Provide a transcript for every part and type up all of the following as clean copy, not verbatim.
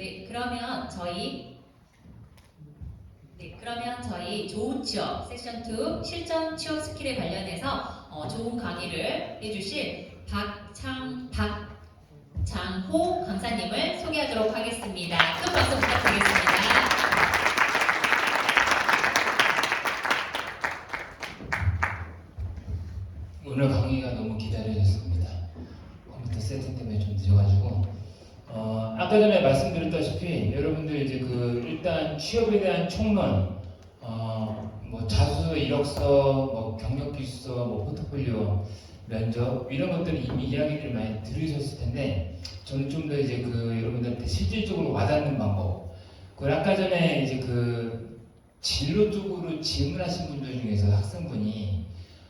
그러면 저희 좋은 취업 세션 2 실전 취업 스킬에 관련해서 좋은 강의를 해주실 박장호 강사님을 소개하도록 하겠습니다. 큰 박수 부탁드리겠습니다. 오늘 강의가 너무 기다려졌습니다. 컴퓨터 세팅 때문에 좀 늦어가지고 아까 전에 말씀드렸다시피 여러분들 이제 일단 취업에 대한 총론, 뭐 자소서, 이력서, 뭐 경력기술서, 뭐 포트폴리오, 면접 이런 것들을 이미 이야기를 많이 들으셨을 텐데 저는 좀 더 이제 여러분들한테 실질적으로 와닿는 방법. 아까 전에 이제 진로 쪽으로 질문하신 분들 중에서 학생분이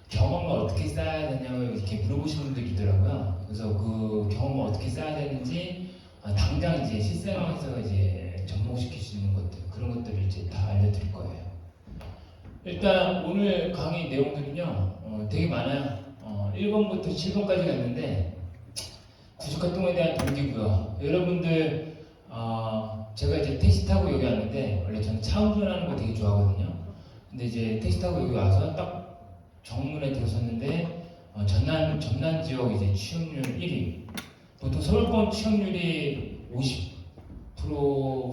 경험을 어떻게 쌓아야 되냐고 이렇게 물어보시는 분들이 있더라고요. 그래서 그 경험을 어떻게 쌓아야 되는지 당장 이제 실생활에서 이제 접목시킬 수 있는 것들, 그런 것들을 이제 다 알려드릴 거예요. 일단 오늘 강의 내용들은요, 되게 많아요. 1번부터 7번까지 갔는데 구직활동에 대한 동기부여. 여러분들 제가 이제 택시 타고 여기 왔는데 원래 저는 차 운전하는 거 되게 좋아하거든요. 근데 이제 택시 타고 여기 와서 딱 정문에 들어섰는데 전남 지역 이제 취업률 1위. 보통 서울권 취업률이 50%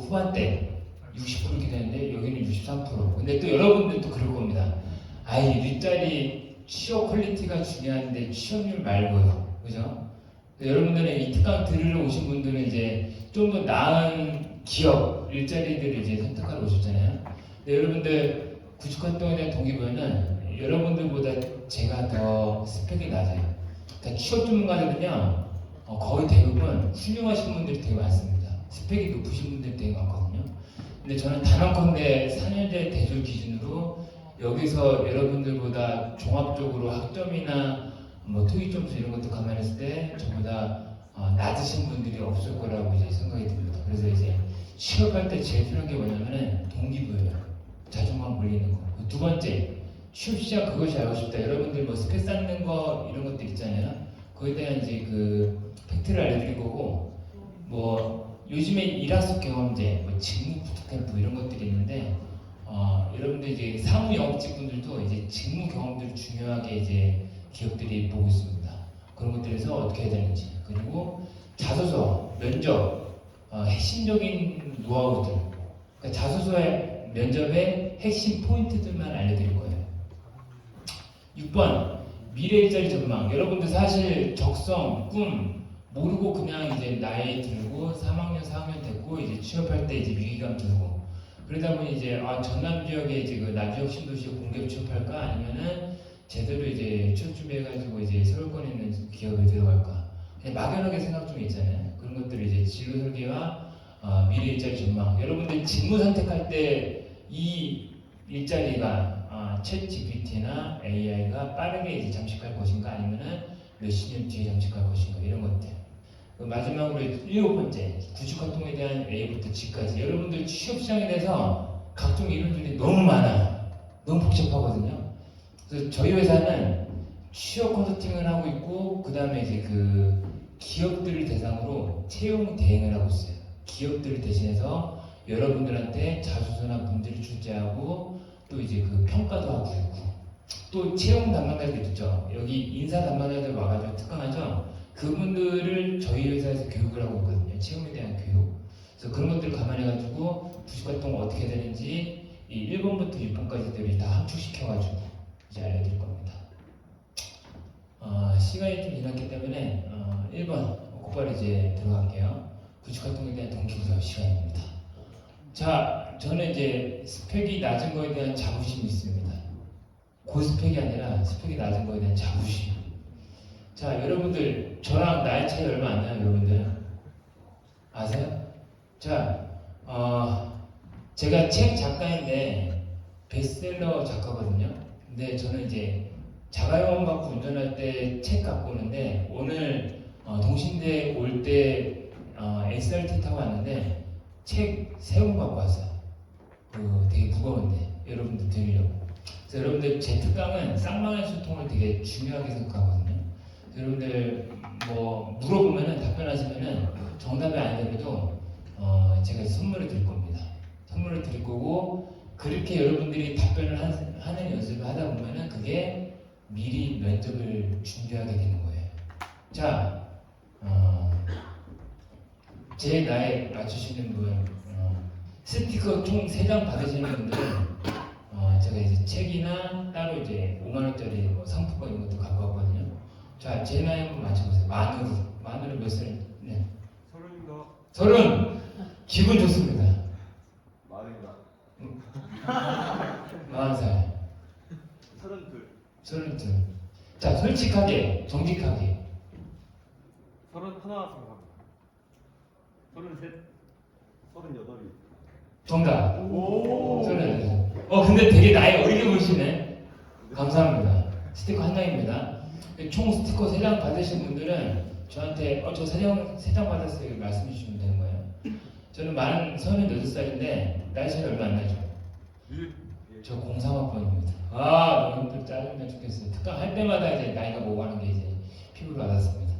후반대, 60% 이렇게 되는데 여기는 63%. 근데 또 여러분들도 그럴 겁니다. 아이 일자리 취업 퀄리티가 중요한데 취업률 말고요, 그죠? 여러분들은 이 특강 들으러 오신 분들은 이제 좀 더 나은 기업 일자리들을 이제 선택하러 오셨잖아요. 근데 여러분들 구직활동에 대한 동기부여는 여러분들보다 제가 더 스펙이 낮아요. 그러니까 취업 전문가들은요, 거의 대부분 훌륭하신 분들이 되게 많습니다. 스펙이 높으신 분들이 되게 많거든요. 근데 저는 단언컨대 4년제 대졸 기준으로 여기서 여러분들보다 종합적으로 학점이나 뭐 토익 점수 이런 것도 감안했을 때 저보다 낮으신 분들이 없을 거라고 이제 생각이 듭니다. 그래서 이제 취업할 때 제일 필요한 게 뭐냐면은 동기부여예요. 자존감 올리는 거. 두 번째, 취업 시장 그것이 알고 싶다. 여러분들 뭐 스펙 쌓는 거 이런 것들 있잖아요. 그거에 대한 이제 팩트를 알려드릴 거고, 뭐 요즘에 일학습 경험제, 뭐 직무 부트캠프 이런 것들이 있는데 여러분들 이제 사무 영업직 분들도 이제 직무 경험들을 중요하게 이제 기업들이 보고 있습니다. 그런 것들에서 어떻게 해야 되는지, 그리고 자소서, 면접, 핵심적인 노하우들, 그러니까 자소서의 면접의 핵심 포인트들만 알려드릴 거예요. 6번 미래 일자리 전망. 여러분들 사실 적성, 꿈 모르고 그냥 이제 나이 들고 3학년, 4학년 됐고 이제 취업할 때 이제 위기감 들고 그러다 보니 이제 전남 지역에 이제 남지역 신도시에 공개 취업할까 아니면은 제대로 이제 취업 준비해가지고 이제 서울권에 있는 기업에 들어갈까 그냥 막연하게 생각 중에 있잖아요. 그런 것들을 이제 진로 설계와 미래 일자리 전망. 여러분들 직무 선택할 때 이 일자리가 챗 GPT나 AI가 빠르게 이제 잠식할 것인가 아니면은 몇십 년 뒤에 잠식할 것인가 이런 것들. 마지막으로 7번째 구직활동에 대한 A부터 G까지. 여러분들 취업시장에 대해서 각종 이론들이 너무 많아요. 너무 복잡하거든요. 그래서 저희 회사는 취업 컨설팅을 하고 있고 그 다음에 이제 기업들을 대상으로 채용 대행을 하고 있어요. 기업들을 대신해서 여러분들한테 자소서나 문제를 출제하고 또 이제 평가도 하고 있고 또 채용 담당자들 있죠. 여기 인사 담당자들 와가지고 특강하죠. 그분들을 저희 회사에서 교육을 하고 있거든요. 채용에 대한 교육. 그래서 그런 것들을 감안해가지고 구직활동 어떻게 해야 되는지 이 1번부터 6번까지들이 다 함축시켜가지고 이제 알려드릴 겁니다. 시간이 좀 지났기 때문에 1번 곧바로 이제 들어갈게요. 구직활동에 대한 동기부여 시간입니다. 자, 저는 이제 스펙이 낮은 거에 대한 자부심이 있습니다. 고스펙이 아니라 스펙이 낮은 거에 대한 자부심. 자, 여러분들 저랑 나이 차이 얼마 안 나요, 여러분들? 아세요? 자, 제가 책 작가인데 베스트셀러 작가거든요. 근데 저는 이제 자가용원 받고 운전할 때 책 갖고 오는데 오늘 동신대 올 때 SRT 타고 왔는데 책 3권 갖고 왔어요. 되게 무거운데 여러분들 드리려고. 그래서 여러분들 제 특강은 쌍방의 소통을 되게 중요하게 생각하거든요. 여러분들 뭐 물어보면은 답변하시면은 정답이 아니더라도 제가 선물을 드릴 겁니다. 선물을 드릴 거고 그렇게 여러분들이 답변을 하는 연습을 하다 보면은 그게 미리 면접을 준비하게 되는 거예요. 자, 제 나이 맞추시는 분, 스티커 총 3장 받으시는 분들은 제가 이제 책이나 따로 이제 5만 원짜리 뭐 상품권 이런 것도 갖고 왔거든요. 자, 제 나이 한번 맞춰보세요. 만으로 몇 살? 네. 30. 기분 좋습니다. 40살. 32. 자, 솔직하게, 정직하게. 31 생각합니다. 33, 38이. 정답. 오. 근데 되게 나이 어리게 보이시네. 감사합니다. 스티커 한 장입니다. 총 스티커 3장 받으신 분들은 저한테 저 3장 받았어요 말씀해 주시면 되는 거예요. 저는 만 38살인데 나이 차이 얼마 안 나죠? 저 03학번입니다. 너무 또 짜증나 죽겠어요. 특강 할 때마다 이제 나이가 뭐고 하는 게 이제 피부를 받았습니다.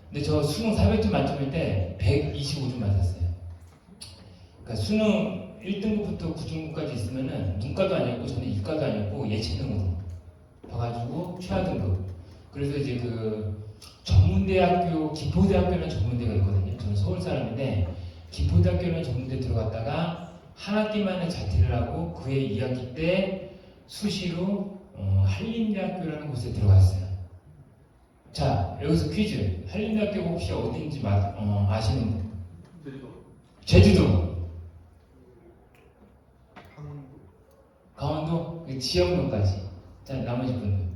근데 저 수능 400점 만점일 때 125점 맞았어요. 그러니까 수능 1등급부터 9등급까지 있으면은 문과도 아니었고 저는 이과도 아니었고 예체능으로 봐가지고 최하등급. 그래서 이제 그 전문대학교, 기포대학교는 전문대가 있거든요. 저는 서울 사람인데 기포대학교는 전문대 들어갔다가 한 학기 만에 자퇴를 하고 그해 2학기 때 수시로 한림대학교라는 곳에 들어갔어요. 자, 여기서 퀴즈. 한림대학교 혹시 어딘지 아시는 분? 제주도. 강원도? 지역명까지. 자, 나머지 분들.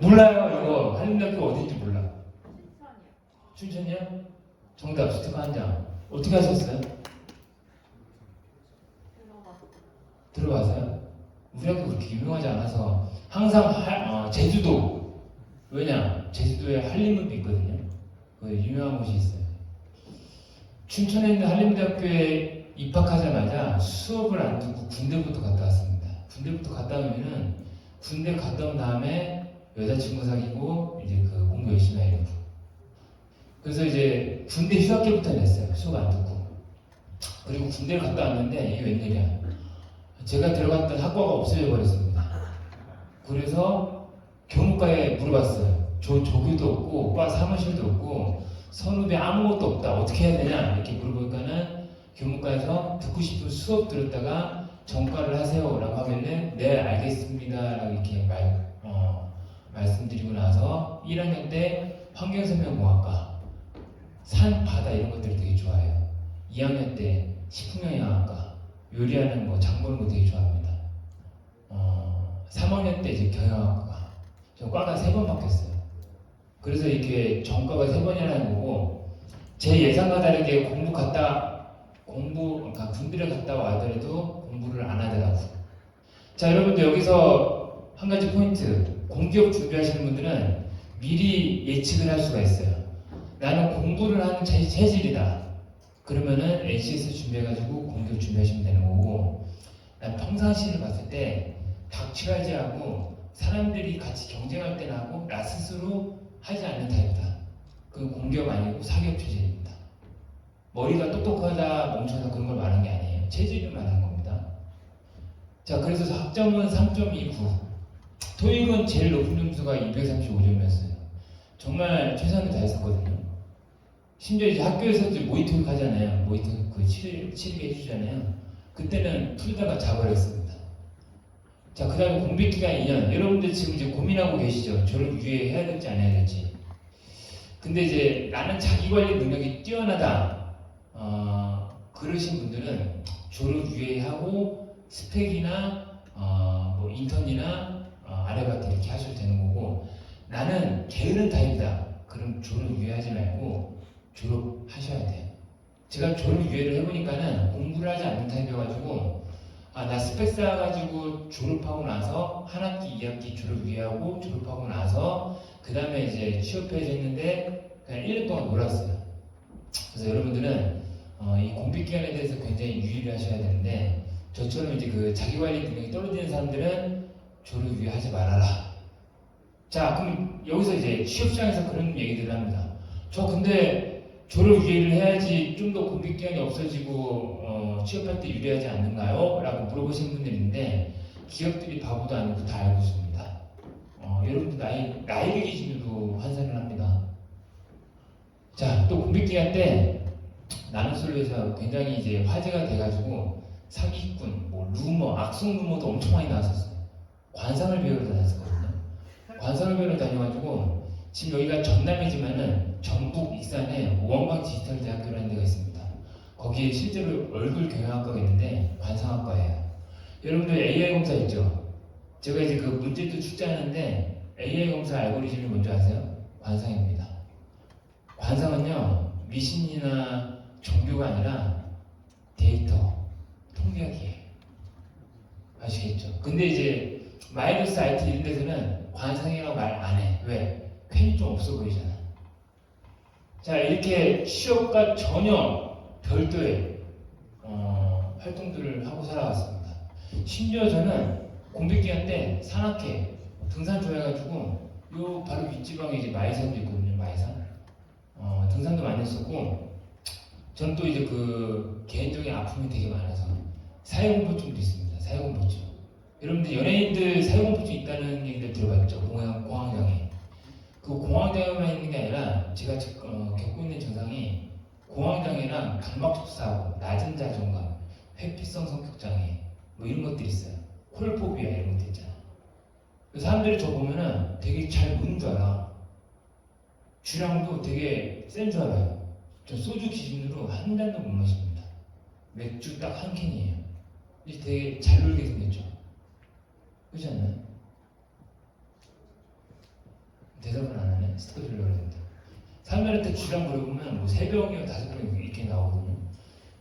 몰라요, 이거. 한림대학교 어딘지 몰라. 춘천이요? 정답, 스티커 한 장. 어떻게 하셨어요? 들어가세요? 우리 학교 그렇게 유명하지 않아서 항상 제주도. 왜냐? 제주도에 한림읍이 있거든요. 그 유명한 곳이 있어요. 춘천에 있는 한림대학교에 입학하자마자 수업을 안 듣고 군대부터 갔다 왔습니다. 군대부터 갔다 오면은 군대 갔다 온 다음에 여자친구 사귀고 이제 그 공부 열심히 하려고. 그래서 이제 군대 휴학기부터 냈어요. 수업 안 듣고. 그리고 군대를 갔다 왔는데 이게 웬일이야. 제가 들어갔던 학과가 없어져 버렸습니다. 그래서 교무과에 물어봤어요. 조교도 없고 과 사무실도 없고 선후배 아무것도 없다. 어떻게 해야 되냐? 이렇게 물어보니까는 교무과에서 듣고 싶은 수업 들었다가 전과를 하세요 라고 하면은 네 알겠습니다 라고 이렇게 말씀드리고 나서 1학년 때 환경생명공학과 산, 바다 이런 것들을 되게 좋아해요. 2학년 때 식품영양학과 요리하는 거, 장 보는 거 되게 좋아합니다. 3학년 때 이제 경영학과. 저 과가 3번 바뀌었어요. 그래서 이렇게 전과가 3번이라는 거고, 제 예상과 다르게 그러니까 군대를 갔다 와더라도 공부를 안 하더라고요. 자, 여러분들 여기서 한 가지 포인트. 공기업 준비하시는 분들은 미리 예측을 할 수가 있어요. 나는 공부를 하는 체질이다. 그러면은 NCS 준비해가지고 공기업 준비하시면 되는 거고, 난 평상시를 봤을 때 닥치가지하고 사람들이 같이 경쟁할 때 나고 나 스스로 하지 않는 타입이다. 그건 공기업 아니고 사기업 체질입니다. 머리가 똑똑하다, 멍청하다 그런 걸 말하는 게 아니에요. 체질을 말하는 겁니다. 자, 그래서 학점은 3.29. 토익은 제일 높은 점수가 235점이었어요. 정말 최선을 다했었거든요. 심지어 이제 학교에서 이제 모의토익 하잖아요. 모의토익 그 치르게 해주잖아요. 그때는 풀다가 자버렸습니다. 자, 그 다음에 공백기간 2년. 여러분들 지금 이제 고민하고 계시죠? 졸업 유예해야 될지 안 해야 될지. 근데 이제 나는 자기관리 능력이 뛰어나다. 그러신 분들은 졸업 유예하고 스펙이나 뭐 인턴이나 아르바이트 이렇게 하셔도 되는 거고, 나는 게으른 타입이다. 그럼 졸업 유예하지 말고 졸업하셔야 돼요. 제가 졸업 유예를 해보니까는 공부를 하지 않는 타입이어가지고 나 스펙 쌓아가지고 졸업하고 나서 한 학기, 2학기 졸업 유예하고 졸업하고 나서 그 다음에 이제 취업해야지 했는데 그냥 1년 동안 놀았어요. 그래서 여러분들은 이 공백기간에 대해서 굉장히 유의를 하셔야 되는데, 저처럼 이제 그 자기관리 능력이 떨어지는 사람들은 졸업 유예하지 말아라. 자, 그럼 여기서 이제 취업시장에서 그런 얘기들을 합니다. 저 근데 졸업 유예를 해야지 좀 더 공백 기간이 없어지고 취업할 때 유리하지 않는가요? 라고 물어보시는 분들이 있는데 기업들이 바보도 아니고 다 알고 있습니다. 여러분들 나이를 기준으로 환산을 합니다. 자, 또 공백 기간 때 나눔솔로에서 굉장히 이제 화제가 돼가지고 사기꾼, 뭐 루머, 악성 루머도 엄청 많이 나왔었어요. 관상을 배우러 다녔었거든요. 관상을 배우러 다녀가지고 지금 여기가 전남이지만은 전북 익산에 오원광 디지털대학교라는 데가 있습니다. 거기에 실제로 얼굴 경영학과가 있는데 관상학과예요. 여러분들 AI 검사 있죠? 제가 이제 그 문제도 출제하는데 AI 검사 알고리즘이 뭔지 아세요? 관상입니다. 관상은요 미신이나 종교가 아니라 데이터, 통계학이에요. 아시겠죠? 근데 이제 마이너스 IT 이런 데서는 관상이라고 말 안 해. 왜? 괜히 좀 없어 보이잖아. 자, 이렇게 취업과 전혀 별도의 활동들을 하고 살아왔습니다. 심지어 저는 공백기간 때 산악회 등산 좋아해가지고 요 바로 윗지방에 이제 마이산도 있거든요. 마이산. 등산도 많이 했었고 저는 또 이제 그 개인적인 아픔이 되게 많아서 사회공포증도 있습니다. 사회공포증. 여러분들 연예인들 사회공포증 있다는 얘기들 들어봤죠? 공황장애. 그 공황장애만 있는 게 아니라 제가 겪고 있는 증상이 공황장애랑 강박적 사고, 낮은 자존감, 회피성 성격장애 뭐 이런 것들이 있어요. 콜포비아 이런 것들 있잖아. 사람들이 저 보면은 되게 잘 노는 줄 알아. 주량도 되게 센 줄 알아요. 저 소주 기준으로 한 잔도 못 마십니다. 맥주 딱 한 캔이에요. 이게 되게 잘 놀게 생겼죠. 그렇지 않나요? 대답을 안 하네. 스토리 주려고 했는데. 사람들한테 주량 물어보면 뭐 3병이요 5병 이렇게 나오거든요.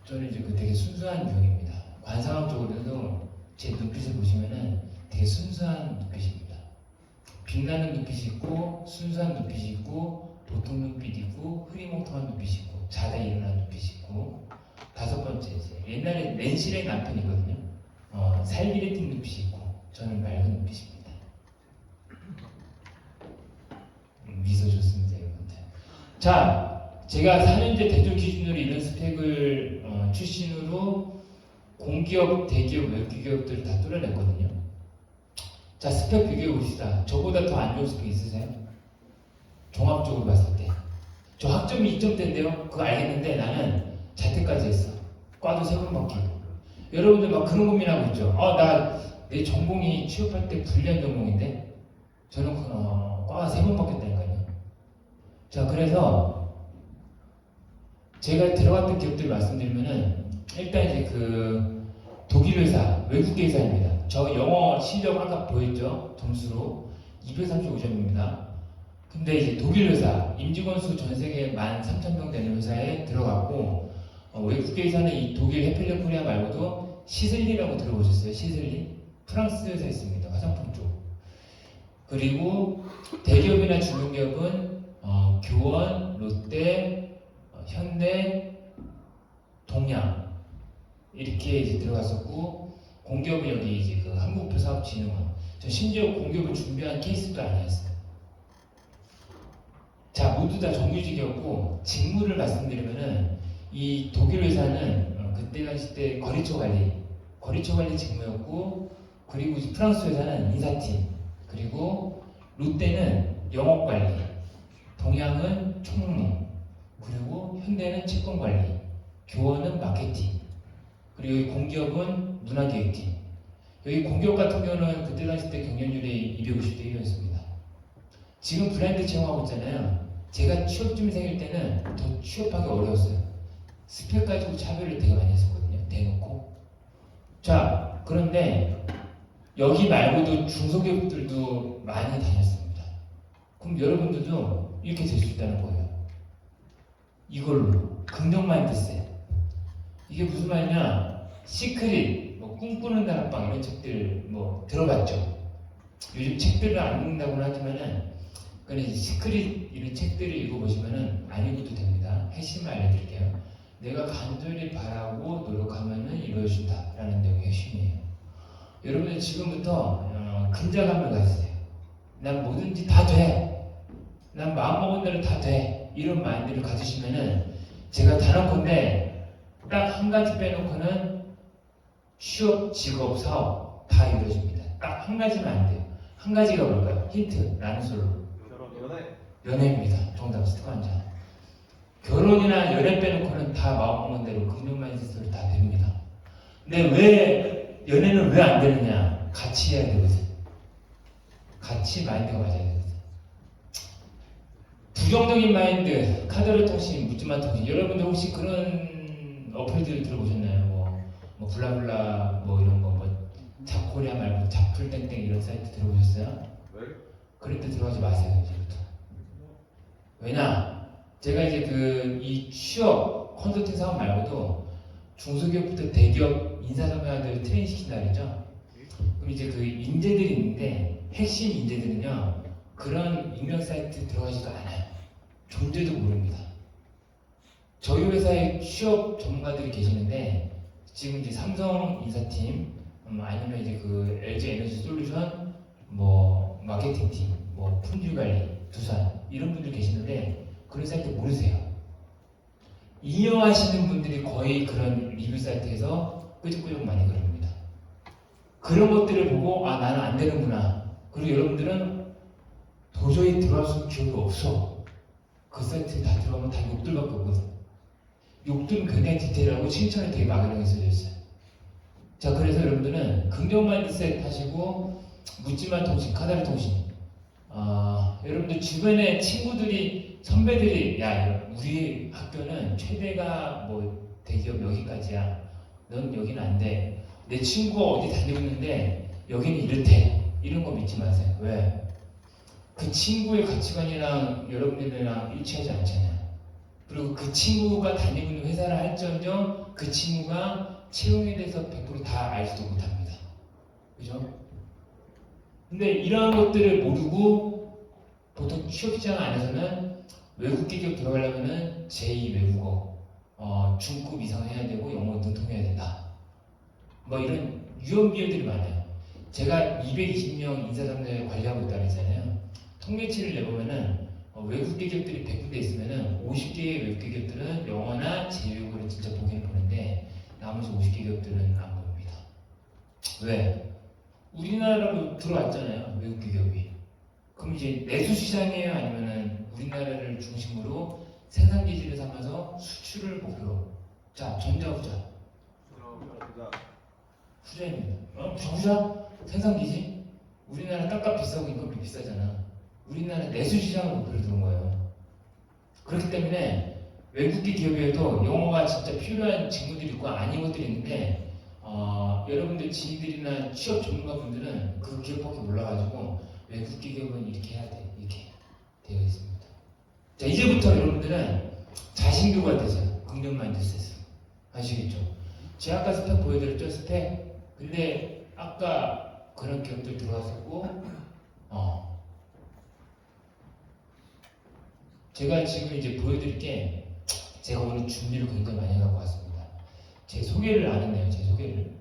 저는 이제 그 되게 순수한 유형입니다. 관상학적으로도 제 눈빛을 보시면은 되게 순수한 눈빛입니다. 빛나는 눈빛이 있고 순수한 눈빛이 있고 보통 눈빛이 있고 흐리멍텅한 눈빛이 있고 자다 일어나는 눈빛이 있고 5번째 이제 옛날에 낸실의 남편이거든요. 살기를 띈 눈빛이 있고 저는 맑은 눈빛입니다. 미소 좋습니다, 여러분들. 자, 제가 4년제 대졸 기준으로 이런 스펙을 출신으로 공기업, 대기업, 외기업들을 다 뚫어냈거든요. 자, 스펙 비교해 봅시다. 저보다 더 안 좋은 스펙 있으세요? 종합적으로 봤을 때. 저 학점이 2점대인데요. 그거 알겠는데 나는 자퇴까지 했어. 과도 3번 바뀌고. 여러분들 막 그런 고민하고 있죠. 내 전공이 취업할 때 불리한 전공인데 저는 과가 3번 바뀌었다니까요. 자, 그래서 제가 들어갔던 기업들 말씀드리면은 일단 이제 그 독일 회사, 외국계 회사입니다. 저 영어 실력 아까 보였죠? 점수로 235점입니다. 근데 이제 독일 회사, 임직원 수 전 세계 13,000명 되는 회사에 들어갔고 외국계 회사는 이 독일 헤펠레 코리아 말고도 시슬리라고 들어보셨어요? 시슬리? 프랑스 회사 있습니다. 화장품 쪽. 그리고 대기업이나 중견기업은 교원, 롯데, 현대, 동양 이렇게 이제 들어갔었고 공기업은 여기 이제 그 한국표사업진흥원. 저 심지어 공기업을 준비한 케이스도 아니었어요. 자, 모두 다 정규직이었고 직무를 말씀드리면은 이 독일 회사는 그때 당시 때 거래처 관리 직무였고 그리고 이제 프랑스 회사는 인사팀 그리고 롯데는 영업관리 동양은 총무 그리고 현대는 채권관리 교원은 마케팅 그리고 여기 공기업은 문화기획팀 여기 공기업 같은 경우는 그때 당시 때 경쟁률이 250대 1이었습니다. 지금 브랜드 채용하고 있잖아요. 제가 취업쯤 생길 때는 더 취업하기 어려웠어요. 스펙 가지고 차별을 되게 많이 했었거든요. 대놓고. 자, 그런데 여기 말고도 중소기업들도 많이 다녔습니다. 그럼 여러분들도 이렇게 될 수 있다는 거예요. 이걸로 긍정 마인드셋. 이게 무슨 말이냐? 시크릿, 뭐 꿈꾸는 다락방 이런 책들 뭐 들어봤죠? 요즘 책들을 안 읽는다고는 하지만은 그런데 시크릿 이런 책들을 읽어보시면은 안 읽어도 됩니다. 핵심을 알려드릴게요. 내가 간절히 바라고 노력하면은 이루어진다라는 내용이 핵심이에요. 여러분들 지금부터 근자감을 가지세요. 난 뭐든지 다 돼. 난 마음먹은 대로 다 돼. 이런 마인드를 가지시면은 제가 단언컨대 딱 한 가지 빼놓고는 취업, 직업, 사업 다 이루어집니다. 딱 한 가지만 안 돼요. 한 가지가 뭘까요? 힌트, 라는 솔로. 연애. 연애입니다. 정답 스토한자. 결혼이나 연애 빼놓고는 다 마음먹은 대로 긍정 마인드셋으로 다 됩니다. 근데 왜 연애는 왜 안 되느냐? 같이 해야 되거든. 같이 마인드가 맞아야 되거든. 부정적인 마인드, 카드를 통신, 묻지마 통신. 여러분들 혹시 그런 어플들 들어보셨나요? 뭐 블라블라 뭐 이런 거, 뭐 잡코리아 말고 잡풀땡땡 이런 사이트 들어보셨어요? 왜? 그런 데 들어가지 마세요 이제부터. 왜냐? 제가 이제 이 취업 컨설팅 사업 말고도 중소기업부터 대기업 인사정량들 트레이닝 시킨다 그랬죠? 그럼 이제 그 인재들이 있는데 핵심 인재들은요 그런 익명 사이트 들어가지도 않아요. 존재도 모릅니다. 저희 회사에 취업 전문가들이 계시는데 지금 이제 삼성 인사팀 아니면 이제 그 LG 에너지 솔루션 뭐 마케팅 팀, 뭐 품질 관리, 두산 이런 분들 계시는데 그런 사이트 모르세요. 이용하시는 분들이 거의 그런 리뷰 사이트에서 끄적끄적 많이 그럽니다. 그런 것들을 보고 아 나는 안 되는구나. 그리고 여러분들은 도저히 들어갈 수 있는 기억이 없어. 그 사이트에 다 들어가면 다 욕들밖에 없거든. 욕들은 굉장히 디테일하고 칭찬이 되게 막연하게 써져 있어요. 자 그래서 여러분들은 긍정 마인드셋 하시고 묻지마 통신, 카다르 통신. 여러분들 주변에 친구들이 선배들이 야 우리 학교는 최대가 뭐 대기업 여기까지야. 넌 여기는 안 돼. 내 친구가 어디 다니고 있는데 여기는 이렇대. 이런 거 믿지 마세요. 왜? 그 친구의 가치관이랑 여러분들이랑 일치하지 않잖아요. 그리고 그 친구가 다니고 있는 회사를 할지언정 그 친구가 채용에 대해서 100%다 알지도 못합니다. 그죠? 근데 이러한 것들을 모르고 보통 취업시장 안에서는 외국 기업 들어가려면은 제2 외국어, 중급 이상 해야 되고 영어 능통해야 된다. 뭐 이런 유언비어들이 많아요. 제가 220명 인사정량을 관리하고 있다고 했잖아요. 통계치를 내보면은 외국 기업들이 100군데 있으면은 50개의 외국 기업들은 영어나 제2외국어를 진짜 보긴 보는데 나머지 50개 기업들은 안 봅니다. 왜? 우리나라로 들어왔잖아요. 외국 기업이. 그럼 이제 내수 시장이에요? 아니면은 우리나라를 중심으로 생산 기지를 삼아서 수출을 목표로. 자, 전자 후자. 후자입니다. 후자? 생산 기지? 우리나라 땅값 비싸고 인건비 비싸잖아. 우리나라 내수 시장을 목표로 두는 거예요. 그렇기 때문에 외국계 기업에도 영어가 진짜 필요한 직무들이 있고 아닌 것들이 있는데 여러분들 지인들이나 취업 전문가분들은 그 기업밖에 몰라가지고 외국계 기업은 이렇게 해야 돼. 이렇게 되어 있습니다. 자 이제부터 여러분들은 자신교가 되세요. 긍정 마인드셋으로. 아시겠죠? 제가 아까 스펙 보여드렸죠? 스펙. 근데 아까 그런 기업들 들어왔었고 제가 지금 이제 보여드릴 게 제가 오늘 준비를 굉장히 많이 해갖고 왔습니다. 제 소개를 안 했네요. 제 소개를.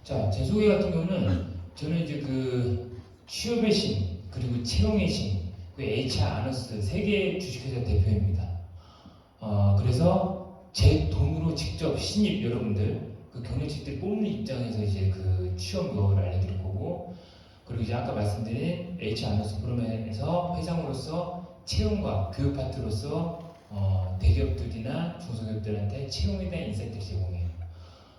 자, 제 소개 같은 경우는 저는 이제 그 취업의 신 그리고 채용의 신, 그 HR 아너스 세계 주식회사 대표입니다. 그래서 제 돈으로 직접 신입 여러분들 그 경력직들 뽑는 입장에서 이제 그 취업 노하우를 알려드릴 거고, 그리고 이제 아까 말씀드린 HR 아너스 프로그램에서 회장으로서 채용과 교육 파트로서 대기업들이나 중소기업들한테 채용에 대한 인사이트를 제공해요.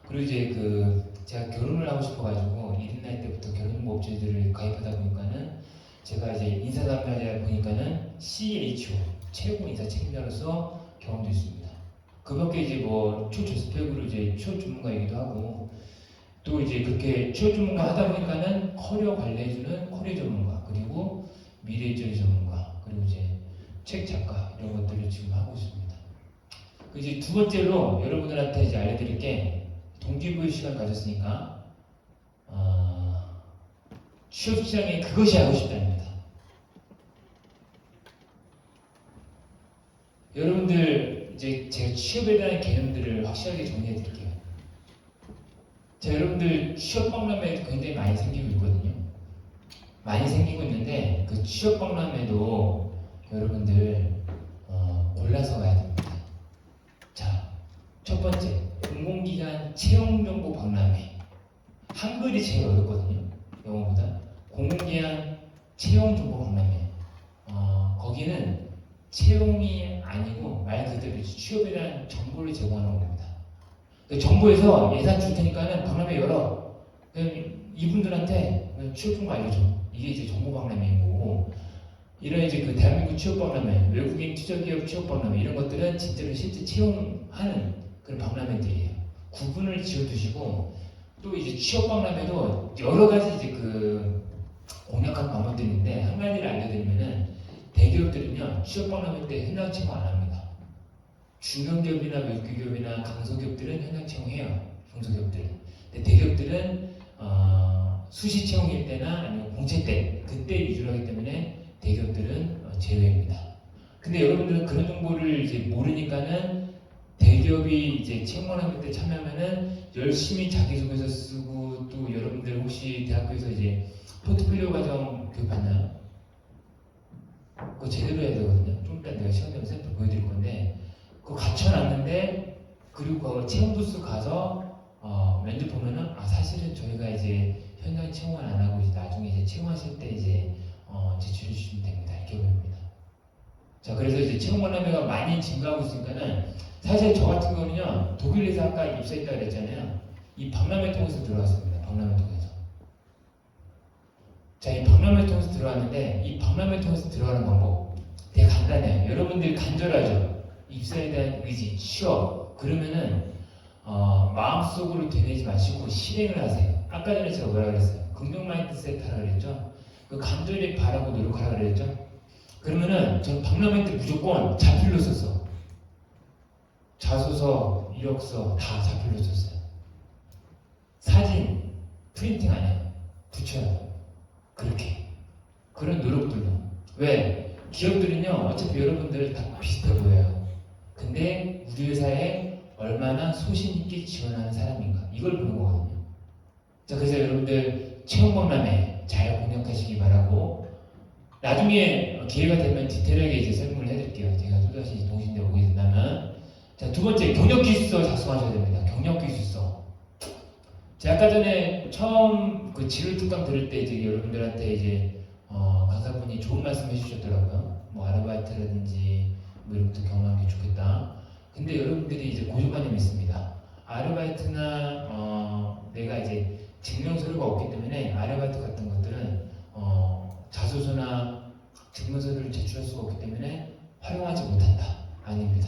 그리고 이제 그 제가 결혼을 하고 싶어가지고 1인 나이 때부터 결혼정보업체들을 가입하다 보니까는 제가 이제 인사담당자 보니까는 CHO 최고 인사 책임자로서 경험도 있습니다. 그 밖에 이제 뭐 초저스펙으로 이제 취업 전문가이기도 하고, 또 이제 그렇게 취업 전문가 하다 보니까는 커리어 관리해주는 커리어 전문가, 그리고 미래지원 전문가, 그리고 이제 책 작가 이런 것들을 지금 하고 있습니다. 그 이제 두 번째로 여러분들한테 이제 알려드릴 게 동기부여 시간 가졌으니까 취업 시장에 그것이 하고 싶답니다. 여러분들 이제 제가 취업에 대한 개념들을 확실하게 정리해 드릴게요. 자, 여러분들 취업 박람회 굉장히 많이 생기고 있거든요. 많이 생기고 있는데 그 취업 박람회도 여러분들 골라서 가야 됩니다. 자, 첫 번째 공공기관 채용정보 박람회. 한글이 제일 어렵거든요. 영어보다. 공공기관 채용정보 박람회. 거기는 채용이 아니고 말 그대로 취업에 대한 정보를 제공하는 겁니다. 정부에서 예산 줄 테니까는 박람회 열어. 이분들한테 취업 정보 알려줘. 이게 이제 정보 박람회인 거고, 이런 이제 그 대한민국 취업 박람회, 외국인 투자기업 취업 박람회 이런 것들은 진짜로 실제 채용하는 그런 박람회들이에요. 구분을 지어두시고 또 이제 취업 박람회도 여러 가지 이제 그 공략하는 방법들이 있는데 한 가지를 알려드리면은 대기업들은요 취업 박람회 때 현장 채용 안 합니다. 중견기업이나 외국기업이나 강소기업들은 현장 채용해요. 중소기업들은. 근데 대기업들은 수시 채용일 때나 아니면 공채 때 그때 위주로 하기 때문에 대기업들은 제외입니다. 근데 여러분들은 그런 정보를 이제 모르니까는 대기업이 이제 채용하는 때 참여하면은 열심히 자기소개서 쓰고 또 여러분들 혹시 대학교에서 이제 포트폴리오 과정 교육 받나요? 그거 제대로 해야 되거든요. 좀 이따 내가 시간 되면 샘플 보여드릴 건데 그거 갖춰놨는데 그리고 그 채용 부스 가서 면접 보면은 사실은 저희가 이제 현장 채용을 안 하고 이제 나중에 이제 채용하실 때 이제 제출해 주시면 됩니다. 이렇게 보입니다. 자, 그래서 이제 채용 박람회가 많이 증가하고 있으니까는 사실 저 같은 경우는요 독일에서 아까 입사했다 그랬잖아요. 이 박람회 통해서 들어왔습니다. 박람회 통해서. 자, 이 박람회 통해서 들어왔는데 이 박람회 통해서 들어가는 방법 되게 간단해요. 여러분들이 간절하죠. 입사에 대한 의지, 취업. 그러면은 마음속으로 되뇌지 마시고 실행을 하세요. 아까 전에 제가 뭐라 그랬어요? 긍정 마인드셋 하라 그랬죠? 그 간절히 바라고 노력하라 그랬죠? 그러면은 전 박람회 때 무조건 자필로 썼어. 자소서, 이력서 다 자필로 썼어요. 사진 프린팅 안 해요. 붙여요. 그렇게. 그런 노력들로. 왜? 기업들은요 어차피 여러분들 다 비슷해 보여요. 근데 우리 회사에 얼마나 소신있게 지원하는 사람인가 이걸 보는 거거든요. 자, 그래서 여러분들 채용 박람회 잘 공략하시기 바라고 나중에 기회가 되면 디테일하게 이제 설명을 해드릴게요. 제가 또다시 동신대 오게 된다면. 자, 두 번째 경력기술서 작성하셔야 됩니다. 경력기술서. 제가 아까 전에 처음 그 진로 특강 들을 때 이제 여러분들한테 이제 강사분이 좋은 말씀 해주셨더라고요. 뭐 아르바이트라든지 뭐 이런 것도 경험하는 게 좋겠다. 근데 여러분들이 이제 고정관념이 있습니다. 아르바이트나 내가 이제 증명서류가 없기 때문에 아르바이트 같은 것들은 자소서나 증명서류를 제출할 수가 없기 때문에 활용하지 못한다. 아닙니다.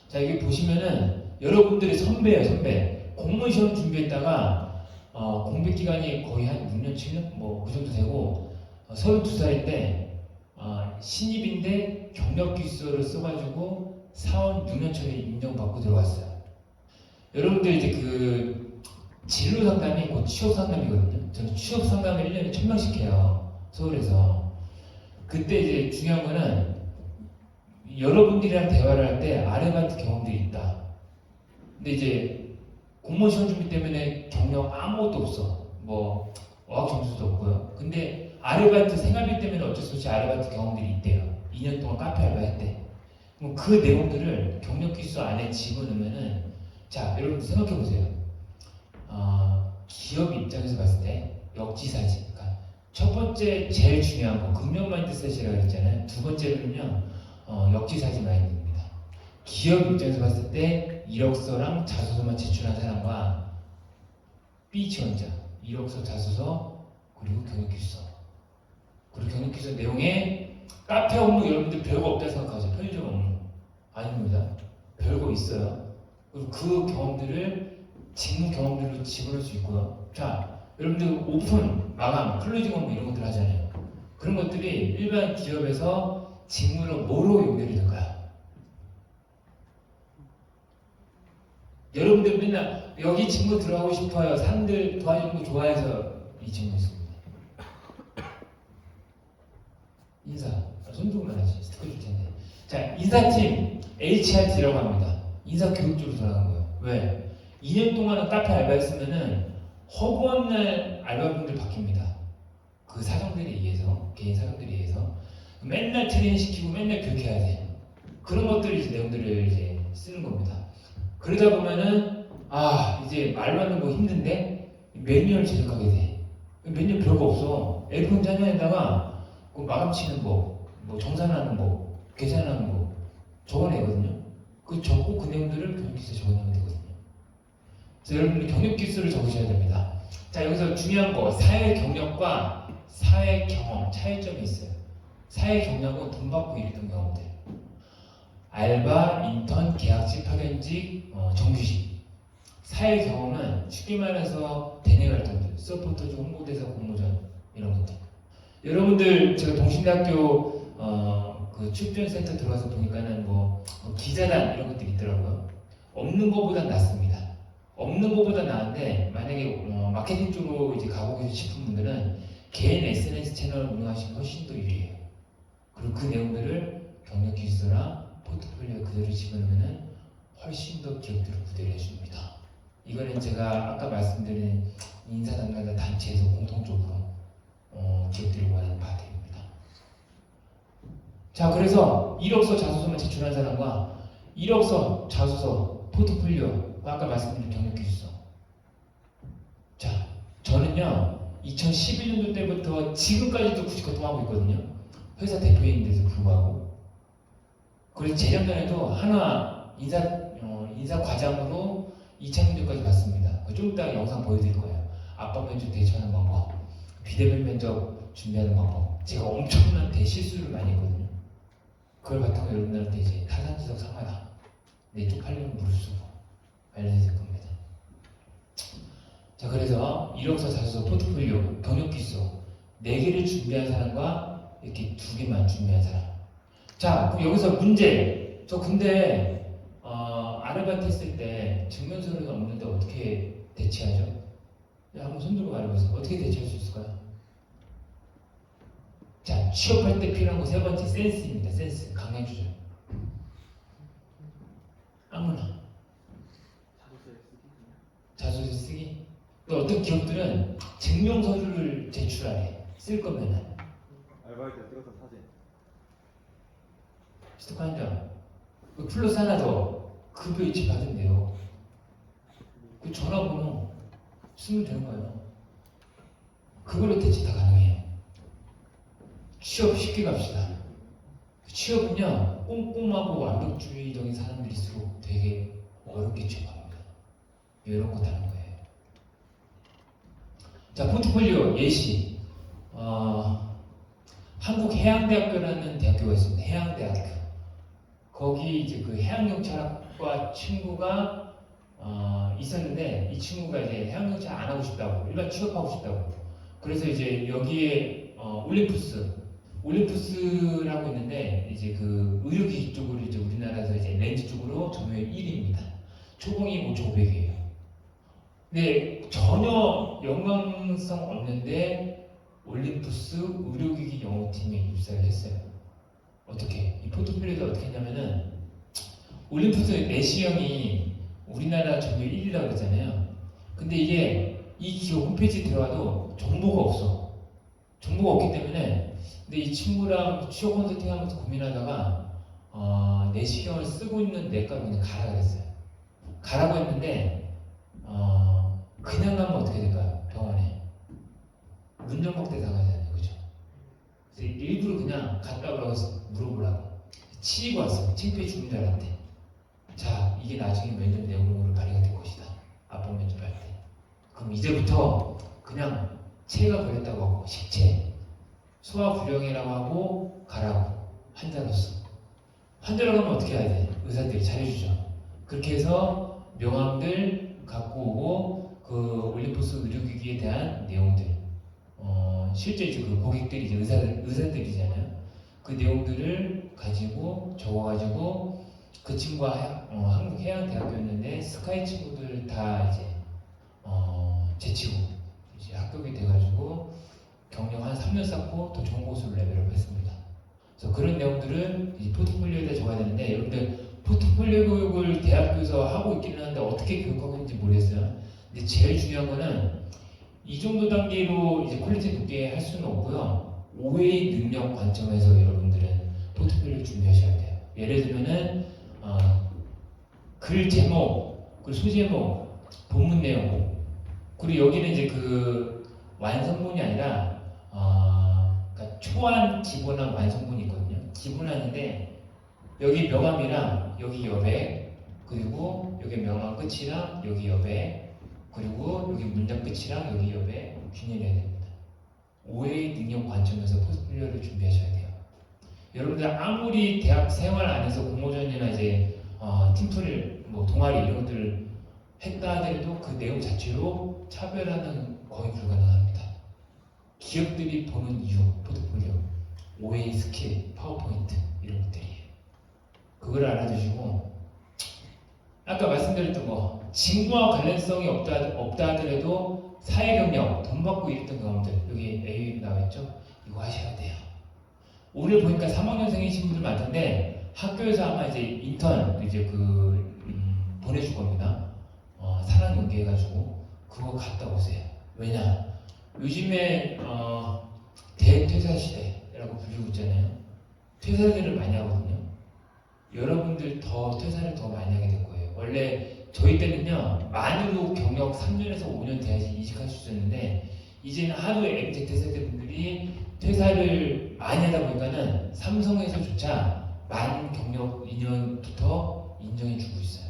자, 여기 보시면은 여러분들의 선배예요, 선배. 공무원 시험 준비했다가 공백 기간이 거의 한 6년, 7년 뭐 그 정도 되고 32살일 때 신입인데 경력기술서를 써가지고 사원 6년 전에 인정받고 들어왔어요. 여러분들 이제 그 진로 상담이 곧 취업 상담이거든요. 저는 취업 상담을 1년에 1000명씩 해요. 서울에서. 그때 이제 중요한 거는 여러분들이랑 대화를 할 때 아르바이트 경험들이 있다. 근데 이제 공무원 시험 준비 때문에 경력 아무것도 없어. 뭐 어학 점수도 없고요. 근데 아르바이트 생활비 때문에 어쩔 수 없이 아르바이트 경험들이 있대요. 2년 동안 카페 알바 했대. 그럼 그 내용들을 경력기수 안에 집어넣으면은 자, 여러분 생각해 보세요. 기업 입장에서 봤을 때 역지사지. 그러니까 첫 번째 제일 중요한 거 긍정 마인드셋이라고 했잖아요. 두 번째는요 역지사지 마인드입니다. 기업 입장에서 봤을 때 이력서랑 자소서만 제출한 사람과 B 지원자 이력서, 자소서 그리고 경력기수서. 그리고 경력기수 내용에 카페 업무 여러분들 별거 없다 생각하죠. 편의점 업무 아닙니다. 별거 있어요. 그리고 그 경험들을 직무 경험들로 집어넣을 수 있고요. 자, 여러분들 오픈, 마감, 클로징 업무 이런 것들 하잖아요. 그런 것들이 일반 기업에서 직무로 뭐로 연결이 될까요? 여러분들 맨날 여기 직무 들어가고 싶어요. 사람들 도와주는 거 좋아해서 이 직무 있습니다. 인사, 손 들고 말하지. 스티커 줄 텐데. 자, 인사팀 HRT라고 합니다. 인사 교육 쪽으로 들어간 거예요. 왜? 2년 동안은 카페 알바했으면은 허구한 날 알바분들 바뀝니다. 그 사정들에 의해서, 개인 사정들에 의해서 맨날 트레이닝 시키고 맨날 교육해야 돼. 그런 것들이 이제 내용들을 이제 쓰는 겁니다. 그러다 보면은 이제 말로 하는 거 힘든데 매뉴얼 제작하게 돼. 매뉴얼 별거 없어. F1 짜내다가 그 마감 치는 법, 뭐 정산하는 법, 계산하는 법 적어내거든요. 그 적고 그 내용들을 경력기술에 적어내면 되거든요. 그래서 여러분들 경력기술을 적으셔야 됩니다. 자, 여기서 중요한 거 사회 경력과 사회 경험 차이점이 있어요. 사회 경력은 돈 받고 일했던 경험들. 알바, 인턴, 계약직, 파견직, 정규직. 사회 경험은 쉽게 말해서 대내 활동들, 서포터즈, 홍보대사, 공모전 이런 것들. 여러분들 제가 동신대학교 그 출전센터 들어가서 보니까는 뭐 기자단 이런 것들이 있더라고요. 없는 것보다 낫습니다. 없는 것보다 나은데 만약에 마케팅 쪽으로 이제 가보고 싶은 분들은 개인 SNS 채널을 운영하시는 게 훨씬 더 유리해요. 그리고 그 내용들을 경력 기술서나 포트폴리오 그대로 집어넣으면 훨씬 더 기업들을 구대를 해줍니다. 이거는 제가 아까 말씀드린 인사 담당자 단체에서 공통적으로 기업들이 원하는 바들입니다. 자, 그래서 이력서 자소서만 제출한 사람과 이력서 자소서 포트폴리오 아까 말씀드린 경력 기술서. 자, 저는요 2011년도 때부터 지금까지도 구직활동 하고 있거든요. 회사 대표인데도 불구하고. 그래서 재작년에도 하나 인사 과장으로 2차 면접까지 봤습니다. 좀 이따 영상 보여드릴 거예요. 압박 면접 대처하는 방법, 비대면 면접 준비하는 방법. 제가 엄청난 대실수를 많이 했거든요. 그걸 바탕으로 여러분들한테 이제 타산지석 삼아라. 내 쪽팔리면 무릎 쓰고 알려드릴 겁니다. 자, 그래서 이력서, 자소서, 포트폴리오, 경력기소 4개를 준비한 사람과 이렇게 2개만 준비한 사람. 자, 그럼 여기서 문제. 저 근데 아르바이트 했을 때 증명서를 없는데 어떻게 대체하죠? 한번 손들고 말해보세요. 어떻게 대체할 수 있을까요? 자, 취업할 때 필요한 거 3번째 센스입니다. 센스. 강해주죠. 아무나. 자소서 쓰기. 또 어떤 기업들은 증명서류를 제출하래. 쓸 거면은. 알바할 때 찍었던 사진. 스토커 한 장. 그 플러스 하나 더. 급여 일치 받은대요. 그 전화번호 쓰면 되는 거예요. 그걸로 대체 다 가능해요. 취업 쉽게 갑시다. 취업은요 꼼꼼하고 완벽주의적인 사람들일수록 되게 어렵게 취업합니다. 이런 거 다른 거예요. 자, 포트폴리오 예시. 한국해양대학교라는 대학교가 있습니다. 해양대학교. 거기 이제 그 해양경찰학과 친구가 있었는데 이 친구가 이제 해양경찰 안 하고 싶다고 일반 취업하고 싶다고 그래서 이제 여기에 올림푸스라고 있는데 이제 그 의료기기 쪽으로 이제 우리나라에서 이제 렌즈 쪽으로 점유율 1위입니다. 초봉이 5,500이에요. 근데 전혀 연관성 없는데 올림푸스 의료기기 영어팀에 입사를 했어요. 어떻게? 이 포트폴리오도 어떻게 했냐면은 올림푸스 내시형이 우리나라 점유율 1위라고 그랬잖아요. 근데 이게 이 기업 홈페이지에 들어가도 정보가 없어. 정보가 없기 때문에 근데 이 친구랑 취업 컨설팅 하면서 고민하다가 내시경을 쓰고 있는 내과로 그냥 가라 그랬어요. 가라고 했는데 그냥 가면 어떻게 될까요? 병원에 문전박대 당하잖아요. 그죠? 그래서 일부러 그냥 갔다 오라고 물어보라고 치이고 왔어요. 창피해 죽는 줄 알았대. 자, 이게 나중에 면접 내용으로 발휘가 될 것이다. 압박 면접할 때. 그럼 이제부터 그냥 체가 걸렸다고 하고 식체, 소화불량이라고 하고 가라고 환자로서. 환자라고 하면 어떻게 해야 돼? 의사들이 잘해주죠. 그렇게 해서 명함들 갖고 오고 그 올림푸스 의료기기에 대한 내용들, 실제 이제 그 고객들이 이제 의사들이잖아요. 그 내용들을 가지고 적어가지고 그 친구가 한국해양대학교였는데 스카이 친구들 다 이제 제치고 이제 합격이 돼가지고 경력 한 3년 쌓고 더 좋은 곳으로 레벨업 했습니다. 그래서 그런 내용들을 이제 포트폴리오에다 적어야 되는데 여러분들 포트폴리오 교육을 대학교에서 하고 있기는 한데 어떻게 교육하고 있는지 모르겠어요. 근데 제일 중요한 거는 이 정도 단계로 이제 퀄리티 높게 할 수는 없고요. 5의 능력 관점에서 여러분들은 포트폴리오를 준비하셔야 돼요. 예를 들면은 글 제목, 글 소제목, 본문 내용, 그리고 여기는 이제 그 완성본이 아니라 그러니까 초안, 기본안, 완성본이 있거든요. 기본안인데 여기 명암이랑 여기 여백, 그리고 여기 명암 끝이랑 여기 여백, 그리고 여기 문장 끝이랑 여기 여백 균일해야 됩니다. 5의 능력 관점에서 포트폴리오를 준비하셔야 돼요. 여러분들 아무리 대학 생활 안에서 공모전이나 이제 팀플, 뭐 동아리 이런 것들을 했다 하더라도 그 내용 자체로 차별화는 거의 불가능합니다. 기업들이 보는 이유, 포트폴리오, 5의 스킬, 파워포인트 이런 것들이에요. 그걸 알아두시고 아까 말씀드렸던 거 직무와 관련성이 없다 하더라도 사회 경력, 돈 받고 일했던 경험들 여기 A 나와있죠? 이거 하셔야 돼요. 오늘 보니까 3학년생이신 분들 많던데 학교에서 아마 이제 인턴 이제 보내줄 겁니다. 사랑 연계해가지고 그거 갔다 오세요. 왜냐? 요즘에 대퇴사 시대라고 불리고 있잖아요. 퇴사들을 많이 하거든요. 여러분들 더 퇴사를 더 많이 하게 될 거예요. 원래 저희 때는요 만으로 경력 3년에서 5년 돼야지 이직할 수 있었는데 이제는 하루에 MZ 세대분들이 퇴사를 많이 하다 보니까는 삼성에서조차 만 경력 2년부터 인정해주고 있어요.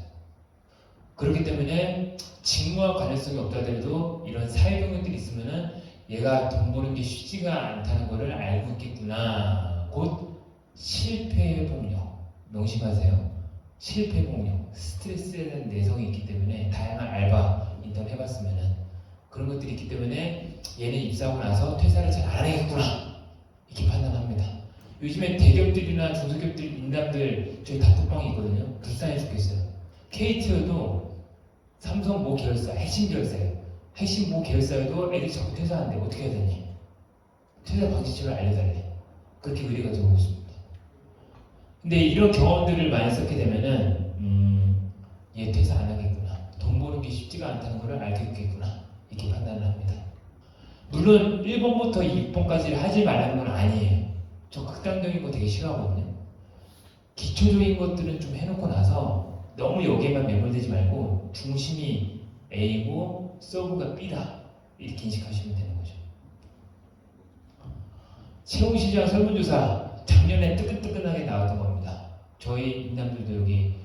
그렇기 때문에 직무와 관련성이 없다 하더라도 이런 사회 경력들이 있으면은 얘가 돈 버는 게 쉽지가 않다는 것을 알고 있겠구나. 곧 실패의 폭력. 명심하세요. 실패 폭력, 스트레스에 대한 내성이 있기 때문에 다양한 알바, 인턴 해봤으면은 그런 것들이 있기 때문에 얘는 입사하고 나서 퇴사를 잘 안 하겠구나 이렇게 판단합니다. 요즘에 대기업들이나 중소기업들 인담들 저희 단톡방이 있거든요. 불쌍해 죽겠어요. KT여도 삼성 모 계열사, 핵심 계열사예요. 핵심 모 계열사여도 애들이 자꾸 퇴사하는데 어떻게 해야 되니? 퇴사 방지책을 알려달래. 그렇게 의뢰가 들어오고 있습니다. 근데 이런 경험들을 많이 썼게 되면은 얘 퇴사 안 하겠구나. 돈 버는 게 쉽지가 않다는 걸 알겠구나. 이렇게 판단을 합니다. 물론 1번부터 6번까지 하지 말라는 건 아니에요. 저 극단적인 거 되게 싫어하거든요. 기초적인 것들은 좀 해놓고 나서 너무 여기에만 매몰되지 말고 중심이 A고 서브가 B다. 이렇게 인식하시면 되는 거죠. 채용시장 설문조사 작년에 뜨끈뜨끈하게 나왔던 겁니다. 저희 인담들도 여기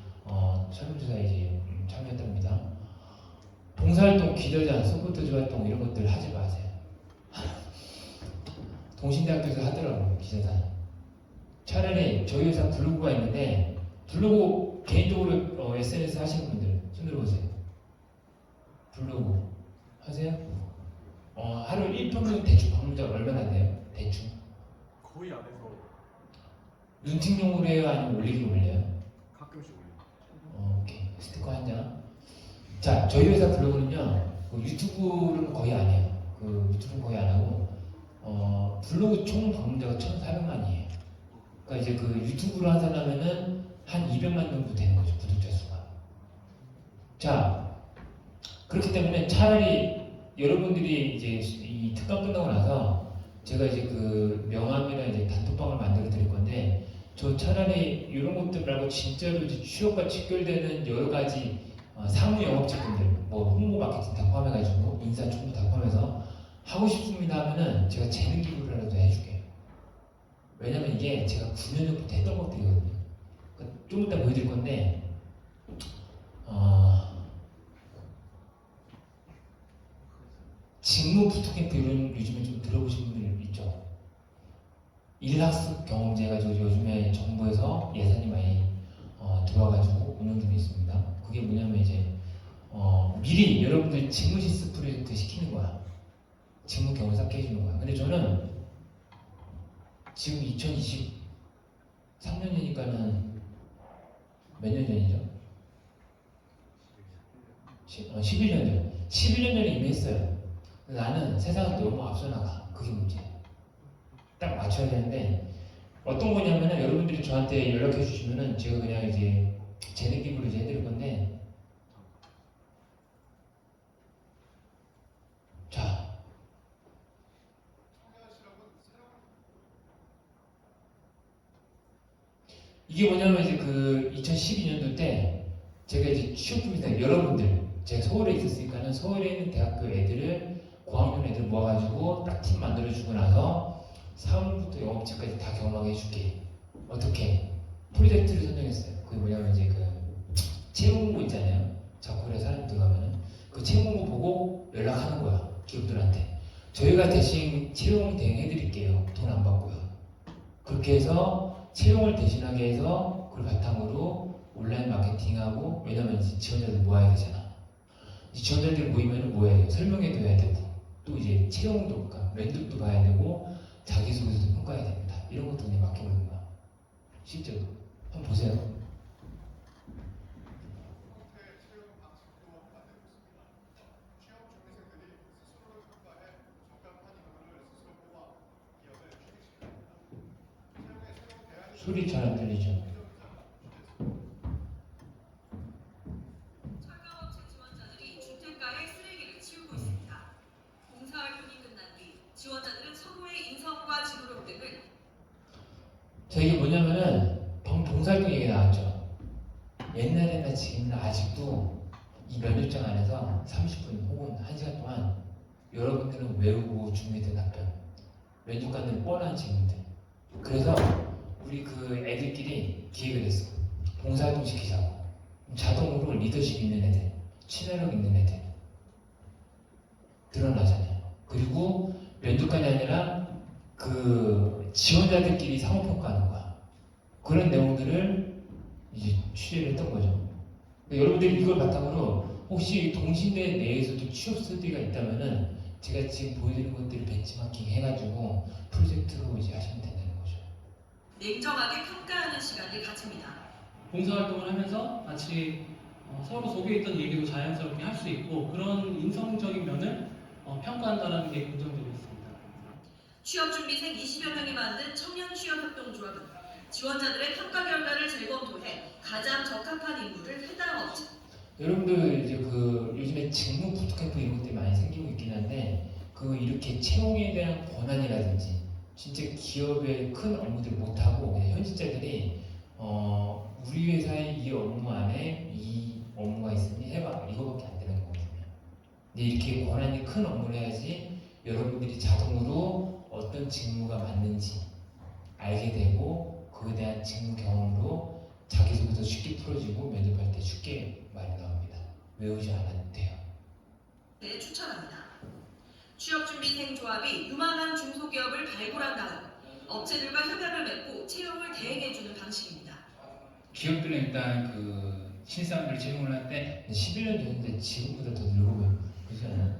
설문조사에 이제 참여했답니다. 봉사활동, 기도자, 서포터즈 활동 이런 것들 하지 마세요. 동신대학교에서 하더라고요, 기자단. 차라리 저희 회사 블로그가 있는데 블로그 개인적으로 SNS 하시는 분들 손 들어보세요. 블로그 하세요? 하루 1평균 대충 방문자가 얼마나 돼요? 대충? 거의 안 해서 눈팅용으로 해요? 아니면 올리기 올려요? 가끔씩 올려요. 오케이. 스티커 한 장. 자, 저희 회사 블로그는요, 유튜브는 거의 안 해요. 유튜브는 거의 안 하고, 블로그 총 방문자가 1,400만이에요. 그러니까 이제 유튜브로 하자면은 한 200만 정도 되는 거죠, 구독자 수가. 자, 그렇기 때문에 차라리 여러분들이 이제 이 특강 끝나고 나서 제가 이제 명함이나 이제 단톡방을 만들어 드릴 건데, 저 차라리 이런 것들 말고 진짜로 이제 취업과 직결되는 여러 가지 사무 영업직분들, 뭐 홍보 마케팅 다 포함해가지고 인사 총무 다 포함해서 하고 싶습니다 하면은 제가 재능 기부라도 해줄게요. 왜냐면 이게 제가 9년 전부터 했던 것들이거든요. 그러니까 좀 이따 보여드릴 건데, 직무 부트캠프 이런 요즘에 좀 들어보신 분들 있죠? 일학습 경험제 가지고 요즘에 정부에서 예산이 많이 들어와가지고 운영 중에 있습니다. 그게 뭐냐면 이제 미리 여러분들 직무 실습 프로젝트 시키는 거야. 직무 경험 쌓게 해주는 거야. 근데 저는 지금 2023년이니까는 몇 년 전이죠? 11년 전. 11년 전에 이미 했어요. 나는 세상은 너무 앞서 나가. 그게 문제예요. 딱 맞춰야 되는데 어떤 거냐면은 여러분들이 저한테 연락해 주시면은 제가 그냥 이제 재능 기부를 이제 해드릴 건데, 자, 이게 뭐냐면 이제 그 2012년도 때 제가 이제 취업팀에서 여러분들 제가 서울에 있었으니까는 서울에 있는 대학교 애들을 고학년 애들 모아가지고 딱 팀 만들어주고 나서 사무부터 영업직까지 다 경험하게 해줄게. 어떻게? 프로젝트를 선정했어요. 그게 뭐냐면 이제 그 채용 공고 있잖아요. 자쿠에 사람 들어가면은 그 채용 공고 보고 연락하는 거야. 기업들한테. 저희가 대신 채용 대행해드릴게요. 돈 안 받고요. 그렇게 해서 채용을 대신하게 해서 그걸 바탕으로 온라인 마케팅하고 왜냐면 이제 지원자들 모아야 되잖아. 이 지원자들 모이면 뭐 해야 돼요? 설명회도 해야 되고 또 이제 채용도 그러니까 면접도 봐야 되고 자기소개서도 평가해야 됩니다. 이런 것도 그냥 맡겨보는 거야. 실제로 한번 보세요. 소리 잘 안 들리죠? 철강업체 지원자들이 주택가에 쓰레기를 치우고 있습니다. 봉사활동이 끝난 뒤 지원자들은 서로의 인성과 지도력 등을 자 이게 뭐냐면은 봉사활동 얘기 나왔죠. 옛날에나 지금이나 아직도 이 면접장 안에서 30분 혹은 1시간 동안 여러분들은 외우고 준비된 답변 면접관들은 뻔한 질문들 그래서 우리 그 애들끼리 기획을 했어. 봉사활동 시키자고. 자동으로 리더십 있는 애들, 친화력 있는 애들 드러나잖아요. 그리고 면접관이 아니라 그 지원자들끼리 상호평가하는 거야. 그런 내용들을 이제 취재를 했던 거죠. 그러니까 여러분들이 이걸 바탕으로 혹시 동신대 내에서도 취업 스터디가 있다면은 제가 지금 보여드리는 것들을 벤치마킹 해가지고 프로젝트로 이제 하시면 된다는 거죠. 냉정하게 평가하는 시간을 가집니다. 봉사활동을 하면서 마치 서로 속에 있던 얘기도 자연스럽게 할 수 있고 그런 인성적인 면을 평가한다는 게 긍정적으로 있습니다. 취업준비생 20여 명이 만든 청년취업협동조합은 지원자들의 평가 결과를 재검토해 가장 적합한 인물을 해당 업체 여러분들 이제 그 요즘에 직무 부트캠프 이런 것들이 많이 생기고 있긴 한데 그 이렇게 채용에 대한 권한이라든지 진짜 기업의 큰 업무들을 못하고 그냥 현직자들이 우리 회사의 이 업무 안에 이 업무가 있으니 해봐 이거밖에 안 되는 거거든요. 근데 이렇게 권한이 큰 업무를 해야지 여러분들이 자동으로 어떤 직무가 맞는지 알게 되고 그에 대한 직무 경험으로 자기소개서 쉽게 풀어지고 면접할 때 쉽게 말이 나옵니다. 외우지 않아도 돼요. 에 추천합니다. 취업준비생 조합이 유망한 중소기업을 발굴한 다음 업체들과 협약을 맺고 채용을 대행해주는 방식입니다. 기업들은 일단 그 신입사원들 채용을 할 때 11년 됐는데 지금보다 더 늙어 보여. 그렇지 않아요?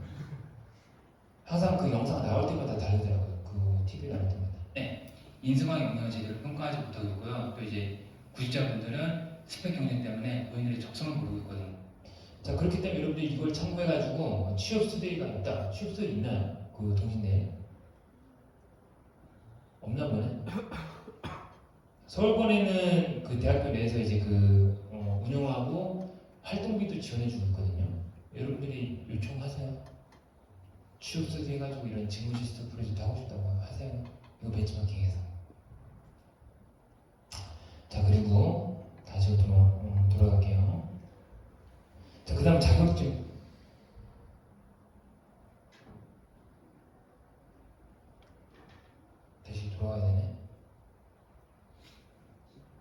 항상 그 영상 나올 때마다 다르더라고요. 그 TV 나올 때마다. 네, 인성학 영역을 제대로 평가하지 못하고 있고요. 또 이제 구직자분들은 스펙 경쟁 때문에 본인들의 적성을 모르고 있거든요. 자 그렇기 때문에 여러분들 이걸 참고해가지고 취업 스터디가 있다. 취업 스터디 있나요? 그 동신대에 없나 보네. 서울권에는 그 대학교 내에서 이제 그 운영하고 활동비도 지원해주고 있거든요. 여러분들이 요청하세요. 취업 스터디 해가지고 이런 직무 시스템 프로젝트 하고 싶다고 하세요. 이거 벤치마킹해서. 자 그리고 다시 돌아갈게요. 자, 그 다음 자격증. 다시 돌아가야 되네.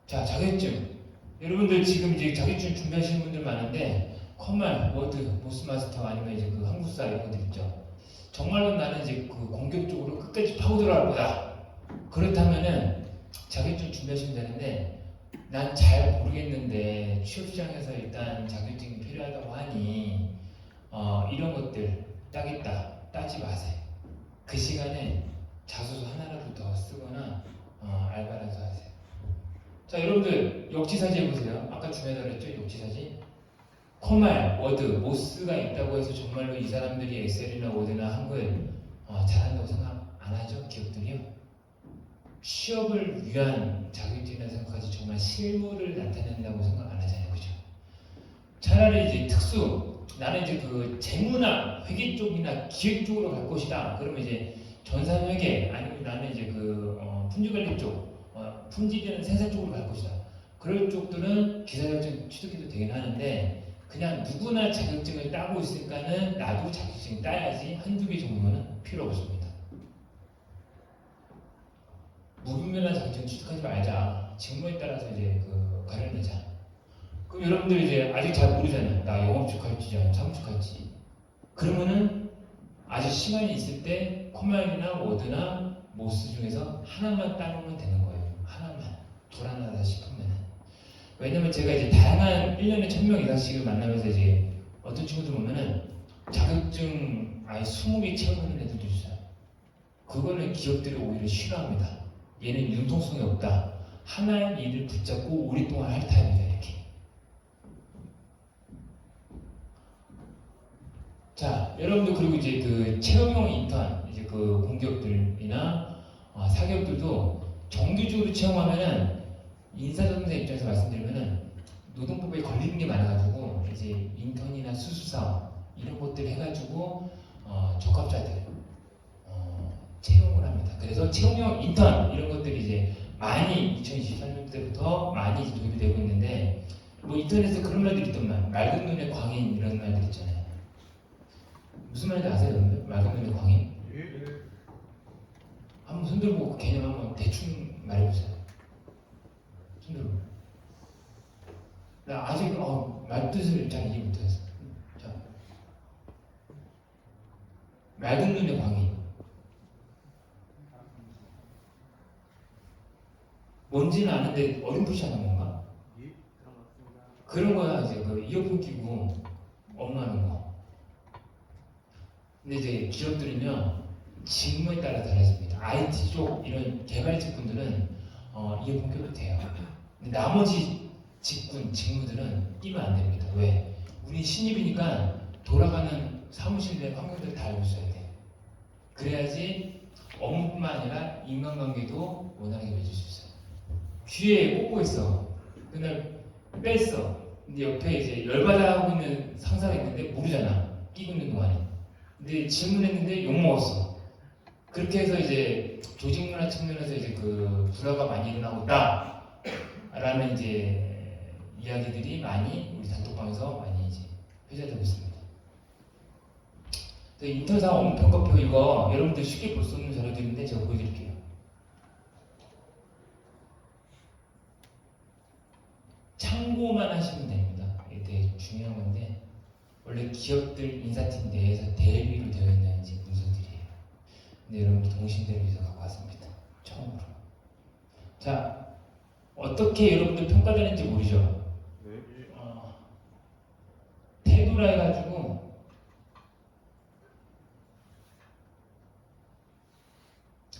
자, 자격증. 여러분들 지금 이제 자격증 준비하시는 분들 많은데, 컴말, 워드, 모스마스터 아니면 이제 그 한국사 이런 것들 있죠. 정말로 나는 이제 그 공격적으로 끝까지 파고 들어갈 거다. 그렇다면은 자격증 준비하시면 되는데, 난 잘 모르겠는데 취업시장에서 일단 자격증이 필요하다고 하니 이런 것들 따겠다 따지 마세요. 그 시간에 자소서 하나라도 더 쓰거나 알바라도 하세요. 자 여러분들 역지사지 해보세요. 아까 준비하다 그랬죠? 역지사지. 컴말, 워드, 모스가 있다고 해서 정말로 이 사람들이 엑셀이나 워드나 한글 잘한다고 생각 안 하죠? 기업들이요? 취업을 위한 자격증이라 생각하지 정말 실무를 나타낸다고 생각 안 하잖아요, 그죠? 차라리 이제 특수, 나는 이제 그 재무나 회계 쪽이나 기획 쪽으로 갈 것이다. 그러면 이제 전산회계 아니면 나는 이제 그 품질관리 쪽, 품질이나 생산 쪽으로 갈 것이다. 그럴 쪽들은 기사 자격증 취득해도 되긴 하는데 그냥 누구나 자격증을 따고 있으니까는 나도 자격증 따야지 한두 개 정도는 필요 없습니다. 무분별한 자격증 취득하지 말자. 직무에 따라서 이제 가려내자. 그럼 여러분들 이제 아직 잘 모르잖아요. 나 영업직 할지 사무직 할지. 그러면은 아직 시간이 있을 때 커맨이나 워드나 모스 중에서 하나만 따놓으면 되는 거예요. 하나만. 불안하다 싶으면. 왜냐면 제가 이제 다양한 1년에 1000명 이상씩을 만나면서 이제 어떤 친구들 보면은 자격증 아예 20개 채우는 애들도 있어요. 그거는 기업들이 오히려 싫어합니다. 얘는 융통성이 없다. 하나의 일을 붙잡고 오랫동안 할 타입이다. 이렇게. 자, 여러분들 그리고 이제 그 채용형 인턴 이제 그 공기업들이나 사기업들도 정규직으로 채용하면은 인사전문가 입장에서 말씀드리면은 노동법에 걸리는 게 많아가지고 이제 인턴이나 수수사업 이런 것들 해가지고 적합자들 채용을 합니다. 그래서 채용형 인턴 이런 것들이 이제 많이 2023년 때부터 많이 이제 도입이 되고 있는데 뭐 인터넷에 그런 말들 있더만 맑은 눈의 광인 이런 말들 있잖아요. 무슨 말인지 아세요, 여러분들? 맑은 눈의 광인? 한번 손들고 그 개념 한번 대충 말해보세요. 손들고. 나 아직 말뜻을 잘 이해 못했어. 자, 맑은 눈의 광인. 뭔지는 아는데 어렴풋이 하는 건가? 그런 거야. 이제 그 이어폰 끼고 업무하는 거. 근데 이제 기업들은요 직무에 따라 달라집니다. IT 쪽 이런 개발직 분들은 이어폰 껴도 돼요. 근데 나머지 직무들은 끼면 안 됩니다. 왜? 우리 신입이니까 돌아가는 사무실 내 환경들을 다 알고 있어야 돼. 그래야지 업무뿐만 아니라 인간관계도 원활하게 맺을 수 있어요. 귀에 꽂고 있어. 그날 뺐어. 근데 옆에 이제 열받아 하고 있는 상사가 있는데 모르잖아. 끼고 있는 동안에. 근데 질문했는데 욕 먹었어. 그렇게 해서 이제 조직 문화 측면에서 이제 그 불화가 많이 일어나고 있다라는 이제 이야기들이 많이 우리 단톡방에서 많이 이제 회자되고 있습니다. 인턴상 업무평가표 이거 여러분들 쉽게 볼 수 없는 자료들인데 제가 보여드릴게요. 참고만 하시면 됩니다. 이게 되게 중요한 건데 원래 기업들 인사팀 내에서 대비로 되어 있는 이제 문서들이에요. 근데 여러분들 동심대를 위해서 갖고 왔습니다. 처음으로. 자, 어떻게 여러분들 평가되는지 모르죠? 태도라 해가지고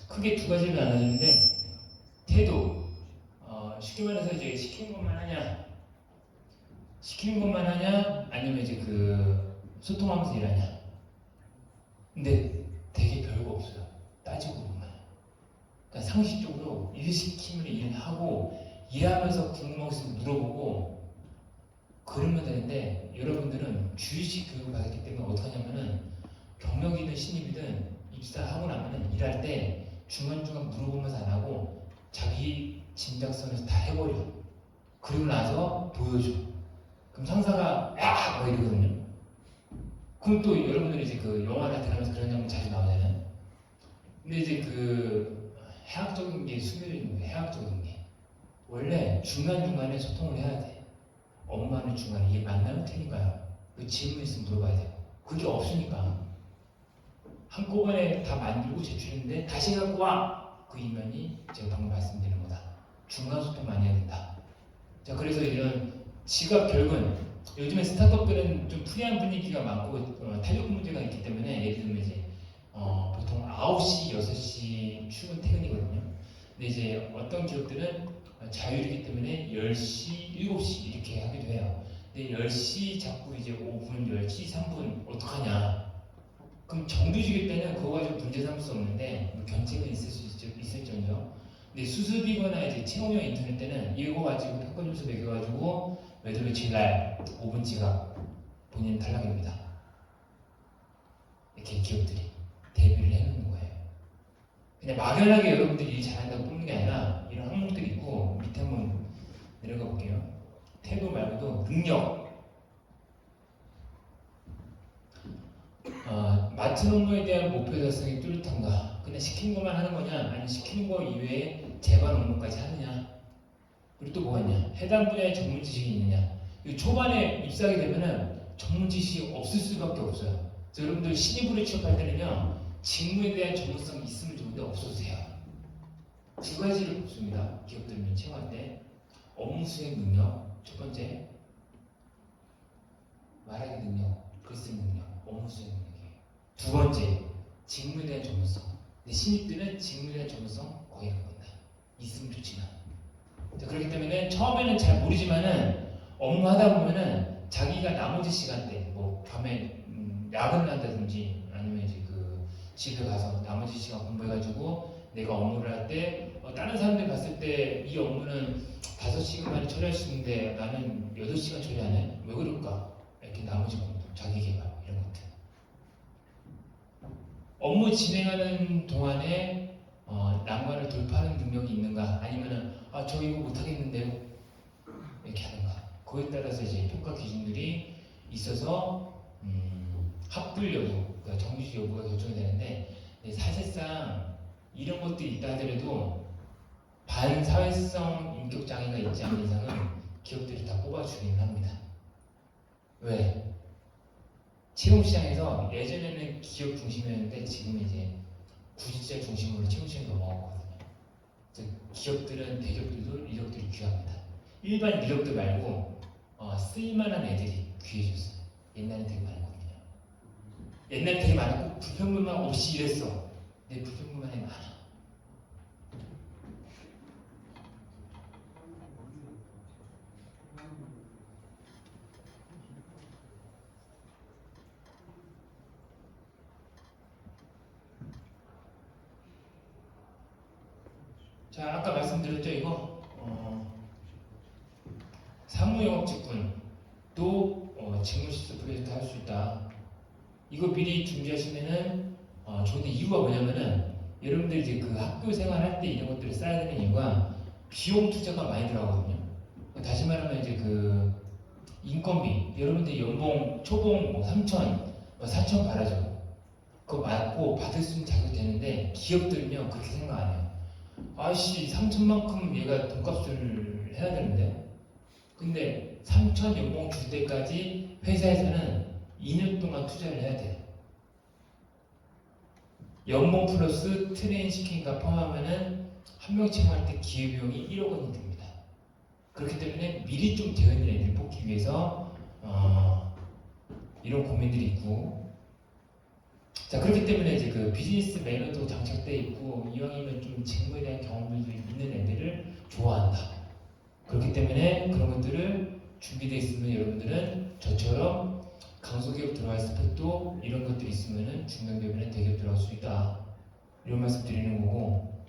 크게 두 가지를 나누는데 태도. 쉽게 말해서 이제 시키는 것만 하냐 아니면 이제 그 소통하면서 일하냐. 근데 되게 별거 없어요. 따지고 보면. 그러니까 상식적으로 일 시키면 일하고 일하면서 궁금한 거 있으면 물어보고 그러면 되는데 여러분들은 주의식 교육을 받았기 때문에 어떻게 하냐면은 경력이든 신입이든 입사하고 나면은 일할 때 중간중간 물어보면서 안 하고 자기 짐작선에서 다 해버려. 그리고 나서 보여줘. 그럼 상사가 야! 뭐 이러거든요. 그럼 또 여러분들이 이제 그 영화나 드라마에서 그런 장면 자주 나오잖아요. 근데 이제 그 해학적인 게 숨겨져 있는 거예요. 해학적인 게. 원래 중간중간에 소통을 해야 돼. 업무하는 중간에 이게 만나면 틀린가요? 그 질문 있으면 물어봐야 돼요. 그게 없으니까. 한꺼번에 다 만들고 제출했는데 다시 갖고 와! 그 이면이 제가 방금 말씀드린 거다. 중간 소통 많이 해야 된다. 자, 그래서 이런 지각 결근, 요즘에 스타트업들은 좀 프리한 분위기가 많고 탄력 문제가 있기 때문에 예를 들면 이제 보통 9시, 6시 출근 퇴근이거든요. 근데 이제 어떤 기업들은 자율이기 때문에 10시, 7시 이렇게 하기도 해요. 근데 10시 자꾸 이제 5분, 10시, 3분 어떡하냐. 그럼 정규직일 때는 그거 가지고 문제 삼을 수 없는데 뭐 견책은 있을지언정. 근데 수습이거나 이제 채용형 인턴일 때는 이거 가지고 평가 점수 매겨가지고 매달 며칠 날 5분 지각 본인 탈락입니다. 이렇게 기업들이 대비를 해놓는 거예요. 그냥 막연하게 여러분들이 일 잘한다고 뽑는 게 아니라 이런 항목들이 있고 밑에 한번 내려가 볼게요. 능력, 맡은 업무에 대한 목표 달성이 뚜렷한가? 그냥 시키는 것만 하는 거냐? 아니면 시키는 거 이외에 재반 업무까지 하느냐? 그리고 또 뭐가 있냐? 해당 분야의 전문 지식이 있느냐? 이 초반에 입사하게 되면은 전문 지식이 없을 수밖에 없어요. 그래서 여러분들 신입으로 취업할 때는요, 직무에 대한 전문성이 있으면 좋은데 없어도 돼요. 두 가지를 뽑습니다. 기업들은 채용할 때 업무 수행 능력, 첫 번째 말하기 능력, 글 쓰기 능력, 업무 수행 능력이에요. 두 번째 직무에 대한 전문성. 근데 신입들은 직무에 대한 전문성 거의 안 본다. 있으면 좋지만. 자, 그렇기 때문에 처음에는 잘 모르지만은 업무 하다 보면은 자기가 나머지 시간대, 뭐 밤에 야근을 한다든지 아니면 이제 그 집에 가서 나머지 시간 공부해가지고 내가 업무를 할 때 다른 사람들 봤을 때 이 업무는 5시간 만에 처리할 수 있는데 나는 8시간 처리하네? 왜 그럴까? 이렇게 나머지 공부, 자기개발 이런 것들. 업무 진행하는 동안에 난관을 돌파하는 능력이 있는가? 아니면은 저 이거 못하겠는데요? 이렇게 하는가? 그거에 따라서 이제 평가 기준들이 있어서 합불 여부, 그러니까 정규직 여부가 결정이 되는데 사실상 이런 것들이 있다 하더라도 반사회성 인격 장애가 있지 않은 이상은 기업들이 다 뽑아주기는 합니다. 왜? 채용 시장에서 예전에는 기업 중심이었는데 지금 이제 구직자 중심으로 채용 시장이 넘어가거든요. 그래서 기업들은 대기업들도 인력들이 귀합니다. 일반 인력들 말고 쓸만한 애들이 귀해졌어요. 옛날에 되게 많았거든요. 옛날에 되게 많았고 불평불만 없이 일했어. 근데 불평불만이 많아. 자, 아까 말씀드렸죠, 이거 사무영업직군도 직무실습 프로젝트 할 수 있다. 이거 미리 준비하시면은 좋은데 이유가 뭐냐면은 여러분들 이제 그 학교 생활할 때 이런 것들을 써야 되는 이유가 비용 투자가 많이 들어가거든요. 다시 말하면 이제 그 인건비, 여러분들 연봉 초봉 3천, 4천 바라죠. 그거 맞고 받을 수 있는 자격이 되는데 기업들은요 그렇게 생각 안 해요. 아씨 3천만큼 얘가 돈값을 해야 되는데 근데 3천 연봉 줄 때까지 회사에서는 2년 동안 투자를 해야 돼요. 연봉 플러스 트레인 시킨 거 포함하면은 한 명 채용할 때 기회비용이 1억 원이 듭니다. 그렇기 때문에 미리 좀 되어 있는 애들 뽑기 위해서 이런 고민들이 있고, 자 그렇기 때문에 이제 그 비즈니스 매너도 장착돼 있고 이왕이면 좀 직무에 대한 경험들도 있는 애들을 좋아한다. 그렇기 때문에 그런 것들을 준비되어 있으면 여러분들은 저처럼 강소기업 들어갈 스펙도 이런 것들이 있으면은 중견기업이나 대기업 들어갈 수 있다. 이런 말씀 드리는 거고,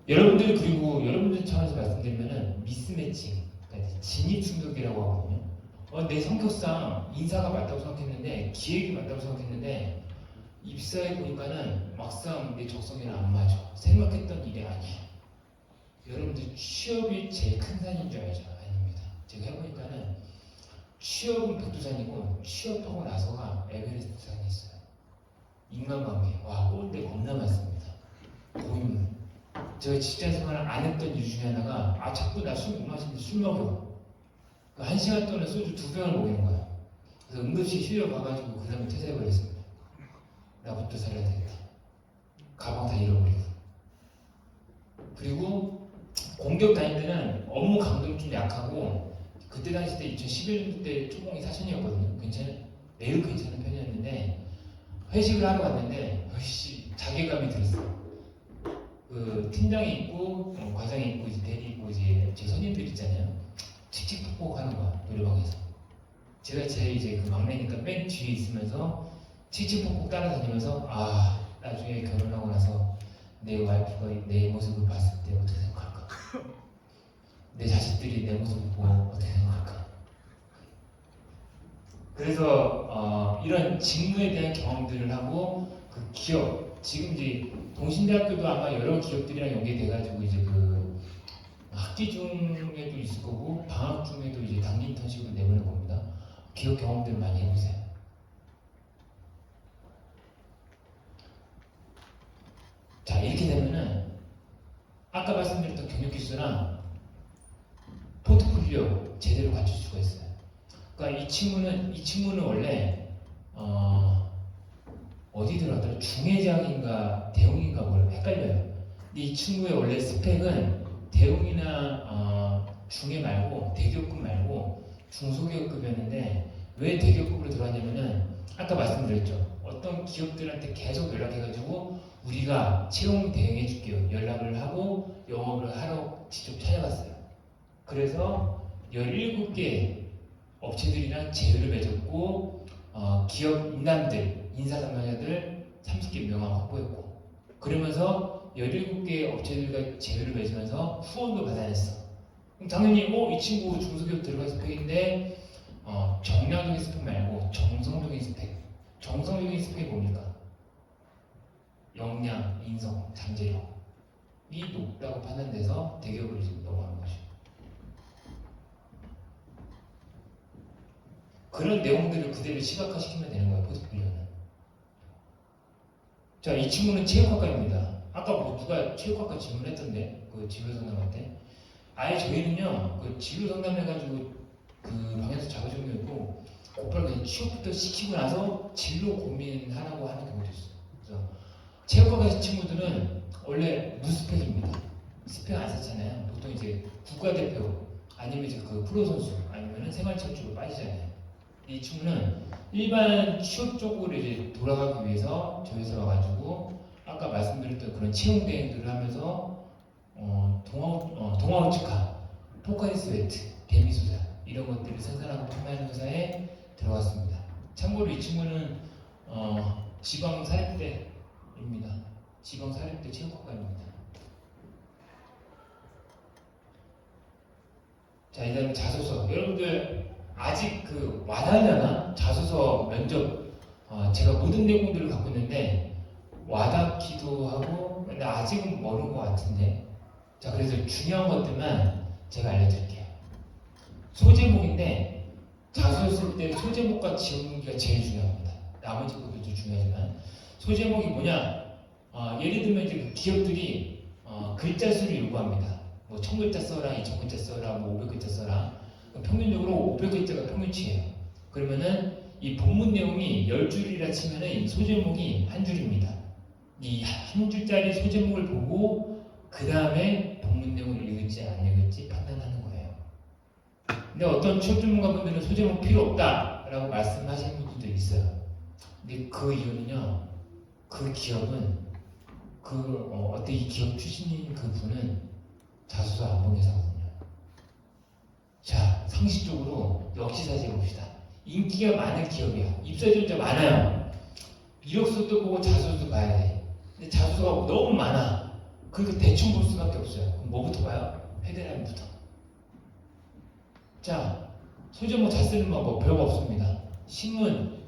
여러분들 그리고 여러분들 차원에서 말씀드리면은 미스매칭, 그러니까 진입 충격이라고 하거든요. 내 성격상 인사가 맞다고 생각했는데 기획이 맞다고 생각했는데 입사해 보니까는 막상 내 적성에는 안 맞아. 생각했던 일이 아니야. 여러분들 취업이 제일 큰 산인 줄 알죠? 아닙니다. 제가 해보니까는 취업은 백두산이고 취업하고 나서가 에베레스트 산이 있어요. 인간관계, 와 꼴대 겁나 많습니다. 고용. 제가 직장 생활을 안 했던 이유 중에 하나가 자꾸 나 술 못 마시는데 술 먹여. 1시간 동안 소주 2병을 먹이는 거야. 그래서 응급실 실려 가가지고 그 다음에 퇴사해버렸습니다. 나부터 살아야 되겠다. 가방 다 잃어버리고. 그리고 공격 다닐 때는 업무 강도는 좀 약하고 그때 당시 때 2011년 때 초봉이 4천이었거든요. 매우 괜찮은 편이었는데 회식을 하러 갔는데 자괴감이 들었어. 그 팀장이 있고 과장이 있고 이제 대리 있고 이제 제 손님들 있잖아요. 칙칙폭폭 하는 거야 노래방에서. 제가 이제 그 막내니까 맨 뒤에 있으면서 칙칙폭폭 따라다니면서 나중에 결혼하고 나서 내 와이프가 내 모습을 봤을 때 어떻게 생각할까? 내 자식들이 내 모습을 보고 어떻게 생각할까? 그래서 이런 직무에 대한 경험들을 하고 그 기업, 지금 이제 동신대학교도 아마 여러 기업들이랑 연계돼가지고 이제 그 학기 중에도 있을 거고 방학 중에도 이제 단기 인턴식으로 내보낼 겁니다. 기업 경험들 많이 해보세요. 자, 이렇게 되면은 아까 말씀드렸던 경력 기술이랑 포트폴리오 제대로 갖출 수가 있어요. 그러니까 이 친구는 원래 어디 들어갔더라? 중회장인가 대웅인가 뭘 헷갈려요. 근데 이 친구의 원래 스펙은 대웅이나 중회 말고 대기업급 말고 중소기업급이었는데 왜 대기업급으로 들어왔냐면은 아까 말씀드렸죠. 어떤 기업들한테 계속 연락해가지고 우리가 채용 대행해줄게요. 연락을 하고 영업을 하러 직접 찾아갔어요. 그래서 17개 업체들이랑 제휴를 맺었고 기업 인담들, 인사 담당자들 30개 명함 확보했고 그러면서 17개 업체들과 제휴를 맺으면서 후원도 받아냈어. 그럼 당연히 이 친구 중소기업 들어갈 스펙인데 정량적인 스펙 말고 정성적인 스펙. 정성적인 스펙이 뭡니까? 역량, 인성, 잠재력이 높다고 판단돼서 대기업으로 지금 넘어가는 거죠. 그런 내용들을 그대로 시각화시키면 되는 거예요, 포트폴리오는. 자, 이 친구는 체육학과입니다. 아까 뭐 누가 체육학과 질문했던데, 그 진로 상담한테. 아예 저희는요, 그 진로 상담해가지고 그 방에서 자가정리하고 곧바로 그냥 취업부터 시키고 나서 진로 고민하라고 하는 경우도 있어요. 그래서 체육학과 친구들은 원래 무스펙입니다. 스펙 안 썼잖아요. 보통 이제 국가대표 아니면 이제 그 프로 선수 아니면 생활체육 쪽으로 빠지잖아요. 이 친구는 일반 취업 쪽으로 이제 돌아가기 위해서 저희 회사 와가지고 아까 말씀드렸던 그런 채용 대행들을 하면서 동아우츠카, 포카리스웨트, 데미소자 이런 것들을 생산하고 판매하는 회사에 들어갔습니다. 참고로 이 친구는 지방사립대입니다. 지방사립대 체육학과입니다. 자, 이다음 자소서. 여러분들 아직 그 와닿으려나? 자소서 면접 제가 모든 내용들을 갖고 있는데 와닿기도 하고 근데 아직은 모르는 것 같은데 자, 그래서 중요한 것들만 제가 알려드릴게요. 소제목인데 자소서 쓸 때 소제목과 지원문기가 제일 중요합니다. 나머지 것들도 중요하지만 소제목이 뭐냐? 예를 들면 이제 그 기업들이 글자 수를 요구합니다. 뭐 1000글자 써라, 2000글자 써라, 뭐 500글자 써라. 평균적으로 500글자가 평균치예요. 그러면은 이 본문 내용이 10줄이라 치면은 이 소제목이 한 줄입니다. 이 한 줄짜리 소제목을 보고 그 다음에 본문 내용을 읽을지 안 읽을지 판단하는 거예요. 근데 어떤 취업 전문가분들은 소제목 필요 없다라고 말씀하시는 분들도 있어요. 근데 그 이유는요, 그 기업은 어떤 이 기업 출신인 그 분은 자소서 안 보내서거든요. 자, 상식적으로 역시사지 봅시다. 인기가 많은 기업이야. 입사전자 많아요. 이력서도 보고 자소서도 봐야 돼. 근데 자소서가 너무 많아. 그러니까 대충 볼 수밖에 없어요. 그럼 뭐부터 봐요? 헤드라인부터. 자, 소제목 잘 쓰는 방법 별거 없습니다. 신문,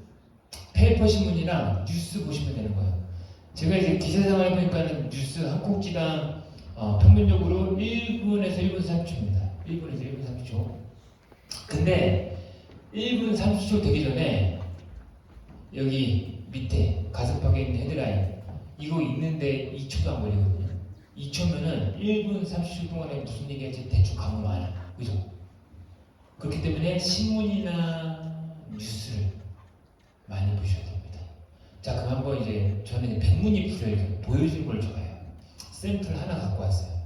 페이퍼 신문이랑 뉴스 보시면 되는 거예요. 제가 이제 기사생활 해보니까는 뉴스 한 꼭지당 평균적으로 1분에서 1분 30초입니다. 1분에서 1분 30초. 근데 1분 30초 되기 전에 여기 밑에 가슴팍에 있는 헤드라인 이거 읽는데 2초도 안 걸리거든요. 2초면은 1분 30초 동안에 무슨 얘기할지 대충 감은 와요. 그죠? 그렇기 때문에 신문이나 뉴스를 많이 보셔야 됩니다. 자, 그럼 한번 이제 저는 백문이프를 보여주는 걸 좋아해요. 샘플 하나 갖고 왔어요.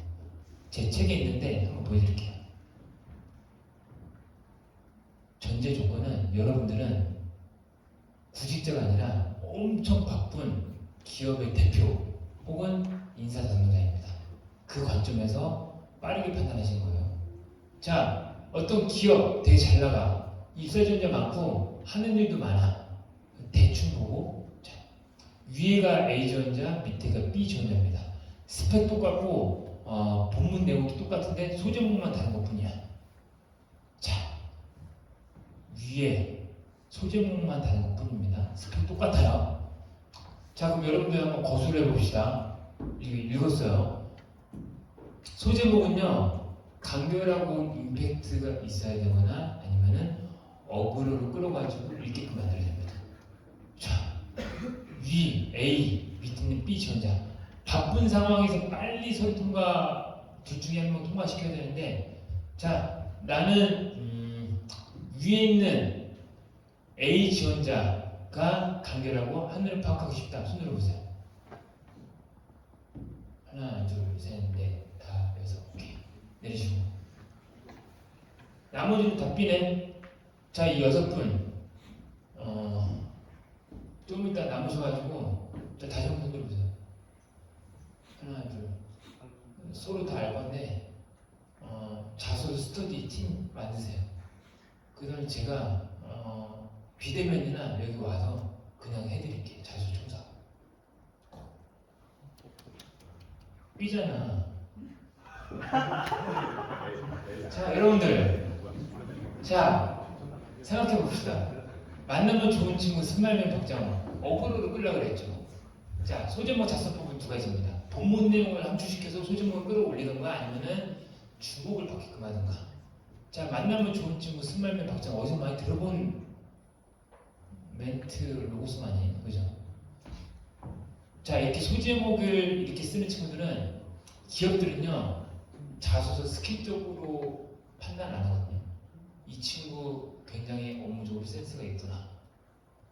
제 책에 있는데 한번 보여드릴게요. 전제 조건은 여러분들은 구직자가 아니라 엄청 바쁜 기업의 대표 혹은 인사 담당자입니다. 그 관점에서 빠르게 판단하시는 거예요. 자, 어떤 기업 되게 잘 나가. 입사전자 많고 하는 일도 많아. 대충 보고 자, 위에가 A지원자, 밑에가 B지원자입니다. 스펙 똑같고 본문 내용도 똑같은데 소제목만 다른 것뿐이야. 자, 위에 소제목만 다른 것뿐입니다. 스펙 똑같아요. 자, 그럼 여러분들 한번 거수를 해봅시다. 이거 읽었어요. 소제목은요 간결하고 임팩트가 있어야 되거나 아니면은 어그로를 끌어가지고 읽게끔 만들어야 됩니다. 자, 위 A, 밑에는 B 지원자. 바쁜 상황에서 빨리 서류 통과 둘 중에 한 명 통과시켜야 되는데, 자, 나는 위에 있는 A 지원자가 간결하고 하늘을 파악하고 싶다. 손 들어보세요. 하나, 둘, 셋, 넷, 다, 여섯, 오케이. 내리시고. 나머지는 다 B네. 자, 이 6분, 좀 이따 남으셔가지고, 자, 다시 한번 손 들어보세요. 하나, 둘. 서로 다 알 건데, 자소 스터디 팀 만드세요. 그 다음에 제가, 비대면이나 여기 와서 그냥 해드릴게요. 자소 조사. B잖아. 자, 여러분들. 자, 생각해 봅시다. 만나면 좋은 친구 스마일맨 박장호. 어그로를 끌려고 그랬죠. 자, 소제목 작성법은 두 가지입니다. 본문 내용을 함축시켜서 소제목을 끌어올리던가 아니면은 주목을 받게끔 하던가. 자, 만나면 좋은 친구 스마일맨 박장호. 어디서 많이 들어본 멘트 로고송 아니에요? 그죠? 자, 이렇게 소제목을 이렇게 쓰는 친구들은 기업들은요 자소서 스킬적으로 판단 안 하거든요. 이 친구 굉장히 업무적으로 센스가 있구나,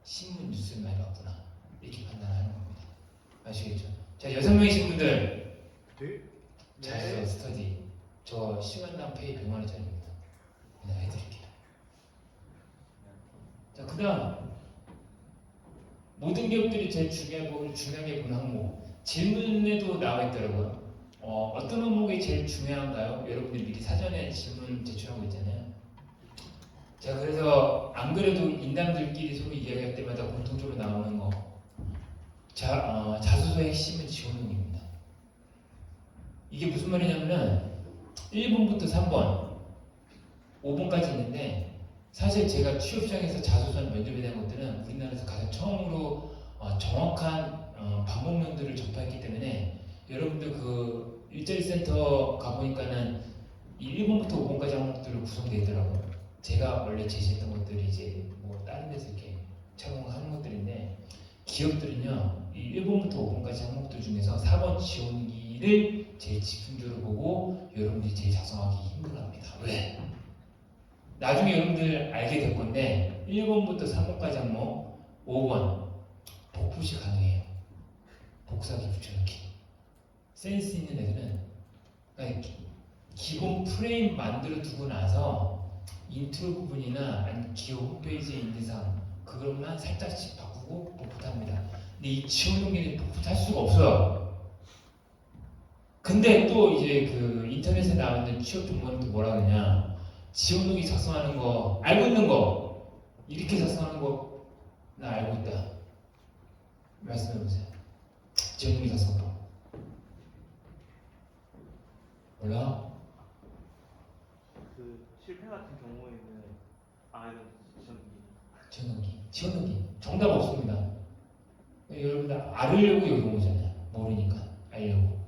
신문 뉴스를 많이 봤구나, 이렇게 판단하는 겁니다. 아시겠죠? 자, 6명이신 분들 자소서 스터디 저 시간당 페이 100만원짜리입니다. 그냥 해드릴게요. 자, 그 다음 모든 기업들이 제일 중요하게 보는 항목 질문에도 나와 있더라고요. 어떤 항목이 제일 중요한가요? 여러분들이 미리 사전에 질문 제출하고 있잖아요. 자, 그래서 안 그래도 인담들끼리 서로 이야기할 때마다 공통적으로 나오는 거, 자소서의 핵심은 지원문입니다. 이게 무슨 말이냐면은 1번부터 3번, 5번까지 있는데, 사실 제가 취업시장에서 자소서나 면접에 대한 것들은 우리나라에서 가장 처음으로 정확한 방법론들을 접했기 때문에, 여러분들 그 일자리 센터 가보니까는 이 1번부터 5번까지 항목들로 구성되어 있더라고요. 제가 원래 제시했던 것들이 이제 뭐 다른 데서 이렇게 착용하는 것들인데, 기업들은요 이 1번부터 5번까지 항목들 중에서 4번 지원기를 제일 집중적으로 보고 여러분들이 제일 작성하기 힘들어합니다. 왜? 나중에 여러분들 알게 될 건데 1번부터 3번까지 항목, 5번 복붙이 가능해요. 복사기 붙여넣기. 센스 있는 애들은 그러니까 기본 프레임 만들어 두고 나서 인트로 부분이나 아니면 기업 홈페이지의 인대상 그것만 살짝씩 바꾸고 복붙합니다. 근데 이 지원동기는 복붙할 수가 없어요. 근데 또 이제 그 인터넷에 나오는 취업 정보는 또 뭐라 그러냐, 지원동기 작성하는 거 알고 있는 거, 이렇게 작성하는 거 나 알고 있다 말씀해 보세요. 지원동기 작성법 몰라? 그 실패 같은 경우에는 이건 지원동기 정답 없습니다. 여러분들 알으려고 여기 온 거잖아요. 모르니까 알려고.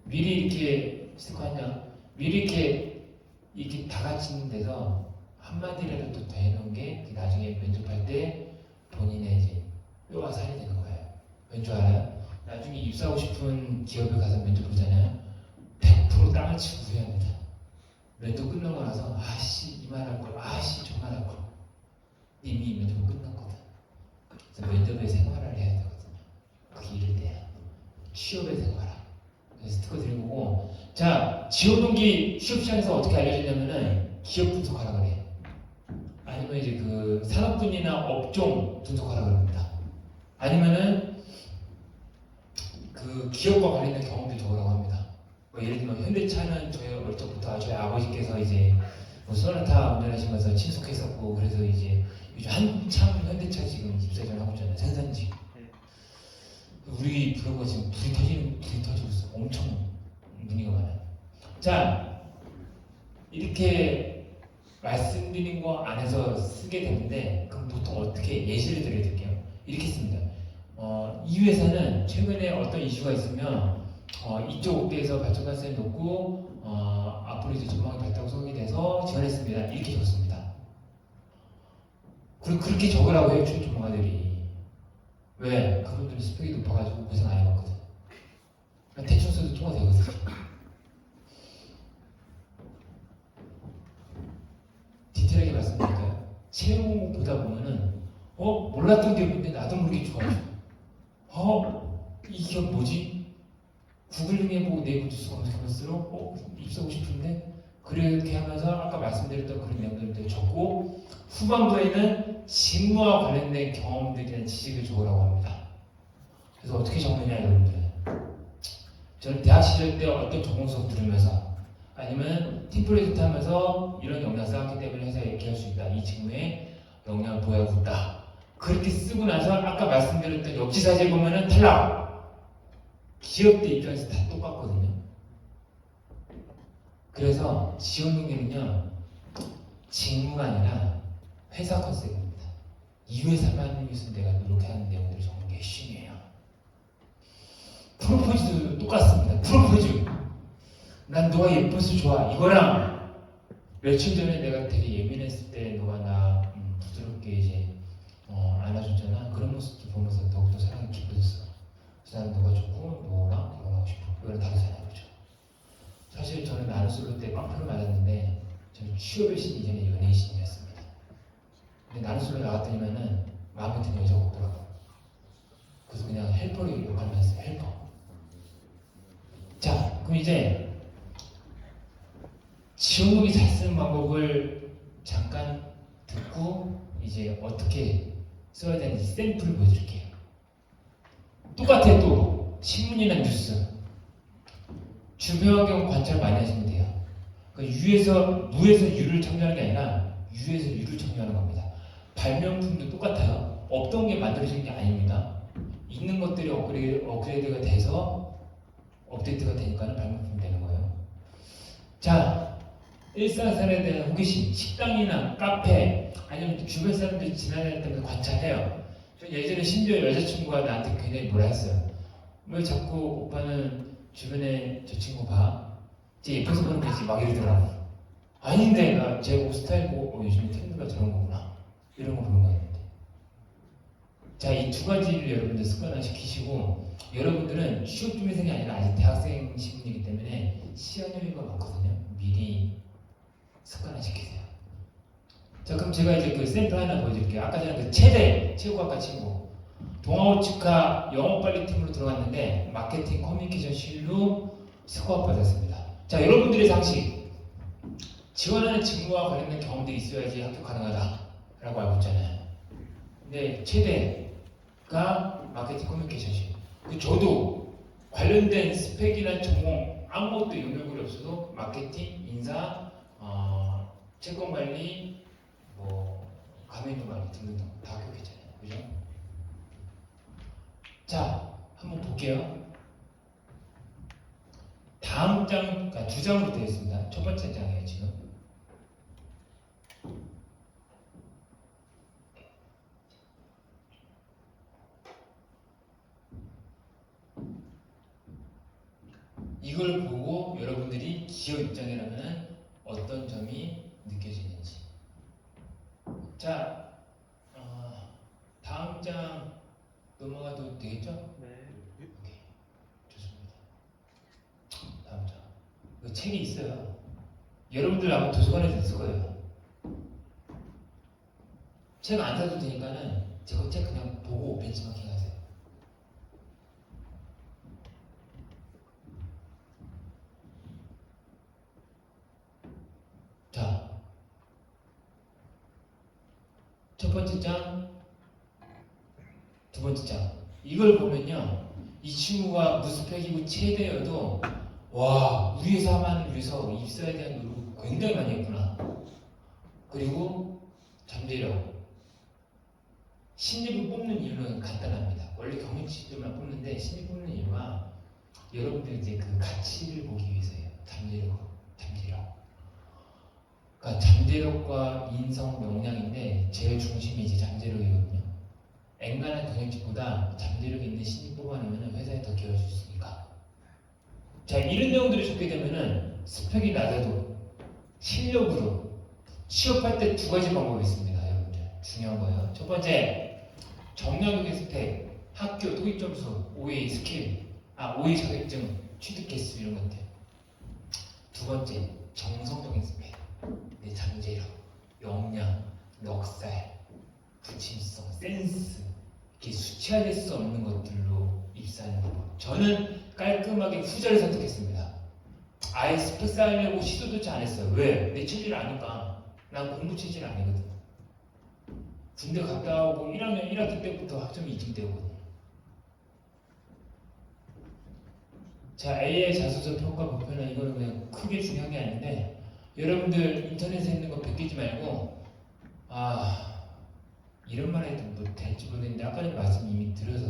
미리 이렇게 스티커 한 장, 미리 이렇게 다 같이 있는 데서 한마디라도 더 해놓은 게 나중에 면접할 때 본인의 이제 뼈와 살이 되는 거예요. 왠 줄 알아요? 나중에 입사하고 싶은 기업에 가서 면접 보잖아요. 100% 땅을 치고 후회합니다. 면접 끝나고 나서 아씨 이 말 할 걸, 아씨 저 말 할 걸. 이미 면접은 끝났거든. 그래서 면접에 생활을 해야 되거든요. 그게 이럴 때야. 취업에 생활하. 그래서 스티커 드린 거고. 자, 지원동기 취업시장에서 어떻게 알려주냐면은 기업 분석하라 그래. 아니면 이제 그 산업군이나 업종 분석하라 그럽니다. 아니면은 그 기업과 관련된 경험들 적으라고 합니다. 뭐 예를 들면 현대차는 저희 어릴 적부터 저희 아버지께서 이제 뭐 소나타 운전하시면서 친숙했었고, 그래서 이제 요즘 한참 현대차 지금 입사전 하고 있잖아요. 생산직. 우리 부러가 지금 불이 터지고 있어. 엄청 문의가 많아요. 자, 이렇게 말씀드린 거 안에서 쓰게 되는데, 그럼 보통 어떻게 예시를 드릴게요. 이렇게 씁니다. 이 회사는 최근에 어떤 이슈가 있으면 이쪽 업계에서 발전 가능성이 높고 앞으로 이제 전망이 밝다고 생각이 돼서 지원했습니다. 이렇게 적습니다. 그리고 그렇게 적으라고 해요, 취업 전문가들이. 왜? 그분들은 스펙이 높아가지고 고생 안 해봤거든. 대충 써도 통과되거든. 디테일하게 말씀드릴까요? 채용 공부 보다 보면은 몰랐던 기업인데 나도 모르게 좋아져. 이 기업 뭐지? 구글링 해보고 네이버 주소 검색해볼수록 입사하고 싶은데 그렇게 하면서 아까 말씀드렸던 그런 내용들도 적고 후반부에는 직무와 관련된 경험들이나 지식을 적으라고 합니다. 그래서 어떻게 적느냐 여러분들. 저는 대학 시절 때 어떤 전공 수업 들으면서 아니면 팀 프로젝트 하면서 이런 역량 쌓았기 때문에 회사에 얘기할 수 있다. 이 직무에 역량을 보여주고 있다. 그렇게 쓰고 나서 아까 말씀드렸던 역지사지에 보면은 탈락. 기업들 입장에서 다 똑같거든요. 그래서 지원 동기는요 직무가 아니라 회사 컨셉입니다. 이 회사만 하기 위해서 내가 노력하는 내용들을 적는 게 핵심이에요. 프로포즈도 똑같습니다. 프로포즈. 난 너가 예뻐서 좋아. 이거랑 며칠 전에 내가 되게 예민했을 때 너가 나 부드럽게 이제 안아줬잖아. 그런 모습도 보면서 더욱더 사랑이 깊어졌어. 그래서 난 너가 좋고 너랑 결혼하고 싶어. 이거랑 다르잖아요. 그죠? 사실 저는 나눗솔로 때 빵표를 맞았는데 저는 취업의 신 이전에 연예의 신이었습니다. 근데 나눗솔로 나갔더니만은 마음에 드는 여자가 없더라고. 그래서 그냥 헬퍼를 역할만 했어요. 헬퍼. 자, 그럼 이제 지원금이 잘 쓰는 방법을 잠깐 듣고 이제 어떻게 써야 되는지 샘플을 보여드릴게요. 똑같아요. 또 신문이나 뉴스 주변 환경 관찰 많이 하시면 돼요. 그러니까 무에서 유를 청소하는 게 아니라 유에서 유를 청소하는 겁니다. 발명품도 똑같아요. 없던 게 만들어지는 게 아닙니다. 있는 것들이 업그레이드가 돼서 업데이트가 되니까 발명품이 되는 거예요. 자, 일상생활에 대한 호기심, 식당이나 카페 아니면 주변 사람들이 지나다닐 때마다 관찰해요. 저 예전에 심지어 여자친구가 나한테 굉장히 뭐라 했어요. 왜 자꾸 오빠는 주변에 저 친구 봐? 쟤 예뻐서 그런 거지 막 이러더라고. 아닌데 나 제 옷 스타일 보고 요즘에 트렌드가 저런 거구나 이런 거 보는 거였는데. 자, 이 두 가지를 여러분들 습관화시키시고 여러분들은 취업 준비생이 아니라 아직 대학생 신분이기 때문에 시간 여유가 많거든요. 미리 습관화시키세요. 자, 그럼 제가 이제 그 샘플 하나 보여드릴게요. 아까 전에 그 체대 체육학과 친구 동아우치카 영어빨리팀으로 들어갔는데 마케팅 커뮤니케이션 실로 스코어 받았습니다. 자, 여러분들의 상식 지원하는 직무와 관련된 경험들이 있어야지 합격 가능하다라고 알고 있잖아요. 근데 체대가 마케팅 커뮤니케이션 실. 저도 관련된 스펙이나 전공 아무것도 영역이 없어도 마케팅, 인사, 채권관리, 가맹점 관리 등등 다 합격했잖아요. 그죠? 자, 한번 볼게요. 다음 장, 그러니까 두 장으로 되어 있습니다. 첫 번째 장이에요, 지금. 이걸 보고 여러분들이 기업 입장이라면 어떤 점이 느껴지는지. 자, 다음 장 넘어가도 되겠죠? 네. 오케이, 좋습니다. 다음 장. 그 책이 있어요. 여러분들 아마 도서관에서 있을 거예요. 책 안 사도 되니까는 제가 책 그냥 보고 벤치마킹 하세요. 자, 첫 번째 장, 두 번째 장. 이걸 보면요, 이 친구가 무스펙이고 최대여도 와, 우리 회사만을 위해서 입사에 대한 노력을 굉장히 많이 했구나. 그리고 잠재력. 신입을 뽑는 이유는 간단합니다. 원래 경력치들만 뽑는데 신입 뽑는 이유가 여러분들 이제 그 가치를 보기 위해서예요. 잠재력. 그러니까 잠재력과 인성 역량인데 제일 중심이 이제 잠재력이거든요. 앵간한 경력치보다 잠재력 있는 신입 뽑아내면 회사에 더 기여할 수 있으니까. 자, 이런 내용들을 적게 되면은 스펙이 낮아도 실력으로 취업할 때 두 가지 방법이 있습니다, 여러분들. 중요한 거예요. 첫 번째, 정량적인 스펙, 학교 토익 점수, OA 스킬, OA 자격증, 취득 개수 이런 것들. 두 번째, 정성적인 스펙, 내 잠재력, 역량, 넉살, 부침성, 센스, 이렇게 수치화될 수 없는 것들로 입사하는 방법. 저는 깔끔하게 후자를 선택했습니다. 아예 스펙 쌓으려고 시도조차 안 했어요. 왜? 내 체질 아니까. 난 공부 체질 아니거든. 군대 갔다 오고 1학년 1학기 때부터 학점이 2등 때거든요. 자, AI 자소서 평가 보편화 이거는 그냥 크게 중요한 게 아닌데 여러분들 인터넷에 있는 거 베끼지 말고 이런 말 해도 뭐 될지 모르겠는데 아까 전에 말씀 이미 드려서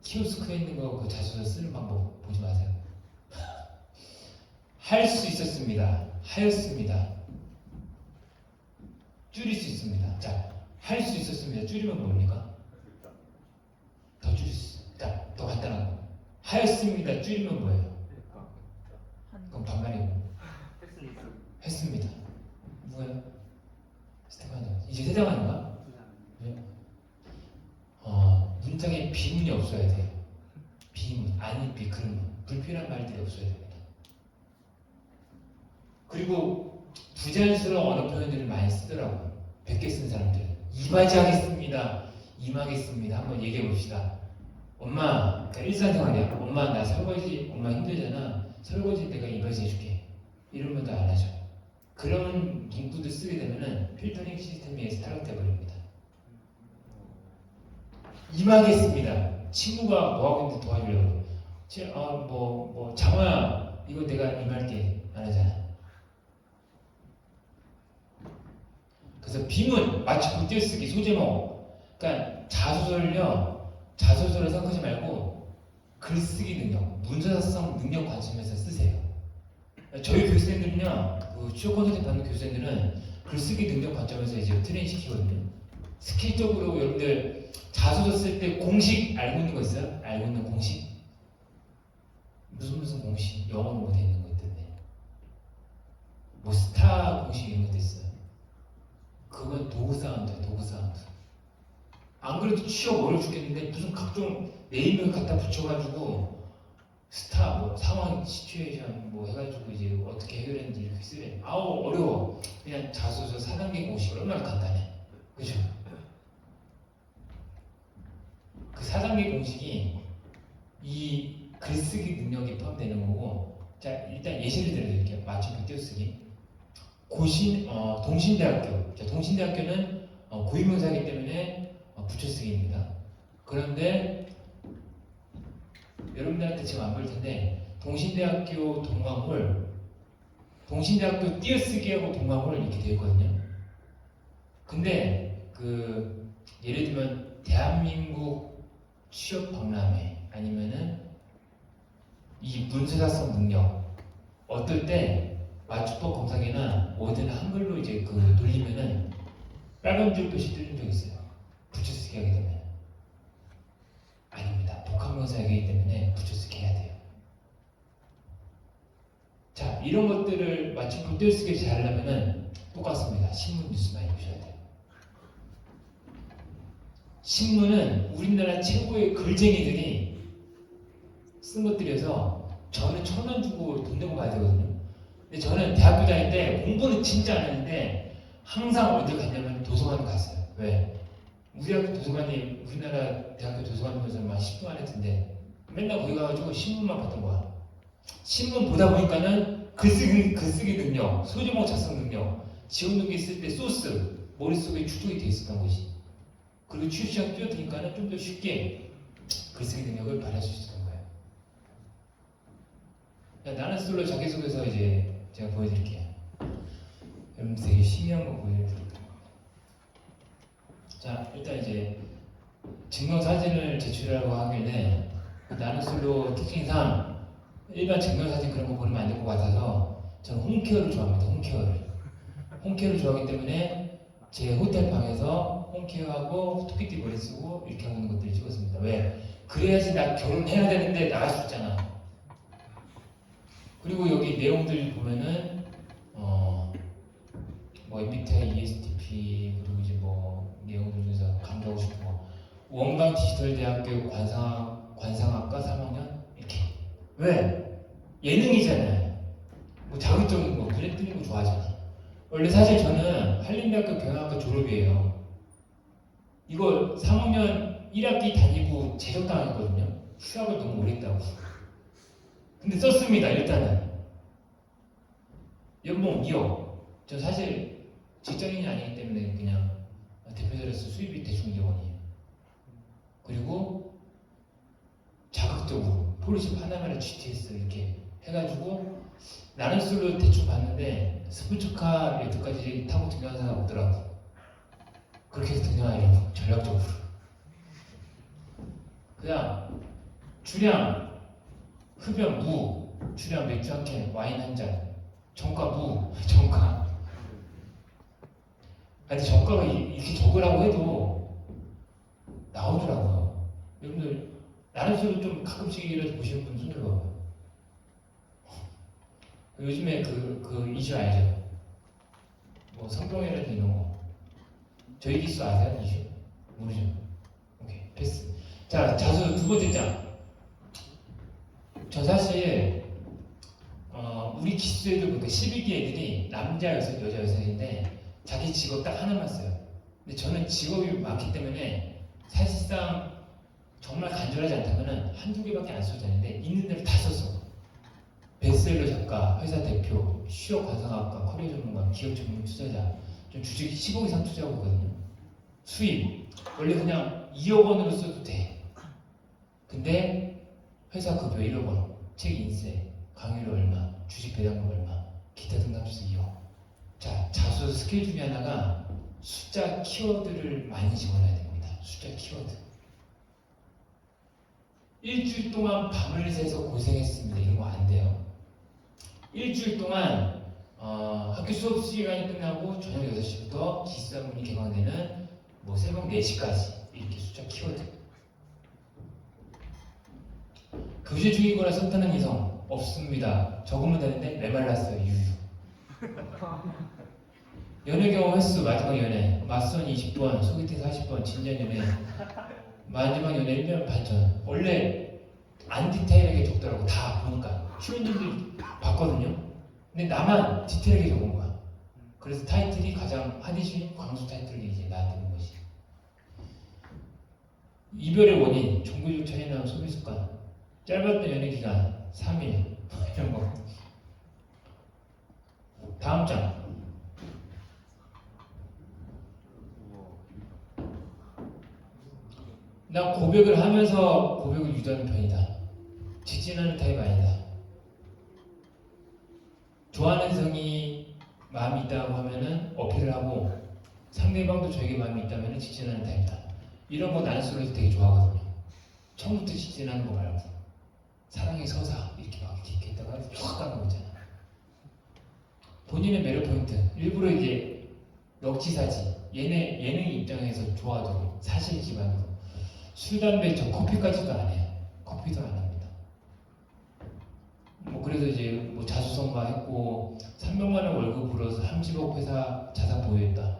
키오스크에 있는 거 그 자소서 쓰는 방법 보지 마세요. 할 수 있었습니다. 하였습니다. 줄일 수 있습니다. 자, 할 수 있었습니다. 줄이면 뭡니까? 더 줄일 수 있어요. 자, 더 간단한 거. 하였습니다. 줄이면 뭐예요? 그럼 반말이고. 했습니다. 뭐예요? 스테파니. 이제 세장 아닌가? 네. 문장에 비문이 없어야 돼요. 비문, 아니, 비그문, 불필요한 말들이 없어야 됩니다. 그리고 부자연스러운 언어 표현들을 많이 쓰더라고요. 100개 쓴 사람들은. 이바지 하겠습니다. 임하겠습니다. 한번 얘기해 봅시다. 엄마, 그러니까 일상생활이야. 엄마, 나 설거지, 엄마 힘들잖아. 설거지 내가 이바지 해줄게. 이런 말도 안 하죠. 그런 문구들 쓰게 되면은 필터링 시스템이 타락돼 버립니다. 임하겠습니다. 친구가 뭐 하고 있는지 도와주려고. 장호야, 이거 내가 임할게. 안 하잖아. 그래서 비문, 맞춤법 띄어쓰기, 소제목. 그러니까 자소서를 생각하지 말고 글쓰기 능력, 문서작성 능력 관점에서 쓰세요. 저희 교수님들은요, 취업 컨설팅 받는 교수님들은 글쓰기 능력 관점에서 이제 트레이닝 시키거든요. 스킬적으로 여러분들 자소서 쓸 때 공식 알고 있는 거 있어요? 알고 있는 공식? 무슨 공식? 영어로 못 있는 거 있던데. 뭐 스타 공식 이런 것도 있어요. 그건 도구사운드예요, 도구사운드. 안 그래도 취업 어려워 죽겠는데 무슨 각종 네이밍을 갖다 붙여가지고 스타, 상황, 시츄에이션 해가지고 이제 어떻게 해결했는지 이렇게 쓰래. 어려워. 그냥 자소서 4단계 공식 얼마나 간단해. 그죠? 그 4단계 공식이 이 글쓰기 능력이 포함되는 거고, 자, 일단 예시를 들어드릴게요. 맞춤법 띄어쓰기. 동신대학교. 자, 동신대학교는 고유명사이기 때문에 붙여쓰기입니다. 그런데 여러분들한테 지금 안 보일 텐데 동신대학교 동광홀, 동신대학교 띄어쓰기하고 동광홀 이렇게 되어 있거든요. 근데 예를 들면 대한민국 취업 박람회 아니면은 이 문서작성 능력 어떨 때 맞춤법 검색이나 어디나 한글로 이제 돌리면은 빨간 줄 표시 뜰린 적 있어요. 붙여쓰기 하게 되면. 아닙니다. 복합명사이기 때문에 붙여쓰기 해야 돼요. 자, 이런 것들을 맞춤법 띄어쓰기 잘하려면은 똑같습니다. 신문 뉴스 많이 보셔야 돼요. 신문은 우리나라 최고의 글쟁이들이 쓴 것들이어서 저는 1,000원 주고 돈 내고 봐야 되거든요. 근데 저는 대학교 다닐 때 공부는 진짜 안 했는데 항상 어디 갔냐면 도서관 갔어요. 왜? 우리 학교 도서관이 우리나라 대학교 도서관에서 막 10분 안 했던데 맨날 거기 가가지고 신문만 봤던 거야. 신문 보다 보니까는 글쓰기 능력, 소제목 작성 능력, 지원 능력이 있을 때 소스, 머릿속에 축적이 돼 있었던 거지. 그리고 취업 시작 뛰어드니까는 좀 더 쉽게 글쓰기 능력을 발휘할 수 있었던 거예요. 나는 솔로 자기소개서 이제 제가 보여드릴게요. 여러분 되게 신기한 거 보여드릴게요. 자, 일단 이제 증명사진을 제출하라고 하길래 나는 솔로 특징상 일반 증명사진 그런 거 보내면 안 될 것 같아서 저는 홈케어를 좋아합니다. 홈케어를 좋아하기 때문에 제 호텔 방에서 홈케어하고 토끼띠 머리 쓰고 이렇게 하는 것들을 찍었습니다. 왜? 그래야지 나 결혼해야 되는데 나갈 수 있잖아. 그리고 여기 내용들 보면은 뭐 MBTI, ESTP 그리고 이제 뭐 내용들 중에서 강조하고 싶은 거 원광 디지털대학교 관상학과 3학년 이렇게 왜? 예능이잖아요. 뭐 자극적인 거 눈에 띄는 거 좋아하잖아. 원래 사실 저는 한림대학교 경영학과 졸업이에요. 이거 3학년 1학기 다니고 제적당했거든요. 휴학을 너무 오래 했다고. 근데 썼습니다. 일단은 연봉 2억. 저 사실 직장인이 아니기 때문에 그냥 대표자로서 수입이 대충 2억이에요. 그리고 자극적으로 폴리시 파나마라 GTS 이렇게 해가지고 나는 술로 대충 봤는데 스포츠카 레드까지 타고 등장하는 사람 없더라고. 그렇게 해서 등장하려고 전략적으로. 그냥 주량 흡연 무, 주량 맥주 한 캔, 와인 한 잔, 정가 무, 정가. 근데 정가가 이렇게 적으라고 해도 나오더라고요. 여러분들 나는 술을 좀 가끔씩이라도 보시는 분 손들 봐봐요. 요즘에 그 이슈 알죠? 뭐 성병이라든지 이런 거. 저희 기수 아세요? 이슈? 모르죠? 오케이 패스. 자 자수 두 번째 장. 저 사실 우리 기수에도 보니까 12기 애들이 남자 여섯 여자 여섯인데 자기 직업 딱 하나만 써요. 근데 저는 직업이 많기 때문에 사실상 정말 간절하지 않다면은 한두 개밖에 안 써도 되는데 있는 대로 다 썼어. 베스트셀러 작가, 회사 대표, 취업 관상학과, 커리어 전문가, 기업 전문 투자자, 좀 주식 10억 이상 투자하고 있거든요. 수입 원래 그냥 2억 원으로 써도 돼. 근데 회사 급여 1억 원, 책 인쇄, 강의료 얼마, 주식 배당금 얼마, 기타 등등 합쳐서 2억. 자, 자수 스킬 중에 하나가 숫자 키워드를 많이 집어넣어야 됩니다. 숫자 키워드. 일주일 동안 밤을 새서 고생했습니다. 이런 거 안 돼요. 일주일 동안 학교 수업 시간이 끝나고 저녁 6시부터 기숙사문이 개방되는 뭐 새벽 4시까지 이렇게 숫자 키워드. 교실 중이거나 선택하는 이성 없습니다. 적으면 되는데 메말랐어요. 유유. 연애 경험 횟수 마지막 연애 맞선 20번, 소개팅 40번, 진지한 연애 마지막 연애 1년 반 전. 원래 안 디테일하게 적더라고. 다 보니까 출연진들이 봤거든요. 근데 나만 디테일하게 적은 거야. 그래서 타이틀이 가장 한이슈 광수 타이틀이 이제 나한테 온 것이 이별의 원인, 종교적 차이나 소비 습관, 짧았던 연애 기간 3일 이런 거. 다음 장. 난 고백을 하면서 고백을 유도하는 편이다. 직진하는 타입 아니다. 좋아하는 성이 마음이 있다고 하면은 어필을 하고 상대방도 저에게 마음이 있다면은 직진하는 타입이다. 이런 거 나는 소리에서 되게 좋아하거든요. 처음부터 직진하는 거 말고 사랑의 서사 이렇게 막 이렇게 했다가 확 가는 거 있잖아. 본인의 매력 포인트 일부러 이제 넉지사지 예능 입장에서 좋아하도록 사실 기반으로 술, 담배, 저 커피까지도 안 해요. 커피도 안 합니다. 뭐 그래서 이제 뭐 자수성가 했고 300만 원 월급으로 30억 회사 자산 보유했다.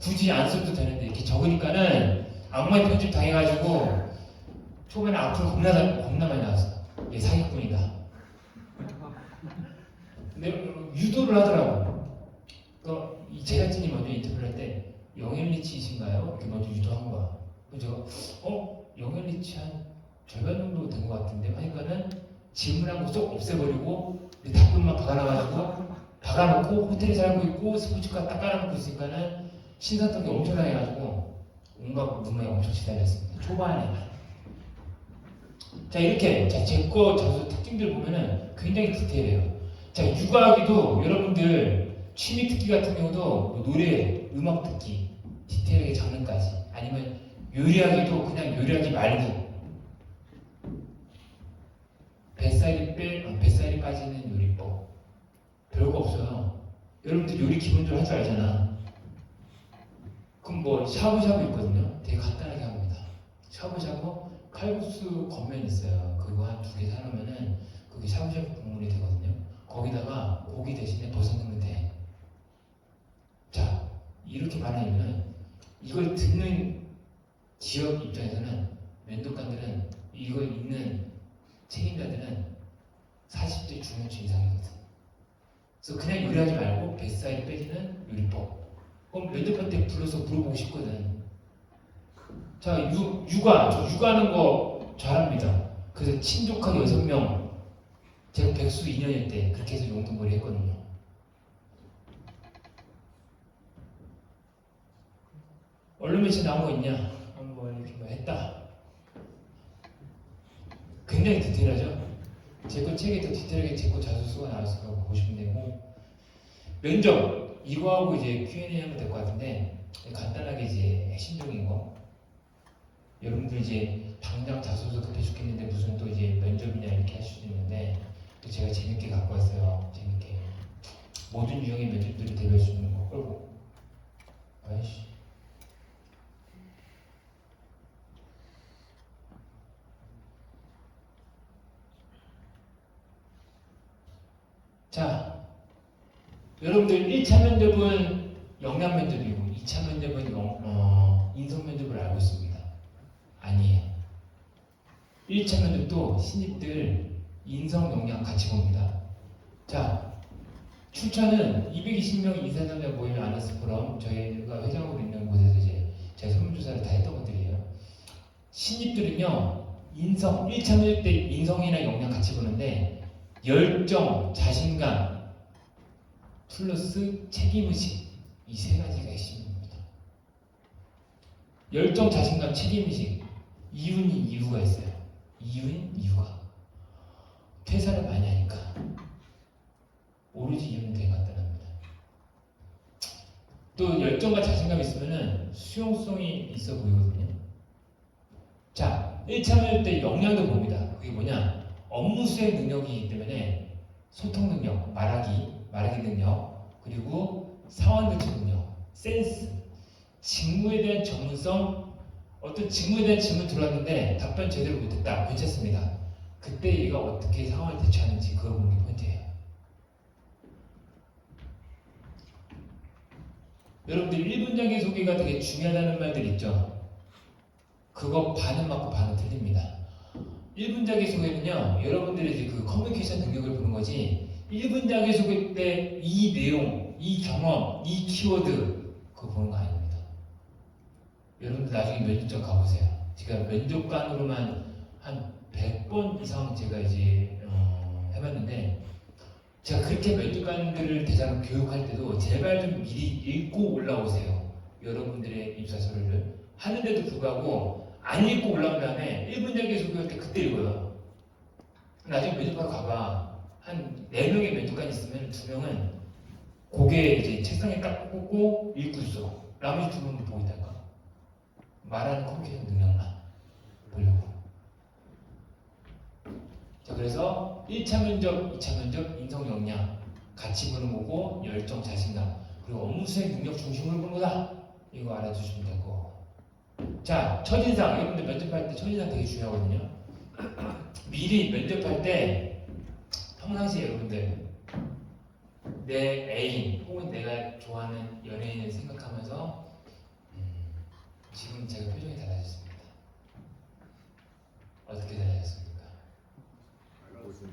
굳이 안 써도 되는데 이렇게 적으니까는 악마의 편집 당해가지고 초반에 앞으로 겁나 많이 나왔어. 얘 사기꾼이다. 근데 유도를 하더라고. 이 제작진이 먼저 인터뷰를 할 때 영앤리치이신가요? 이렇게 먼저 유도한 거야. 그래서 제가 영앤리치 한 절반 정도 된 것 같은데 하니까는 질문한 거 쏙 없애버리고 답변만 박아놓고 호텔에 살고 있고 스포츠카 딱 깔아놓고 있으니까는 신사동이 엄청나게 해가지고 온갖 눈물이 엄청 시달렸습니다. 초반에. 자 이렇게 제 거 자수 특징들 보면은 굉장히 디테일해요. 자 육아하기도 여러분들 취미 특기 같은 경우도 뭐 노래, 음악 특기, 디테일하게 장르까지 아니면 요리하기도 그냥 요리하기 말고 뱃살이 빠지는 요리법 별거 없어요. 여러분들 요리 기본적으로 할 줄 알잖아. 그럼 뭐 샤브샤브 있거든요. 되게 간단하게 합니다. 샤브샤브 칼국수 겉면 있어요. 그거 한 2개 사놓으면은 그게 샤브샤브 국물이 거기다가 고기 대신에 버섯 넣으면 돼. 자, 이렇게 말하는 이유는 이걸 듣는 지역 입장에서는 면도관들은 이걸 읽는 책임자들은 40대 중년층 이상이거든. 그래서 그냥 요리하지 말고 뱃살 빼지는 요리법. 그럼 면접한테 불러서 물어보고 싶거든. 자, 육아, 저 육아하는 거 잘합니다. 그래서 친족한 6명, 제가 백수 2년일 때 그렇게 해서 용돈벌이 했거든요. 언론 매체 나온 거 있냐? 뭐 이렇게 뭐 했다. 굉장히 디테일하죠? 제 거 책에 더 디테일하게 제 거 자소서가 나왔을 거고 보시면 되고, 면접 이거하고 이제 Q&A 하면 될 것 같은데 간단하게 이제 핵심적인 거, 여러분들 이제 당장 자소서 급해 죽겠는데 무슨 또 이제 면접이냐 이렇게 할 수도 있는데 또 제가 재밌게 갖고 왔어요. 재밌게 모든 유형의 면접들을 대비할 수 있는 거 끌고. 아이씨. 자, 여러분들 1차 면접은 역량 면접이고 2차 면접은 인성 면접을 알고 있습니다. 아니에요. 1차 면접도 신입들 인성 역량 같이 봅니다. 자, 출처는 220명 인사상자 모임의 아나스 포럼, 저희가 회장으로 있는 곳에서 이제 제가 설문조사를 다 했던 것들이에요. 신입들은요, 인성, 1차 면접 때 인성이나 역량 같이 보는데 열정, 자신감, 플러스 책임의식, 이 세 가지가 핵심입니다. 열정, 자신감, 책임의식, 이유가 있어요. 이유가 퇴사를 많이 하니까 오로지 이유는 되게 간단합니다. 또 열정과 자신감이 있으면은 수용성이 있어 보이거든요. 자, 1차 면접 때 역량도 봅니다. 그게 뭐냐? 업무 수행 능력이기 때문에 소통 능력, 말하기 능력, 그리고 상황 대처 능력, 센스, 직무에 대한 전문성, 어떤 직무에 대한 질문 들어왔는데 답변 제대로 못했다. 괜찮습니다. 그때 얘가 어떻게 상황을 대처하는지 그거 보는 게 포인트예요. 여러분들 1분 자기소개가 되게 중요하다는 말들 있죠? 그거 반은 맞고 반은 틀립니다. 1분 자기소개는요, 여러분들의 이제 그 커뮤니케이션 능력을 보는 거지, 1분 자기소개 때 이 내용, 이 경험, 이 키워드, 그거 보는 거 아닙니다. 여러분들 나중에 면접장 가보세요. 제가 면접관으로만 한 100번 이상 제가 이제 해봤는데, 제가 그렇게 면접관들을 대상으로 교육할 때도 제발 좀 미리 읽고 올라오세요. 여러분들의 입사서를 하는데도 불구하고 안 읽고 올라온 다음에 1분 자기소개할 때 그때 읽어요. 나중에 면접하러 가봐. 한 4명의 면접관이 있으면 2명은 고개 이제 책상에 딱 꽂고 읽고 있어. 나머지 2명은 보고 있다니까. 말하는 커뮤니케이션 능력만 보려고. 자, 그래서 1차 면접, 2차 면접, 인성 역량 같이 보는 거고, 열정, 자신감, 그리고 업무 수행 능력 중심으로 보는 거다. 이거 알아두시면 되고. 자, 첫인상. 여러분들 면접할 때 첫인상 되게 중요하거든요. 미리 면접할 때 평상시에 여러분들 내 애인 혹은 내가 좋아하는 연예인을 생각하면서 지금 제가 표정이 달라졌습니다. 어떻게 달라졌습니까?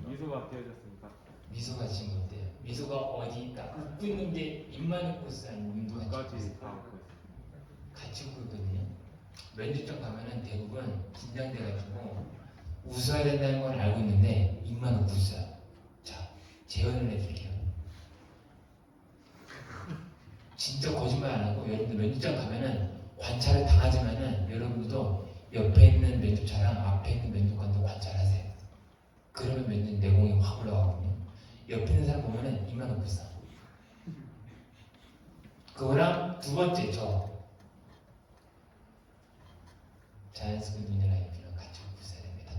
미소가 띄어졌습니까? 미소가 지금 어때요? 미소가 어디 있다? 웃고 있는 게 입만 웃고 있어? 아니면 눈도 같이 웃고 있어? 눈까지 다 웃고 있습니다. 같이 웃고 있거든요. 면접장 가면은 대부분 긴장돼가지고 웃어야 된다는 걸 알고 있는데 입만 웃고 있어요. 자, 재연을 해드릴게요. 진짜 거짓말 안 하고, 여러분들 면접장 가면은 관찰을 당하지만은 여러분들도 옆에 있는 면접자랑 앞에 있는 면접관도 관찰하세요. 그러면 면접 내공이 확 올라가거든요. 옆에 있는 사람 보면은 입만 웃고 있어. 그거랑 두 번째, 자연스러운 눈의 라인이랑 같이 웃고 있어야 됩니다.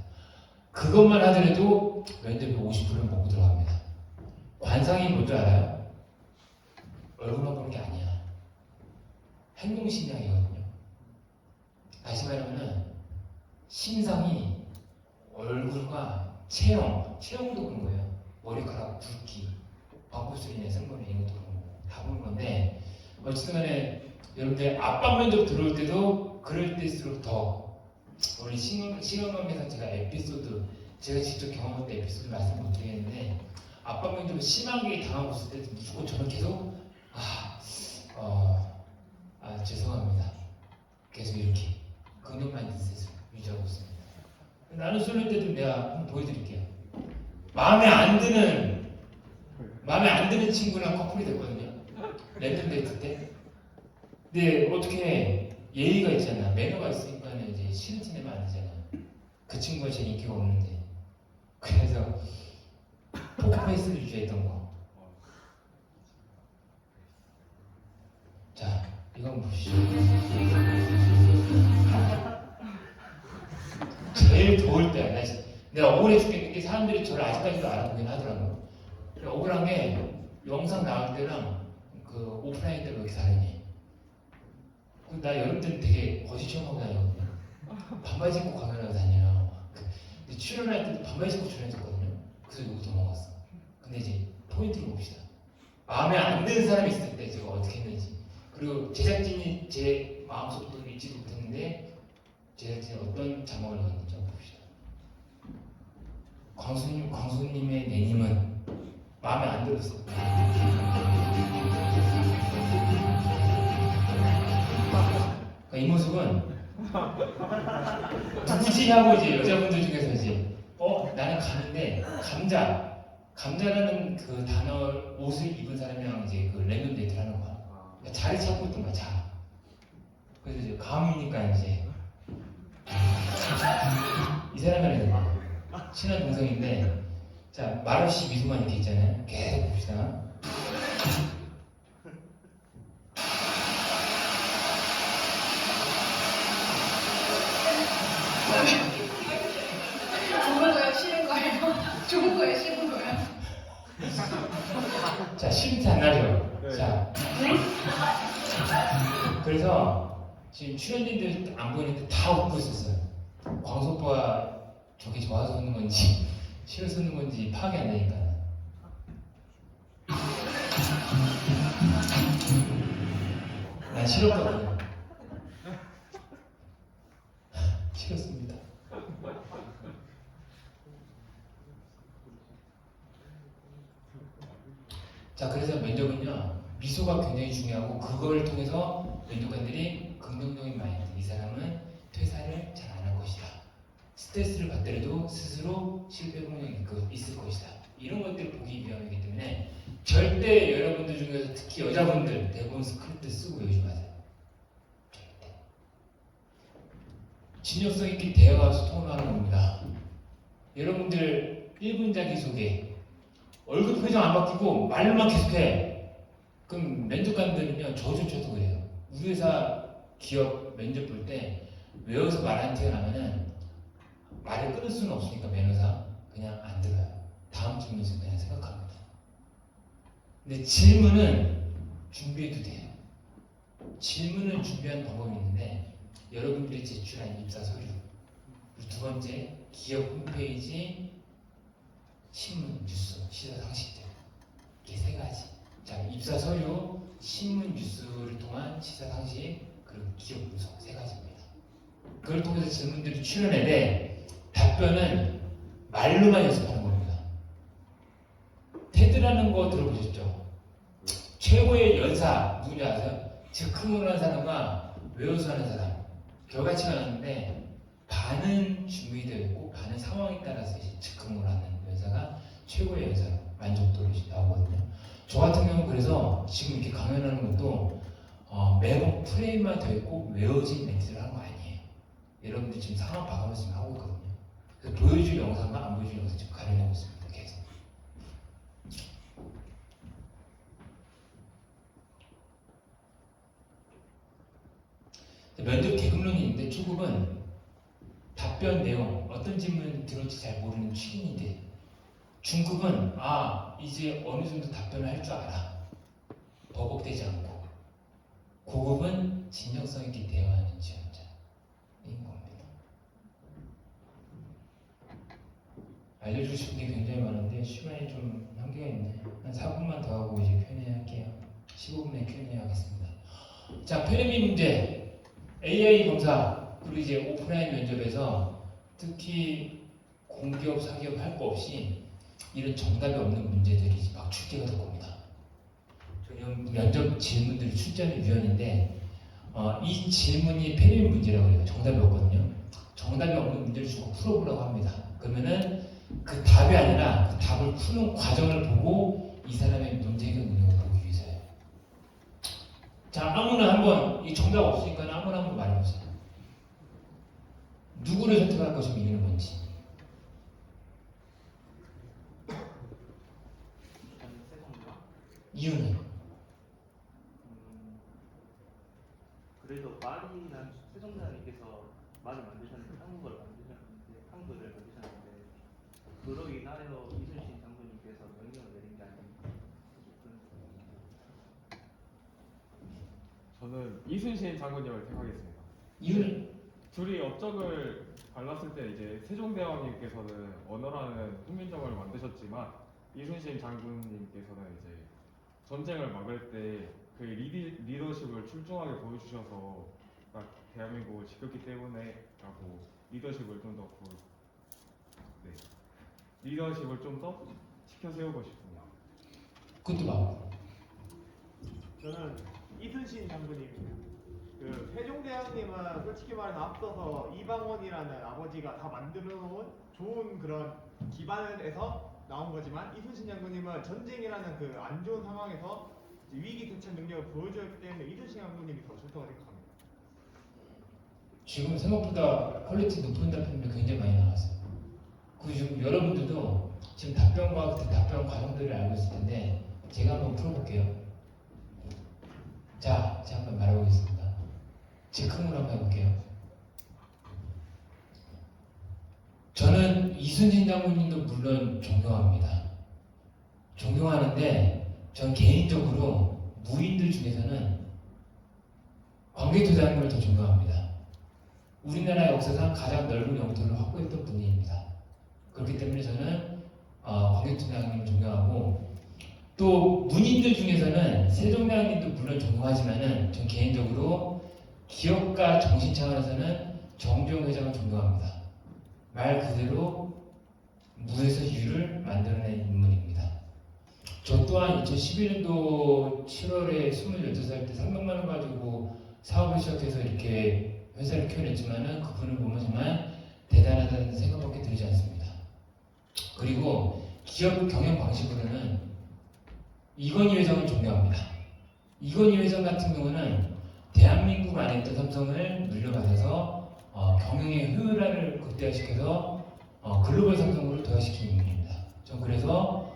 그것만 하더라도 면접에 50%는 먹고 들어갑니다. 관상이 뭔지 알아요? 얼굴만 보는 게 아니야. 행동신양이거든요. 다시 말하면은 심상이 얼굴과 체형도 그런 거예요. 머리카락 굵기, 방구술로 인해 성분이 이것도 다 보는 건데 어쨌든 간에 여러분들 압박 면접 들어올 때도 그럴 때일수록 더 우리 신경감에서 제가 에피소드 제가 직접 경험한 에피소드 말씀 못 드리겠는데 압박 면접을 심하게 당하고 있을 때 무조건 저는 계속 죄송합니다. 계속 이렇게 긍정만 유지하고 있습니다. 나는 솔로 때도 내가 한번 보여드릴게요. 마음에 안 드는 친구랑 커플이 됐거든요. 랜덤 데이트 때. 근데 어떻게 예의가 있잖아. 매너가 있으니까는 이제 싫은 티 내면 안 되잖아. 그 친구가 제일 인기가 없는데. 그래서 포크페이스를 유지했던 거. 자, 이거 한번 보시죠. 제일 더울 때야. 내가 억울해 죽겠는 게 사람들이 저를 아직까지도 알아보긴 하더라고. 억울한 게 영상 나올 때랑 그 오프라인 때로 이렇게 다르니. 나 여름 때는 되게 버시 체험하고 다니거든요. 반바지 입고 가면하고 다녀요. 근데 출연할 때도 반바지 입고 출연했었거든요. 그래서 욕도 먹었어. 근데 이제 포인트를 봅시다. 마음에 안 드는 사람이 있을 때 제가 어떻게 했는지. 그리고 제작진이 제 마음속도 믿지도 못했는데 제작진이 어떤 자막을 넣었는지 한번 봅시다. 광수님의 내님은 마음에 안 들었어. 그러니까 이 모습은 누구지 하고 이제 여자분들 중에서 이제 나는 가는데 감자라는 그 단어 옷을 입은 사람이랑 이제 그 랜덤 데이트를 하는 거야. 그러니까 자리 찾고 있던 거야. 그래서 이제 감이니까 이제 이 사람이랑 친한 동생인데 자 말없이 미소만 이렇게 있잖아요. 계속 봅시다. 좋은 거예요? 싫은 거예요? 좋은 거예요? 싫은 거예요? 자 싫지 안 나죠? 네. 자 그래서 지금 출연진들 안 보이는데 다 웃고 있었어요. 광수 오빠가 저게 좋아서 웃는 건지 싫어서 웃는 건지 파악이 안 되니까. 난 싫었거든요. 싫었습니다. 자 그래서 면접은요 미소가 굉장히 중요하고 그걸 통해서 면접관들이 긍정적인 마인드 이 사람은 퇴사를 잘 안 할 것이다. 스트레스를 받더라도 스스로 실패 능력이 있을 것이다. 이런 것들을 보기 위함이기 때문에 절대 여러분들 중에서 특히 여자분들 대부분 스크립트 쓰고 외우지 마세요. 절대. 진정성 있게 대화와 소통을 하는 겁니다. 여러분들 1분 자기소개 얼굴 표정 안 바뀌고 말만 계속해. 그럼 면접관들은요 저조차도 그래요. 우리 회사 기업 면접 볼 때 외워서 말 안 튀어나오면은 말을 끊을 수는 없으니까 매너상 그냥 안 들어요. 다음 질문 그냥 생각합니다. 근데 질문은 준비해도 돼요. 질문을 준비하는 방법이 있는데 여러분들이 제출한 입사 서류 그리고 두 번째 기업 홈페이지 신문, 뉴스, 시사 상식들 이게 세 가지. 자, 입사 서류, 신문, 뉴스를 통한 시사 상식 그리고 기업 분석 세 가지입니다. 그걸 통해서 질문들이 출연해대 답변은 말로만 연습하는 겁니다. 테드라는 거 들어보셨죠? 최고의 연사 누군지 아세요? 즉흥으로 하는 사람과 외워서 하는 사람 결과치가 나는데 반은 준비되어 있고 반은 상황에 따라서 이제 즉흥으로 하는 연사가 최고의 연사로 만족도로 나오거든요. 저 같은 경우는 그래서 지금 이렇게 강연하는 것도 매번 프레임만 되어 있고 외워진 멘트를 하는 거 아니에요. 여러분들 지금 상황 봐가면서 지금 하고 있거든요. 그래서 보여줄 영상과 안 보여줄 영상 지금 가려내고 있습니다. 계속. 면접 계급론이 있는데 초급은 답변 내용, 어떤 질문 들을지 잘 모르는 취인인데 중급은 이제 어느 정도 답변을 할 줄 알아. 버벅대지 않고. 고급은 진정성 있게 대화하는 지원자인 겁니다. 알려주고 싶은 게 굉장히 많은데 시간이 좀 한계가 있네. 한 4분만 더 하고 이제 Q&A 할게요. 15분에 Q&A 하겠습니다. 자, 페르미 문제, AI 검사, 그리고 이제 오프라인 면접에서 특히 공기업, 사기업 할 거 없이 이런 정답이 없는 문제들이 막 출제가 될 겁니다. 저는 면접 질문들이 출제하는 위원인데 이 질문이 페르미 문제라고 해요. 정답이 없거든요. 정답이 없는 문제를 주고 풀어보라고 합니다. 그러면은 그 답이 아니라 그 답을 푸는 과정을 보고 이 사람의 문제 해결 능력을 보기 위해서요. 자, 아무나 한번 이 정답 없으니까 아무나 한번 말해보세요. 누구를 선택할 것이면 이유는 뭔지. 저는 세종대왕. 이유는 그래도 말이란 세종대왕님께서 말을 만드셨는데 한국어를 만드셨는데 그로 인하여 이순신 장군님께서 명령을 내린 게 아닌가 그런 생각입니다. 저는 이순신 장군님을 택하겠습니다. 이유는 둘이 업적을 발랐을 때 이제 세종대왕님께서는 언어라는 훈민정음을 만드셨지만 이순신 장군님께서는 이제 전쟁을 막을 때 그 리더십을 출중하게 보여주셔서 딱 대한민국을 지켰기 때문에라고 리더십을 좀 더 리더십을 좀 더 지켜 세우고 싶습니다. 그것도 맞고. 저는 이순신 장군님입니다. 그 세종대왕님은 솔직히 말해서 앞서서 이방원이라는 아버지가 다 만들어 놓은 좋은 그런 기반에서 나온 거지만 이순신 장군님은 전쟁이라는 그 안 좋은 상황에서 위기 대처 능력을 보여줬기 때문에 이순신 장군님이 더 좋다고 생각합니다. 지금 생각보다 퀄리티 높은 답변이 굉장히 많이 나왔어요. 그 지금 여러분들도 지금 답변과 그 답변 과정들을 알고 있을 텐데 제가 한번 풀어볼게요. 자, 제가 한번 말해보겠습니다. 즉흥으로 한번 해볼게요. 저는 이순신 장군님도 물론 존경합니다. 존경하는데 전 개인적으로 무인들 중에서는 광개토장님을 더 존경합니다. 우리나라 역사상 가장 넓은 영토를 확보했던 분입니다. 그렇기 때문에 저는 광개토장님을 존경하고 또 문인들 중에서는 세종대왕님도 물론 존경하지만은 전 개인적으로 기업가 정신 차원에서는 정주영 회장을 존경합니다. 말 그대로 무에서 유를 만들어낸 인물입니다. 저 또한 2011년도 7월에 28살 때 300만 원 가지고 사업을 시작해서 이렇게 회사를 키워냈지만은 그분을 보면 정말 대단하다는 생각밖에 들지 않습니다. 그리고 기업 경영 방식으로는 이건희 회장을 존경합니다. 이건희 회장 같은 경우는 대한민국 안에 있던 삼성을 물려받아서 경영의 효율화를 극대화시켜서 글로벌 삼성으로 도약시킨 인물입니다. 전 그래서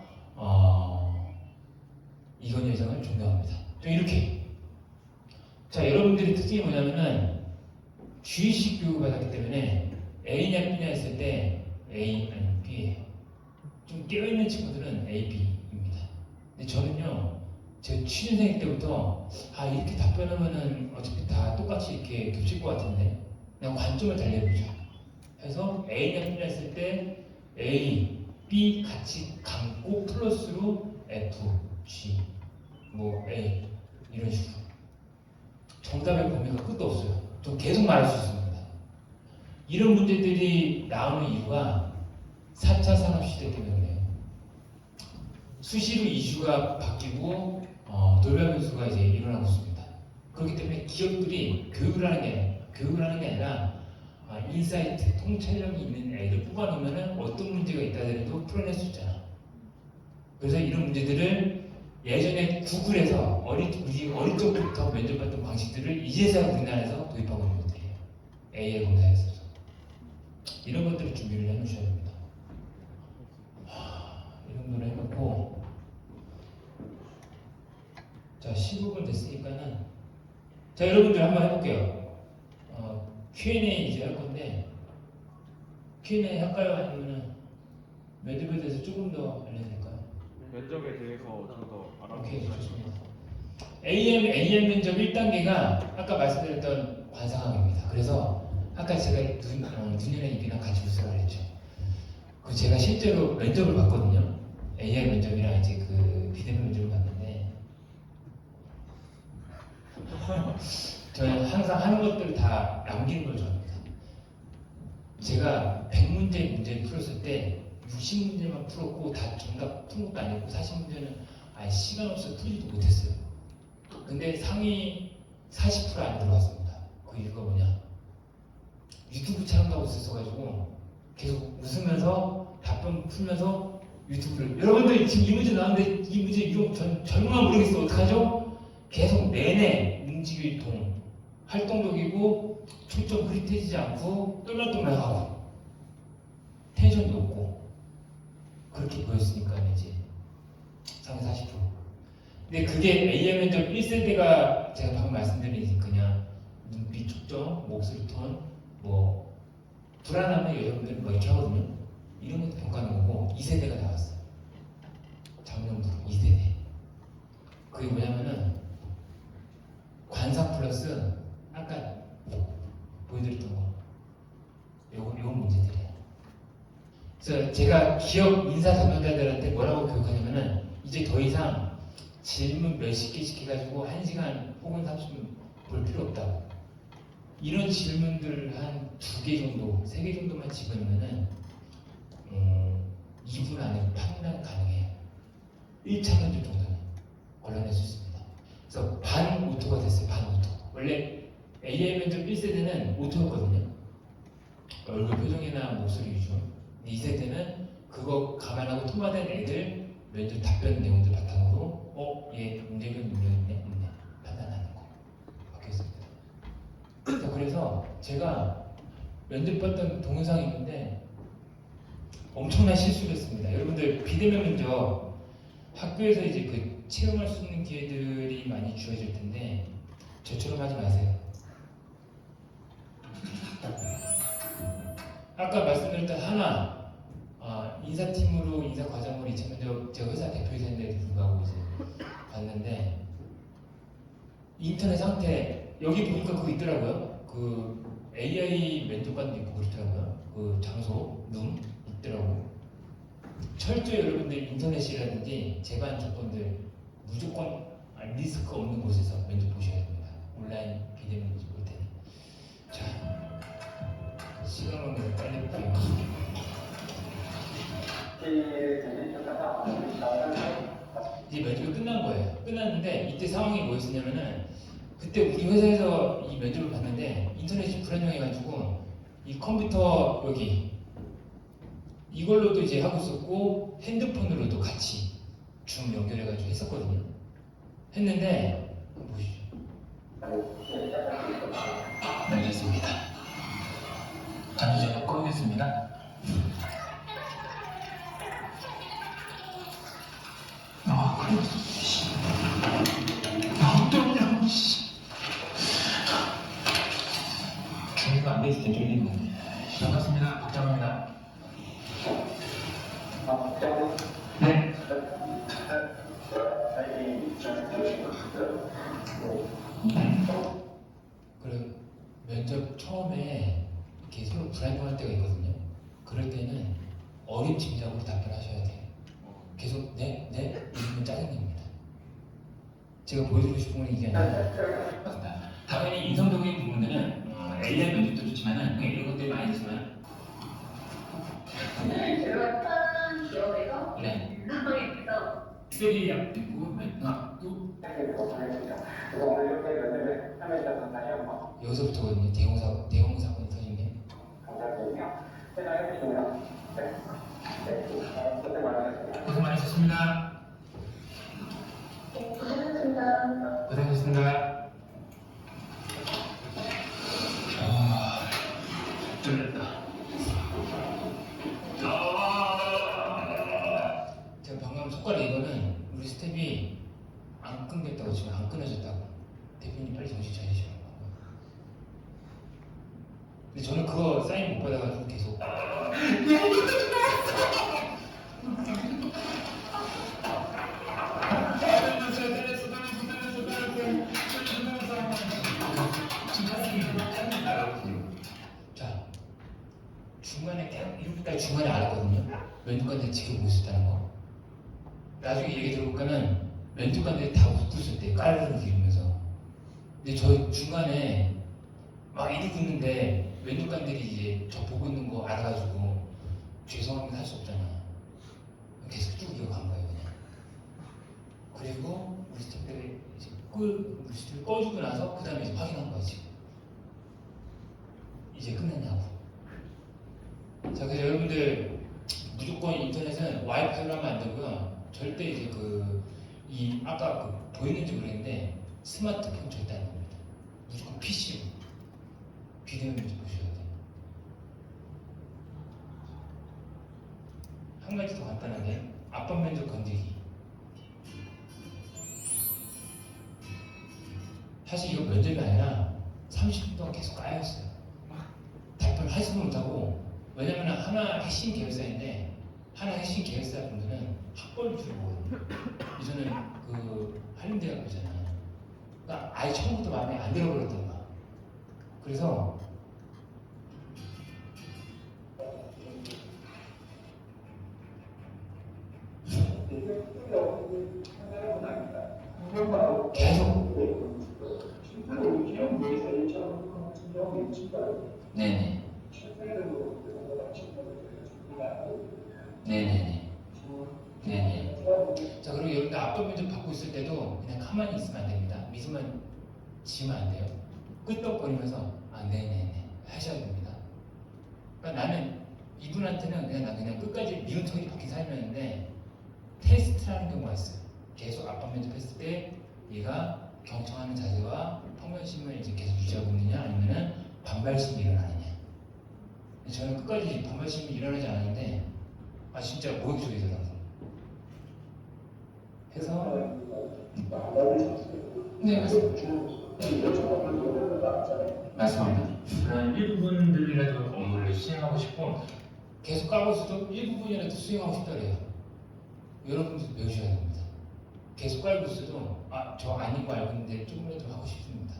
이건희 회장을 존경합니다. 좀 이렇게. 자, 여러분들이 특징이 뭐냐면은 주의식 교육을 받았기 때문에 A냐 B냐 했을 때 A 아니 B예요. 좀 깨어있는 친구들은 A, B입니다. 근데 저는요, 제 취준생 때부터 이렇게 답변하면은 어차피 다 똑같이 이렇게 겹칠 것 같은데 그냥 관점을 달리해보자 해서 A냐 B냐 했을 때 A, B 같이 감고 플러스로 F, G, 뭐 A 이런 식으로 정답의 범위가 끝도 없어요. 좀 계속 말할 수 있습니다. 이런 문제들이 나오는 이유가 4차 산업시대 때문에 그래요. 수시로 이슈가 바뀌고 돌발 변수가 이제 일어나고 있습니다. 그렇기 때문에 기업들이 교육을 하는 게 아니라 인사이트, 통찰력이 있는 애들 뽑아놓으면 어떤 문제가 있다 하더라도 풀어낼 수 있잖아. 그래서 이런 문제들을 예전에 구글에서 우리 어릴 적부터 면접받던 방식들을 이제서야 우리나라에서 도입하고 있는 것들이에요. AI 검사에서. 이런 것들을 준비를 해놓으셔야 됩니다. 이런 거를 해놓고 자, 15분 됐으니까는 자, 여러분들 한번 해볼게요. Q&A 이제 할 건데 Q&A 할까요? 아니면 면접에 대해서 조금 더 알려드릴까요? 면접에 대해서 좀 더 오케이, 알아보고 좋습니다. AM 면접 1단계가 아까 말씀드렸던 관상학입니다. 그래서 아까 제가 눈이나 입이랑 같이 웃으라 그랬죠. 그 제가 실제로 면접을 봤거든요. AI 면접이랑 이제 그 비대면 면접을 봤는데 저는 항상 하는 것들을 다 남기는 걸 좋아합니다. 제가 100문제 문제를 풀었을 때 60문제만 풀었고 다 정답 푼 것도 아니고 40문제는 아예 시간 없어서 풀지도 못했어요. 근데 상위 40% 안 들어갔습니다. 그 이유가 뭐냐? 유튜브 촬영하고 있었어가지고 계속 웃으면서 답변 풀면서 유튜브를 여러분들 지금 이 문제 나왔는데 이 문제 이거 전문가 모르겠어 어떡하죠? 계속 내내 움직일통 활동적이고 초점 흐릿해지지 않고 똘말똘말하고 텐션 높고 그렇게 보였으니까 이제 상위 40%. 근데 그게 AI 면접 1세대가 제가 방금 말씀드린 이제 그냥 눈빛 초점, 목소리 톤, 뭐 불안하면 여러분들은 뭐 이렇게 하거든요. 이런 것도 평가하는 거고 2세대가 나왔어요. 작년부터 2세대. 그게 뭐냐면은 관상 플러스 아까 보여드렸던 거 요건 문제들이에요. 그래서 제가 기업 인사 담당자들한테 뭐라고 교육하냐면은 이제 더 이상 질문 몇십 개씩 해가지고 1시간 혹은 30분 볼 필요 없다고. 이런 질문들을 한 2개 정도, 3개 정도만 집어넣으면은 2분 안에 판단 가능해요. 1차 면접 정도는 걸러낼 수 있습니다. 그래서 반 오토가 됐어요. 반 오토. 원래 AI 면접 1세대는 오토였거든요. 얼굴 표정이나 목소리 위주. 2세대는 그거 감안하고 통과된 애들 면접 답변 내용들 바탕으로 얘 문제는 있네 판단하는 거 바뀌었습니다. 그래서 제가 면접 봤던 동영상이 있는데 엄청난 실수를 했습니다. 여러분들 비대면 면접 학교에서 이제 그 체험할 수 있는 기회들이 많이 주어질 텐데 저처럼 하지 마세요. 아까 말씀드렸던 하나 인사팀으로 인사과정으로 2차 면접 제가 회사 대표이사인데도 불구하고 이제 봤는데 인터넷 상태 여기 보니까 그거 있더라고요. 그 AI 면접관도 있고 그렇더라고요. 그 장소 룸 있더라고. 철저히 여러분들 인터넷이라든지 제반 조건들 무조건 리스크 없는 곳에서 면접 보셔야 됩니다. 온라인 비대면 면접 볼 때는. 자, 시간 관계로 빨리 볼게요. 이제 면접이 끝난 거예요. 끝났는데 이때 상황이 뭐였냐면은 그때 우리 회사에서 이 면접을 봤는데 인터넷이 불안정해가지고 이 컴퓨터 여기 이걸로도 이제 하고 있었고 핸드폰으로도 같이 줌 연결해가지고 했었거든요. 했는데 한번 보시죠. 네, 됐습니다. 잠시 제가 꺼내겠습니다. 그래. 어떠냐고, 준비가 안 돼 있을 때 쫄리는. 반갑습니다. 박장호입니다. 네. 그래 면접 처음에 이렇게 서로 불안정할 때가 있거든요. 그럴 때는 어림짐작으로 답변하셔야 돼요. 계속 네 이러면 짜증납니다. 제가 보여드리고 싶은 건 이게 아니라 당연히 인성적인 부분들은 AI 면접도 좋지만은 이런 것들이 많이 있으면 제가 다른 기업에서 네. 상황에서 특별히 있고 여기서부터 대형 사건이 터진 게 고생 많으셨습니다. 고생하셨습니다. 쫄렸다. 제가 방금 손가락 이거는 우리 스텝이 안 끊겼다고 지금 안 끊어졌다고 대표님 빨리 정신 차리시라고. 근데 저는 그거 사인 못 받아가지고 계속 자 중간에 그냥 이렇게 중간에 알았거든요. 들고 있었다는 거. 나중에 얘기 들어볼까는 면접관들이 다 웃고 있었대. 까르르 기르면서. 근데 저 중간에 막 이러고 있는데 면접관들이 이제 저 보고 있는 거 알아가지고 죄송합니다 할 수 없잖아. 계속 쭉 이어간 거예요 그냥. 그리고 우리 스태프들이 이제 우리 스태프 꺼주고 나서 그 다음에 이제 확인한 거지. 이제 끝났냐고. 자, 그래서 여러분들 무조건 인터넷은 와이파이로 하면 안 되고요. 절대 이제 이 아까 보이는지 모르겠는데 스마트폰 절대 안 됩니다. 무조건 PC로 비디오 면접 보셔야 돼요. 한 가지 더 간단하게 압박 면접 건지기. 사실 이거 면접이 아니라 30분 동안 계속 까였어요. 답변을 하지도 못하고. 왜냐면 하나 핵심 계열사인데 하나 핵심 계열사 분들은 학벌 주로 보거든요. 저는 한림대학교잖아요. 그러니까 아예 처음부터 마음에 안 들어버렸던가. 그래서 계속 네네. 네네네. 네네. 자, 그리고 여러분들 압박 면접 받고 있을 때도 그냥 가만히 있으면 안 됩니다. 미소만 지으면 안 돼요. 끄떡거리면서 네네네 하셔야 됩니다. 그러니까 나는 이분한테는 그냥 끝까지 미운 척이 박힌 사람이었는데 테스트라는 경우가 있어요. 계속 압박 면접 했을 때 얘가 경청하는 자세와 평면심을 이제 계속 유지하고 있느냐 아니면은 반발심이 일어나느냐. 저는 끝까지 반발심이 일어나지 않았는데 진짜 모욕적이더라고요. 해서 네 맞습니다. 그런 일부분들이라도 업무를 수행하고 싶고 계속 까고 있어도 일부분이라도 수행하고 싶다래요. 여러분들도 배우셔야 됩니다. 계속 깔고 있어도 저 아닌 거 알고 있는데 조금이라도 하고 싶습니다.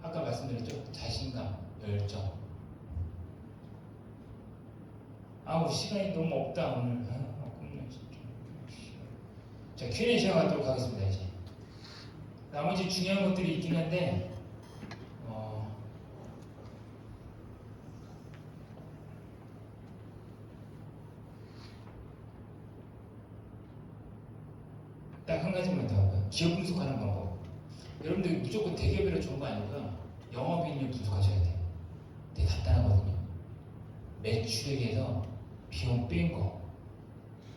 아까 말씀드렸죠? 자신감, 열정. 우리 시간이 너무 없다 오늘. 자, Q&A 시간 갖도록 하겠습니다. 이제 나머지 중요한 것들이 있긴 한데 딱 한 가지만 더 하고요. 기업 분석하는 방법. 여러분들 무조건 대기업이라 좋은 거 아니고요. 영업이익률 분석하셔야 돼요. 되게 간단하거든요. 매출액에서 비용 뺀 거.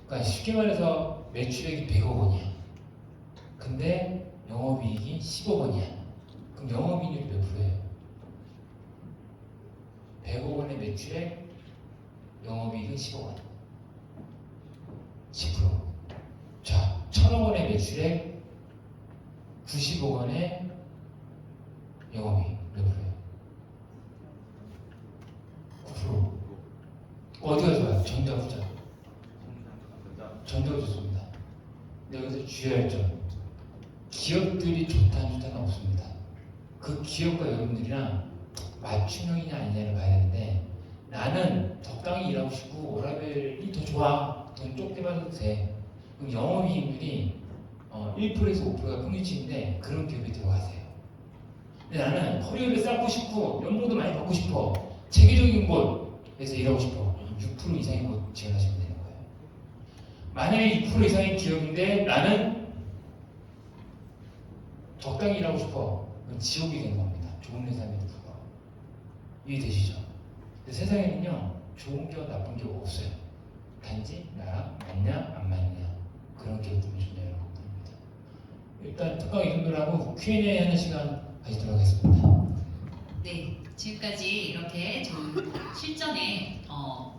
그러니까 쉽게 말해서 매출액이 100억 원이야. 근데 영업이익이 10억 원이야. 그럼 영업이익률이 몇 프로예요? 100억 원의 매출액, 영업이익은 10억 원. 10%. 자, 1000억 원의 매출액, 90억 원의 영업이익 몇 프로예요? 9%. 어디가 좋아요? 전자 후자. 전자가 좋습니다. 근데 여기서 주의할 점. 기업들이 좋다는 없습니다. 그 기업과 여러분들이랑 맞춤형이냐 아니냐를 봐야 되는데 나는 적당히 일하고 싶고 워라벨이 더 좋아. 돈 좁게 받아도 돼. 그럼 영업이익률이 1%에서 5%가 평균치인데 그런 기업에 들어가세요. 근데 나는 커리어를 쌓고 싶고 연봉도 많이 받고 싶어. 체계적인 곳에서 일하고 싶어. 6% 이상의 곳 지원하시면 되는 거예요. 만약에 6% 이상의 기업인데 나는 적당히 일하고 싶어. 그럼 지옥이 되는 겁니다. 좋은 회사임에도 불구하고. 이해되시죠? 근데 세상에는요 좋은 기업 나쁜 기업 없어요. 단지 나랑 맞냐 안 맞냐 그런 기업들이 존재하는 겁니다. 일단 특강 이 정도로 하고 Q&A 하는 시간 가지도록 하겠습니다. 네, 지금까지 이렇게 좀 실전에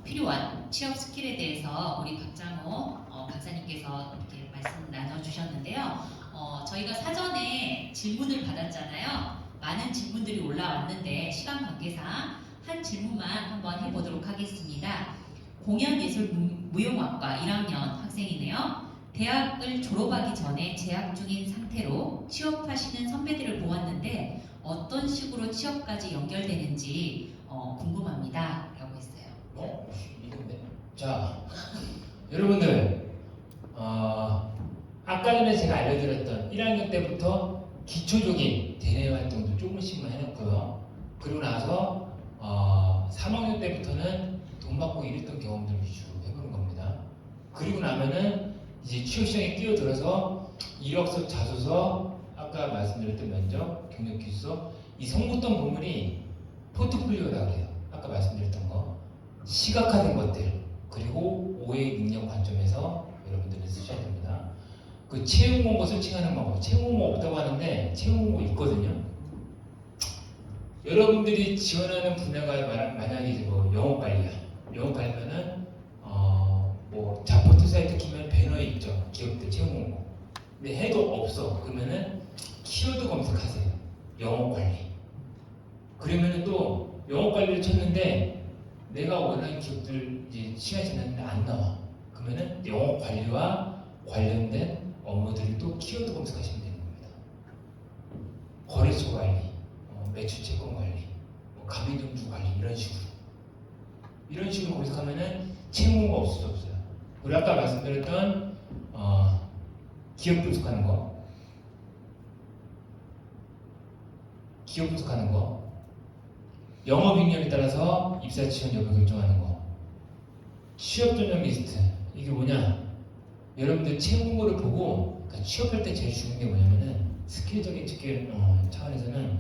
필요한 취업 스킬에 대해서 우리 박장호 박사님께서 이렇게 말씀 나눠주셨는데요. 저희가 사전에 질문을 받았잖아요. 많은 질문들이 올라왔는데 시간 관계상 한 질문만 한번 해보도록 하겠습니다. 공연예술무용학과 1학년 학생이네요. 대학을 졸업하기 전에 재학 중인 상태로 취업하시는 선배들을 보았는데 어떤 식으로 취업까지 연결되는지 궁금합니다. 라고 했어요. 이건데. 자, 여러분들 아까 전에 제가 알려드렸던 1학년 때부터 기초적인 대내 활동도 조금씩만 해놓고요. 그리고 나서 3학년 때부터는 돈 받고 일했던 경험들 위주로 해보는 겁니다. 그리고 나면은 이제 취업 시장에 뛰어들어서 이력서, 자소서, 아까 말씀드렸던 면접, 경력 기술서, 이 성붙던 부분이 포트폴리오라고 해요. 아까 말씀드렸던 거, 시각화된 것들, 그리고 오해 능력 관점에서 여러분들은 쓰셔야 됩니다. 그 채용 공고 서칭하는 방법, 채용 공고 없다고 하는데 채용 공고 있거든요. 여러분들이 지원하는 분야가 만약에 이제 뭐 영업 관리야. 영업 관리면은 뭐 자포트 사이트 키면 배너에 있죠. 기업들 채용 공고. 근데 해도 없어. 그러면은 키워드 검색하세요. 영업 관리. 그러면은 또 영업 관리를 쳤는데 내가 원하는 기업들 이제 시간이 지났는데 안 나와. 그러면은 영업 관리와 관련된 업무들을 또 키워드 검색하시면 되는 겁니다. 거래소 관리, 매출 채권 관리, 뭐 가맹점주 관리 이런 식으로 검색하면은 채용가 없을 수 없어요. 우리 아까 말씀드렸던 기업 분석하는 거, 영업익령에 따라서 입사 지원 여부 결정하는 거, 취업 전형 리스트. 이게 뭐냐? 여러분들 채용 공고를 보고 그러니까 취업할 때 제일 중요한 게 뭐냐면은 스킬적인 차원에서는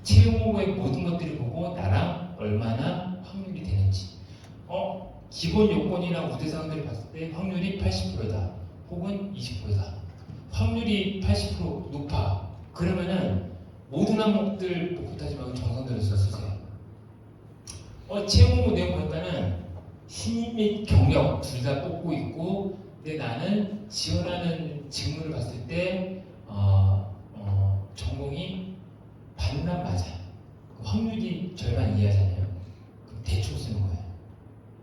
채용 공고의 모든 것들을 보고 나랑 얼마나 확률이 되는지. 기본 요건이나 우대 사항들을 봤을 때 확률이 80%다 혹은 20%다. 확률이 80% 높아. 그러면은 모든 항목들 복붙하지 말고 정성들을 쓰세요. 채용 공고 내용 보니까는 신입 및 경력 둘 다 뽑고 있고, 근데 나는 지원하는 직무를 봤을 때 전공이 반만 맞아. 확률이 절반 이하잖아요. 그럼 대충 쓰는 거예요.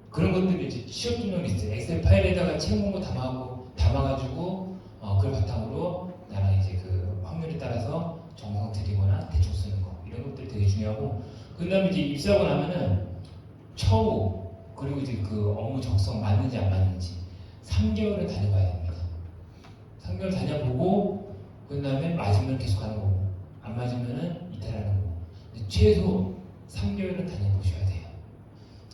그런 것들을 이제 취업 전형 리스트, 엑셀 파일에다가 채용 공고 담아가지고 그걸 바탕으로 나랑 이제 그 확률에 따라서 정성 들이거나 대충 쓰는 거, 이런 것들이 되게 중요하고, 그 다음에 이제 입사하고 나면은 처우, 그리고 이제 그 업무 적성 맞는지 안 맞는지 3개월을 다녀봐야 됩니다. 3개월 다녀보고 그 다음에 맞으면 계속 하는 거고, 안 맞으면은 이탈하는 거고. 최소 3개월은 다녀보셔야 돼요.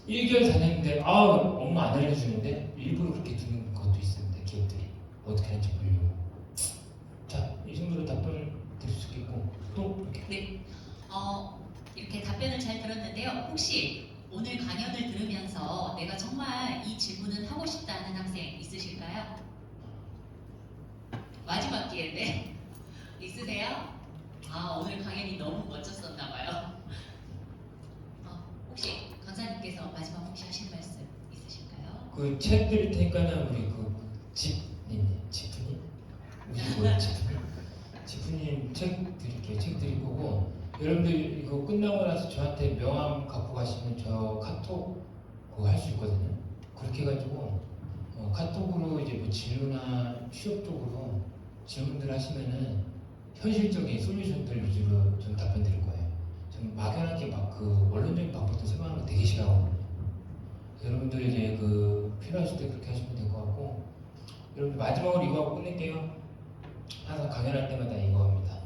1개월 다녔는데 업무 안 알려주는데 일부러 그렇게 두는 것도 있습니다. 기업들이 어떻게 하는지 보려고. 자, 이 정도로 답변을 드릴 수 있겠고, 또 이렇게. 네. 이렇게 답변을 잘 들었는데요. 혹시 오늘 강연을 들으면서 내가 정말 이 질문은 하고 싶다 하는 학생 있으실까요? 마지막 기회인데 있으세요? 오늘 강연이 너무 멋졌었나 봐요. 혹시 강사님께서 마지막 혹시 하실 말씀 있으실까요? 그 책 드릴 테니까는 우리 그 지프님 책 드릴게요. 책 드릴 거고, 여러분들 이거 끝나고 나서 저한테 명함 갖고 가시면 저 카톡 그거 할 수 있거든요. 그렇게 해가지고 카톡으로 이제 뭐 진로나 취업 쪽으로 질문들 하시면은 현실적인 솔루션들 위주로 좀 답변 드릴 거예요. 저는 막연하게 막 그 원론적인 방법도 설명하는 거 되게 싫어하거든요. 여러분들 이제 그 필요하실 때 그렇게 하시면 될 것 같고, 여러분들 마지막으로 이거 하고 끝낼게요. 항상 강연할 때마다 이거 합니다.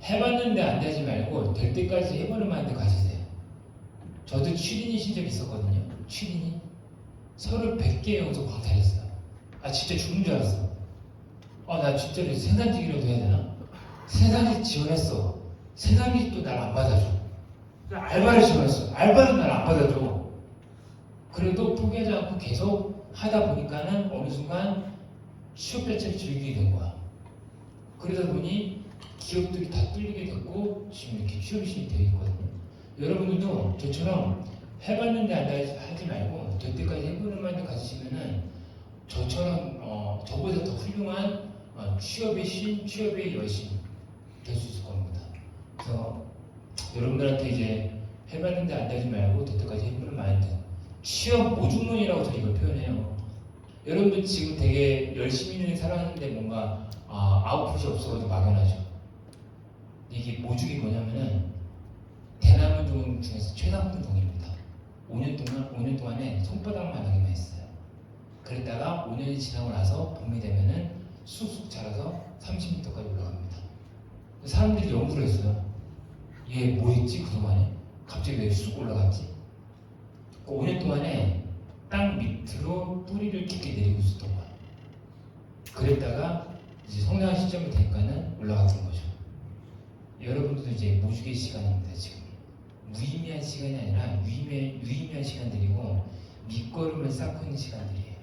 해봤는데 안 되지 말고 될 때까지 해보는 마인드 가지세요. 저도 취린이 신적 있었거든요. 취린이 서류 100개 연속 광탈했어요. 진짜 죽는 줄 알았어. 나 진짜로 생산직이라도 해야 되나? 생산직 지원했어. 생산직도 날 안 받아줘. 알바를 지원했어. 알바도 날 안 받아줘. 그래도 포기하지 않고 계속 하다 보니까는 어느 순간 취업 자체를 즐기게 된 거야. 그러다 보니 기업들이 다 뚫리게 됐고 지금 이렇게 취업이 되어 있거든요. 여러분들도 저처럼 해봤는데 안 하지 말고 될 때까지 해보는 마인드 가지시면은 저처럼 저보다 더 훌륭한 취업의 신, 취업의 여신 될 수 있을 겁니다. 그래서 여러분들한테 이제 해봤는데 안 되지 말고 될 때까지 해보는 마인드. 취업 모중론이라고 저는 이걸 표현해요. 여러분들 지금 되게 열심히 살았는데 뭔가 아웃풋이 없어가지고 막연하죠. 이게 모죽이 뭐냐면은 대나무종 중에서 최상품 종입니다. 5년 동안에 손바닥만하게만 했어요. 그랬다가 5년이 지나고 나서 봄이 되면은 쑥쑥 자라서 30m까지 올라갑니다. 사람들이 연구를 했어요. 얘 뭐 했지 그동안에? 갑자기 왜 쑥 올라갔지? 5년 동안에 땅 밑으로 뿌리를 깊게 내리고 있었던 거예요. 그랬다가 이제 성장한 시점이 되니까는 올라갔던 거죠. 여러분들도 이제 모주의 시간입니다. 지금 무의미한 시간이 아니라 유의미한 시간들이고 밑거름을 쌓고 있는 시간들이에요.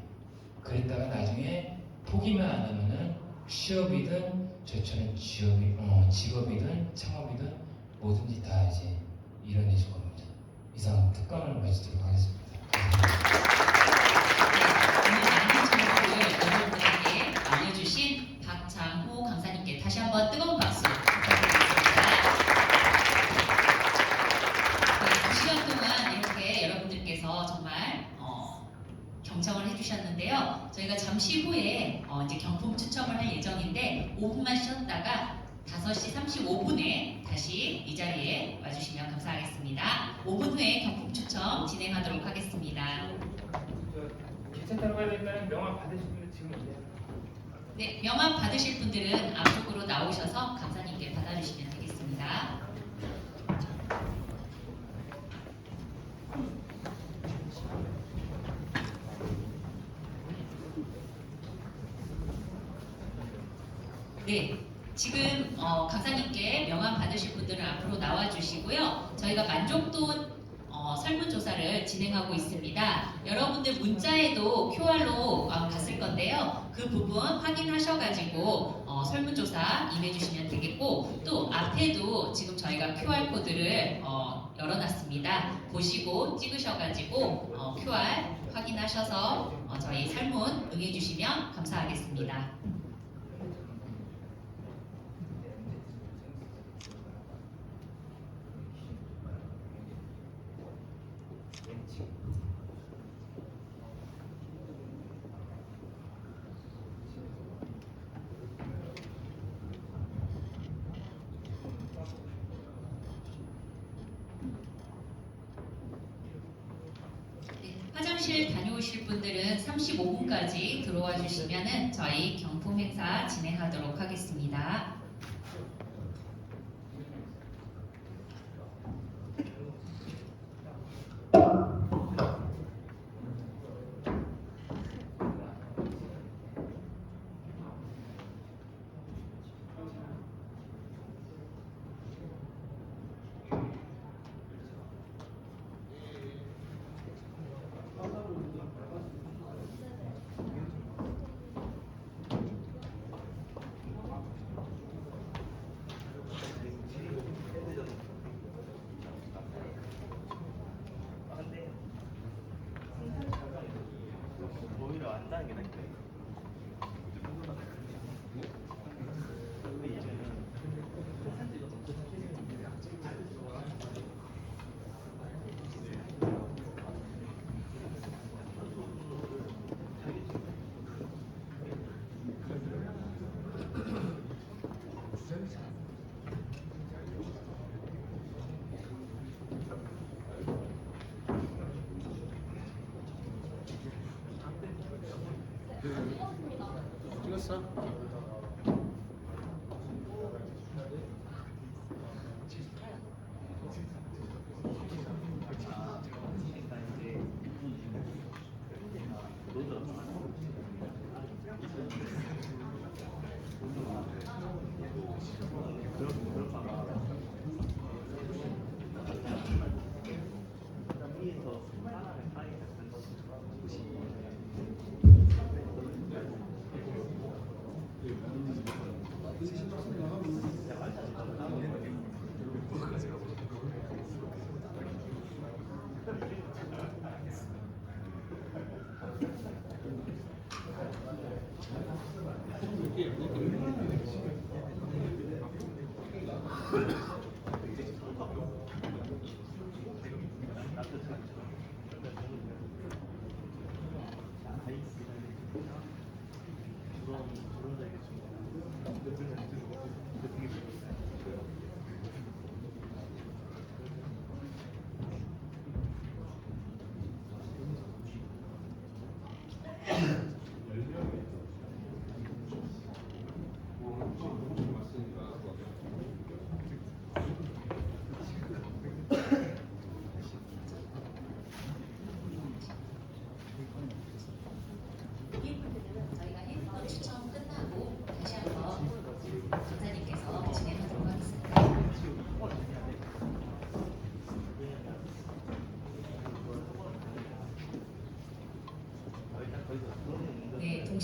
그랬다가 나중에 포기만 안 하면은 취업이든 저처럼 직업이든 창업이든 뭐든지 다 이제 이뤄내실 겁니다. 이상 특강을 마치도록 하겠습니다. 오늘 많은 정보를 여러분들에게 알려주신 박장호 강사님께 다시 한번 뜨거운 박수 부탁드리겠습니다. 네, 2시간 동안 이렇게 여러분들께서 정말 경청을 해주셨는데요. 저희가 잠시 후에 이제 경품 추첨을 할 예정인데 5분만 쉬었다가 5시 35분에 다시 이 자리에 와주시면 감사하겠습니다. 5분 후에 경품 추첨 진행하도록 하겠습니다. 기차 타러 가야 되니까 명함 받으실 분들 지금 오세요. 네, 명함 받으실 분들은 앞쪽으로 나오셔서 강사님께 받아주시면 되겠습니다. 네, 지금 강사님께 명함 받으실 분들은 앞으로 나와주시고요. 저희가 만족도 설문조사를 진행하고 있습니다. 여러분들 문자에도 QR로 갔을 건데요. 그 부분 확인하셔가지고 설문조사 임해주시면 되겠고 또 앞에도 지금 저희가 QR코드를 열어놨습니다. 보시고 찍으셔가지고 QR 확인하셔서 저희 설문 응해주시면 감사하겠습니다. 화장실 다녀오실 분들은 35분까지 들어와 주시면은 저희 경품 행사 진행하도록 하겠습니다. 오히려 안 나는 게 낫겠다. 찍었어?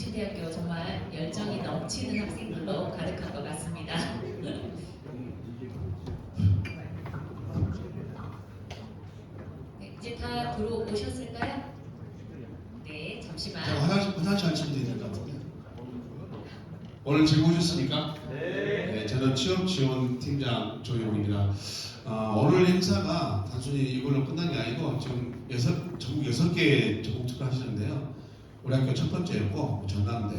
서울특별자치대학교 정말 열정이 넘치는 학생들로 가득한 것 같습니다. 네, 이제 다 들어오셨을까요? 네, 잠시만. 제가 화장실 한 침대 있는 것 같은데. 오늘 즐거우셨습니까? 네. 저는 취업지원팀장 조용입니다. 오늘 행사가 단순히 이걸로 끝난 게 아니고 지금 전국 6개 전국 투표 하시는데요. 우리 학교 첫 번째였고 전남대